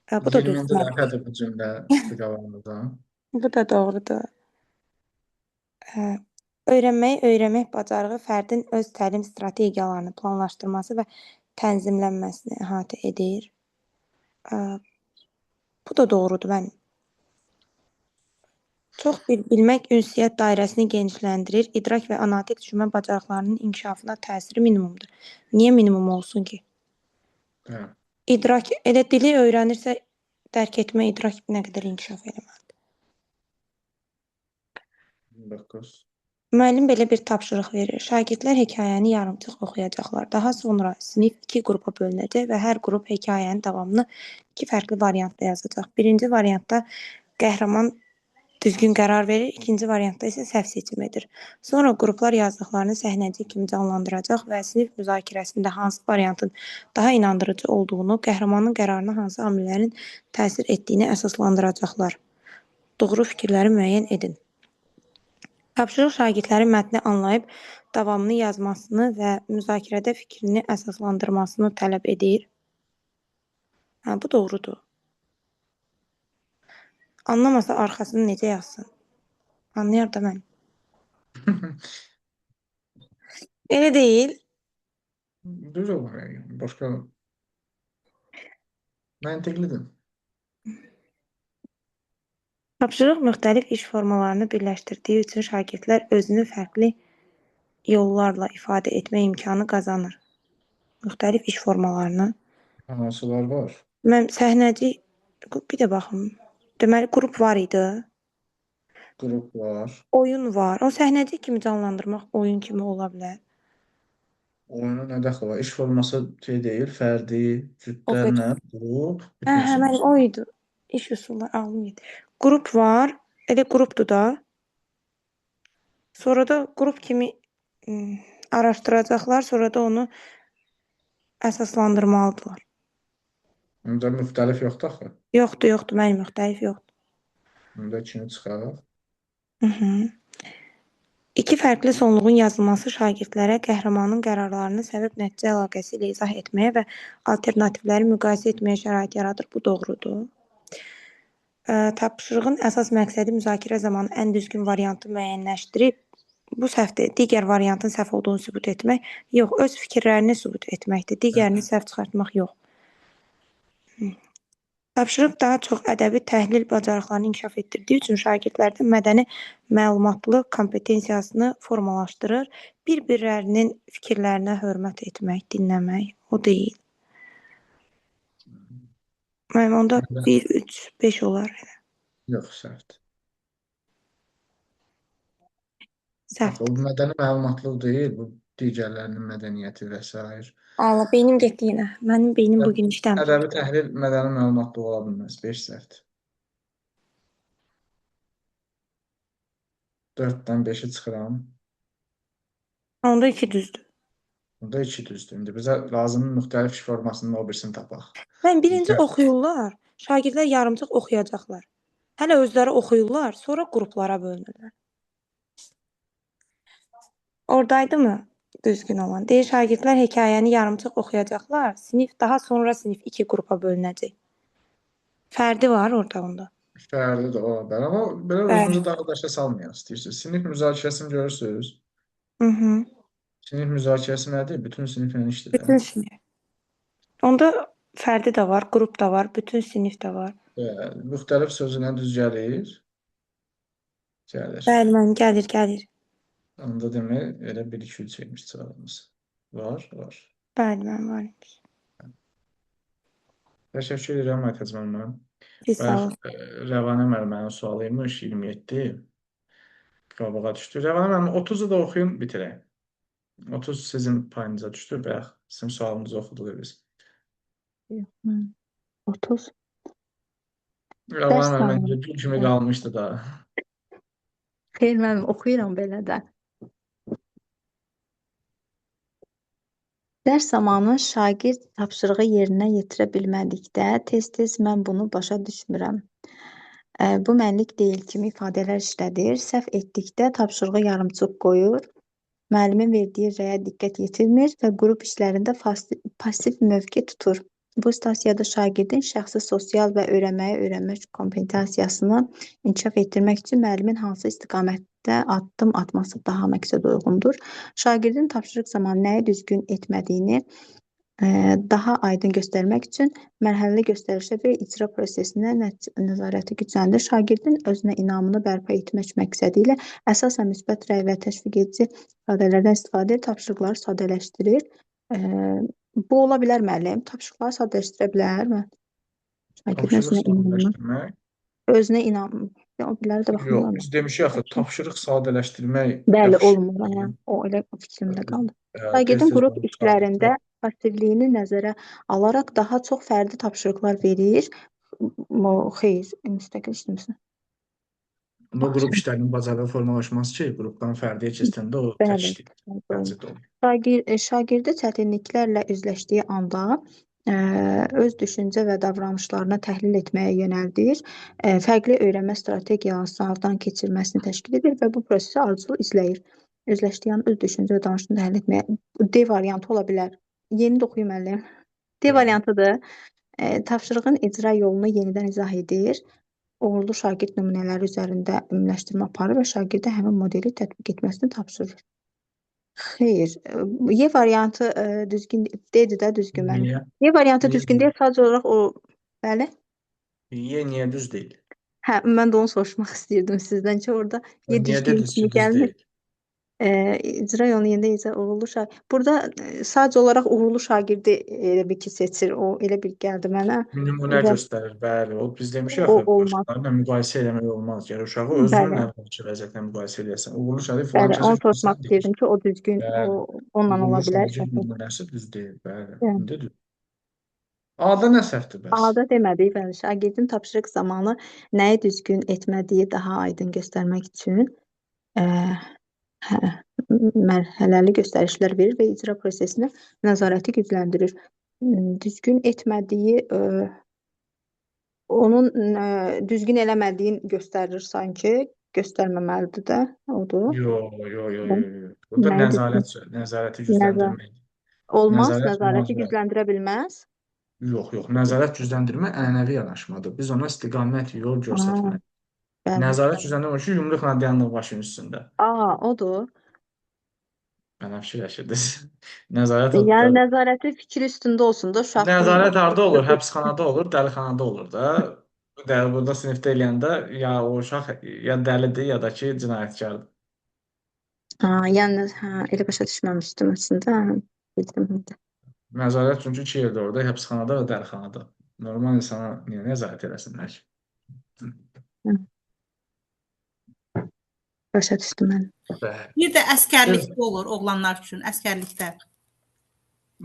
Bu da 20-ci düzdür. dəfədir bu cümlə çıxdı qabağımıza. Bu da doğrudur. Öyrənməyi öyrənmək bacarığı fərdin öz təlim strategiyalarını planlaşdırması və tənzimlənməsini əhatə edir. Bu da doğrudur. Çox bilmək ünsiyyət dairəsini genişləndirir, idrak və analitik düşünmə bacarıqlarının inkişafına təsiri minimumdur. Niyə minimum olsun ki? Hə. İdrak, elə dili öyrənirsə, dərk etmə, idrak nə qədər inkişaf eləməlidir. 19. Müəllim belə bir tapşırıq verir. Şagirdlər hekayəni yarımçıq oxuyacaqlar. Daha sonra sinif 2 qrupa bölünəcək və hər qrup hekayənin davamını 2 fərqli variantda yazacaq. Birinci variantda qəhrəman düzgün qərar verir, ikinci variantda isə səhv seçim edir. Sonra qruplar yazdıqlarını səhnəcik kimi canlandıracaq və sinif müzakirəsində hansı variantın daha inandırıcı olduğunu, qəhrəmanın qərarına hansı amillərin təsir etdiyini əsaslandıracaqlar. Doğru fikirləri müəyyən edin. Tapşırıq şagirdlərin mətni anlayıb davamını yazmasını və müzakirədə fikrini əsaslandırmasını tələb edir. Bu doğrudur. Anlamasa arxasını necə yazsın? Anlayar da mən. Elə deyil. Düz olur. Başqa məntiqlidir. Tapşırıq müxtəlif iş formalarını birləşdirdiyi üçün şagirdlər özünü fərqli yollarla ifadə etmə imkanı qazanır. Müxtəlif iş formalarını. Hansılar var? Mən səhnəci, bir də baxım. Deməli, qrup var idi. Qrup var. Oyun var. O səhnəci kimi canlandırmaq oyun kimi ola bilər. Oyuna nə dəxli var? İş forması deyil, fərdi, cütlərlə, qrup. Həmən o idi. İş üsulları alım gedir. Qrup var. Elə qrupdur da. Sonra da qrup kimi araşdıracaqlar. Sonra da onu əsaslandırmalıdırlar. Onda müxtəlif yoxdur axı. Yoxdur. Mənim müxtəlif yoxdur. Onda ikini çıxaraq. İki fərqli sonluğun yazılması şagirdlərə qəhrəmanın qərarlarını səbəb-nəticə əlaqəsi ilə izah etməyə və alternativləri müqayisə etməyə şərait yaradır. Bu doğrudur. Tapşırığın əsas məqsədi müzakirə zamanı ən düzgün variantı müəyyənləşdirib, bu səhvdir. Digər variantın səhv olduğunu sübut etmək, yox, öz fikirlərini sübut etməkdir. Digərini səhv çıxartmaq yox. Tapşırıq daha çox ədəbi təhlil bacarıqlarını inkişaf etdirdiyi üçün şagirdlərdə mədəni məlumatlıq kompetensiyasını formalaşdırır. Bir-birlərinin fikirlərinə hörmət etmək, dinləmək, o deyil. Mənim onda 1, 3, 5 olar. Yox, səhvdir. Səhv. Bu mədəni məlumatlıq deyil, bu digərlərinin mədəniyyəti və s. Allah, beynim getdi yenə. Mənim beynim bugün işləmir. Ədəbi təhlil mədəni məlumatlıq ola bilməz. 5 səhvdir. 4-dən 5-i çıxıram. Onda 2 düzdür. Bunda 2 düzdür. İndi bizə lazım müxtəlif iş formasının o birisini tapaq. Mən birinci Bizə oxuyurlar, şagirdlər yarımçıq oxuyacaqlar. Hələ özləri oxuyurlar, sonra qruplara bölünürlər. Oradaydı mı düzgün olan? Deyir şagirdlər hekayəni yarımçıq oxuyacaqlar, sinif daha sonra sinif 2 qrupa bölünəcək. Fərdi var orada onda. fərdi də ola bilər, amma belə Bəli. özünüzü dağ-daşa salmayın istəyirsiniz. Sinif müzakirəsini görürsünüz. Mhm. Sinif müzakirəsi nədir? Bütün siniflə işdir də. Bütün sinif. Onda fərdi də var, qrup da var, bütün sinif də var. Müxtəlif sözünə düz gəlir. Gəlir. Bəli, mən gəlir. Onda demək elə 1-2-3 çəkmiş cavabımız. Var. Bəli, mən var imiş. Təşəkkür edirəm Aytəc müəllimə. Siz sağ olun. Rəvanə müəllimənin sualı imiş 27. Qabağa düşdü. Rəvanə müəllim 30-u da oxuyun bitirək. 30 sizin payınıza düşdü. Bayaq sizin sualınızı oxuduq biz. 30. Rəvanə Dərs müəllim zamanı. gül kimi qalmışdı da. Xeyr, müəllim, oxuyuram belə də. Dərs zamanı şagird tapşırığı yerinə yetirə bilmədikdə tez-tez mən bunu başa düşmürəm. Bu mənlik deyil kimi ifadələr işlədir. Səhv etdikdə tapşırığı yarımçıq qoyur. Müəllimin verdiyi rəyə diqqət yetirmir və qrup işlərində pasiv mövqe tutur. Bu stansiyada şagirdin şəxsi sosial və öyrənmək kompetensiyasını inkişaf etdirmək üçün müəllimin hansı istiqamətdə addım atması daha məqsəd uyğundur. Şagirdin tapşırıq zamanı nəyi düzgün etmədiyini daha aydın göstərmək üçün mərhələli göstərişlər və icra prosesinə nəzarəti gücləndirir. Şagirdin özünə inamını bərpa etmək məqsədi ilə əsasən müsbət rəy və təşviq edici ifadələrdən istifadə edir, tapşırıqları sadələşdirir. Bu ola bilər müəllim, tapşırıqları sadələşdirə bilər mi? Şagirdin Tapşırıq sadələşdirmək. özünə inam. O biləri də baxmıram. Yox, biz demişik axı tapşırıq sadələşdirmək Bəli, yaxşı olmur. deyil. O elə fikrimdə qaldı. Tez-tez Şagirdin qrup bunu işlərində passivliyini nəzərə alaraq daha çox fərdi tapşırıqlar verir. Xeyr, müstəqil işləmirsən. Bu qrup işlərinin bacarığı formalaşması ki, qrupdan fərdiyə keçəndə o tək Bəli. işləyir. Bəncə də olur. Şagirdi çətinliklərlə üzləşdiyi anda öz düşüncə və davranışlarını təhlil etməyə yönəldir, fərqli öyrənmə strategiyalarından keçirməsini təşkil edir və bu prosesi ardıcıl izləyir. Özləşdiyi an öz düşüncə və davranışını təhlil etməyə D variantı ola bilər. Yeni də oxuyum müəllim. D variantıdır. Tapşırığın icra yolunu yenidən izah edir. Uğurlu şagird nümunələri üzərində ümumiləşdirmə aparır və şagirdə həmin modeli tətbiq etməsini tapşırır. Xeyr, Y variantı düzgün D-dir də düzgün mənim. Niyə? Y variantı Niyə düzgün deyil, sadəcə olaraq o, bəli. Niyə düz deyil? Hə, mən də onu soruşmaq istəyirdim sizdən ki, orada Y Niyə düzgün dediniz ki, kimi düz gəlmir. deyil? İcra yolunu yenidən izah uğurlu şagird. Burada sadəcə olaraq uğurlu şagirdi elə bir ki seçir. O elə bir gəldi mənə. Nümunə Və göstərir, bəli. O biz demişik o axı, olmaz. başqalarıyla müqayisə eləmək olmaz. Yəni uşağı özünün Bəli. əvvəlki vəziyyətlə müqayisə eləyəsən. Uğurlu şagird Bəli, filan onu kəsə soruşmaq görsən deyir. istəyirdim ki, o düzgün, Bəli. onunla ola Uğurlu bilər. şagird nümunəsi düz deyil, bəli. Yəni. İndi düz. A-da nə səhvdir bəs? A-da demədik, bəli, şagirdin tapşırıq zamanı nəyi düzgün etmədiyi daha aydın göstərmək üçün mərhələli göstərişlər verir və icra prosesinə nəzarəti gücləndirir. Düzgün etmədiyi, onun düzgün eləmədiyin göstərir sanki, göstərməməlidir də, odur. Yox. Burada Nəyi düzgün? nəzarəti gücləndirmək. Olmaz, Nəzarət nəzarəti mühazirə. gücləndirə bilməz. Yox. Nəzarət gücləndirmə ənənəvi yanaşmadır. Biz ona istiqamət, yol göstərmək. Bəli. Nəzarət gücləndirmə ki, yumruqla dayanır başın üstündə. Odur. Mənə fikirləşirdiniz. Nəzarət Yəni nəzarəti fikir üstündə olsun da uşaq. Nəzarət harda olur? Həbsxanada olur, dəlixanada olur da. Burada sinifdə eləyəndə ya o uşaq ya dəlidir, ya da ki, cinayətkardır. Yəni elə başa düşməmişdim əslində. Bildim. Nəzarət çünki iki yerdə orada, həbsxanada və dəlixanada. Normal insana niyə nəzarət eləsinlər ki? Başa düşdüm mən. Bəli. Bir də əskərlikdə olur oğlanlar üçün, əskərlikdə.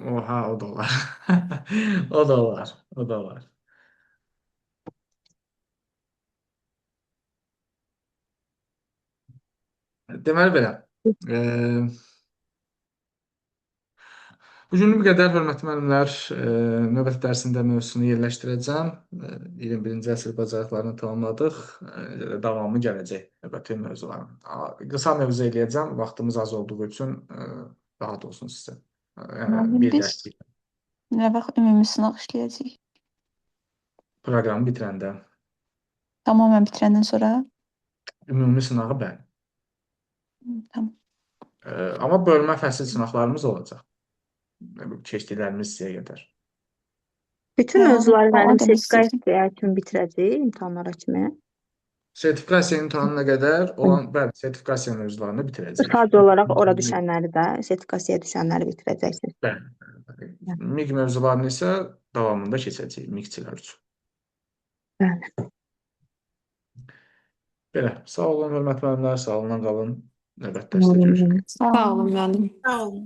Oha, o da olar. O da olar. O da olar. Deməli belə. Bu günlük bu qədər, hörmətli müəllimlər. Növbəti dərsində mövzusunu yerləşdirəcəm. 21-ci əsr bacarıqlarını tamamladıq. Davamı gələcək növbəti mövzuların. Qısa mövzu eləyəcəm. Vaxtımız az olduğu üçün rahat olsun sizə. Müəllim, Bir biz dərs nə vaxt ümumi sınaq işləyəcəyik? proqramı bitirəndə. Tamamilə bitirəndən sonra? Ümumi sınağı bəli. Tamam. Amma bölmə fəsil sınaqlarımız olacaq. Keçdiklərimiz hissəyə qədər. Bütün Hə, mövzuları o müəllim demək istəyirdim. sertifikasiya kimi bitirəcək imtahanlara kimi. Sertifikasiya imtahanına qədər olan, bəli, sertifikasiya mövzularını bitirəcəyik. Sadəcə olaraq ora düşənləri də, sertifikasiyaya düşənləri bitirəcəksiniz. Bəli. MIQ mövzularını isə davamında keçəcəyik MIQ-çilər üçün. Bəli. Belə, sağ olun, hörmətli müəllimlər, sağ olun, qalın. Növbəti dərsdə görüşürük. Sağ olun müəllim. Sağ olun.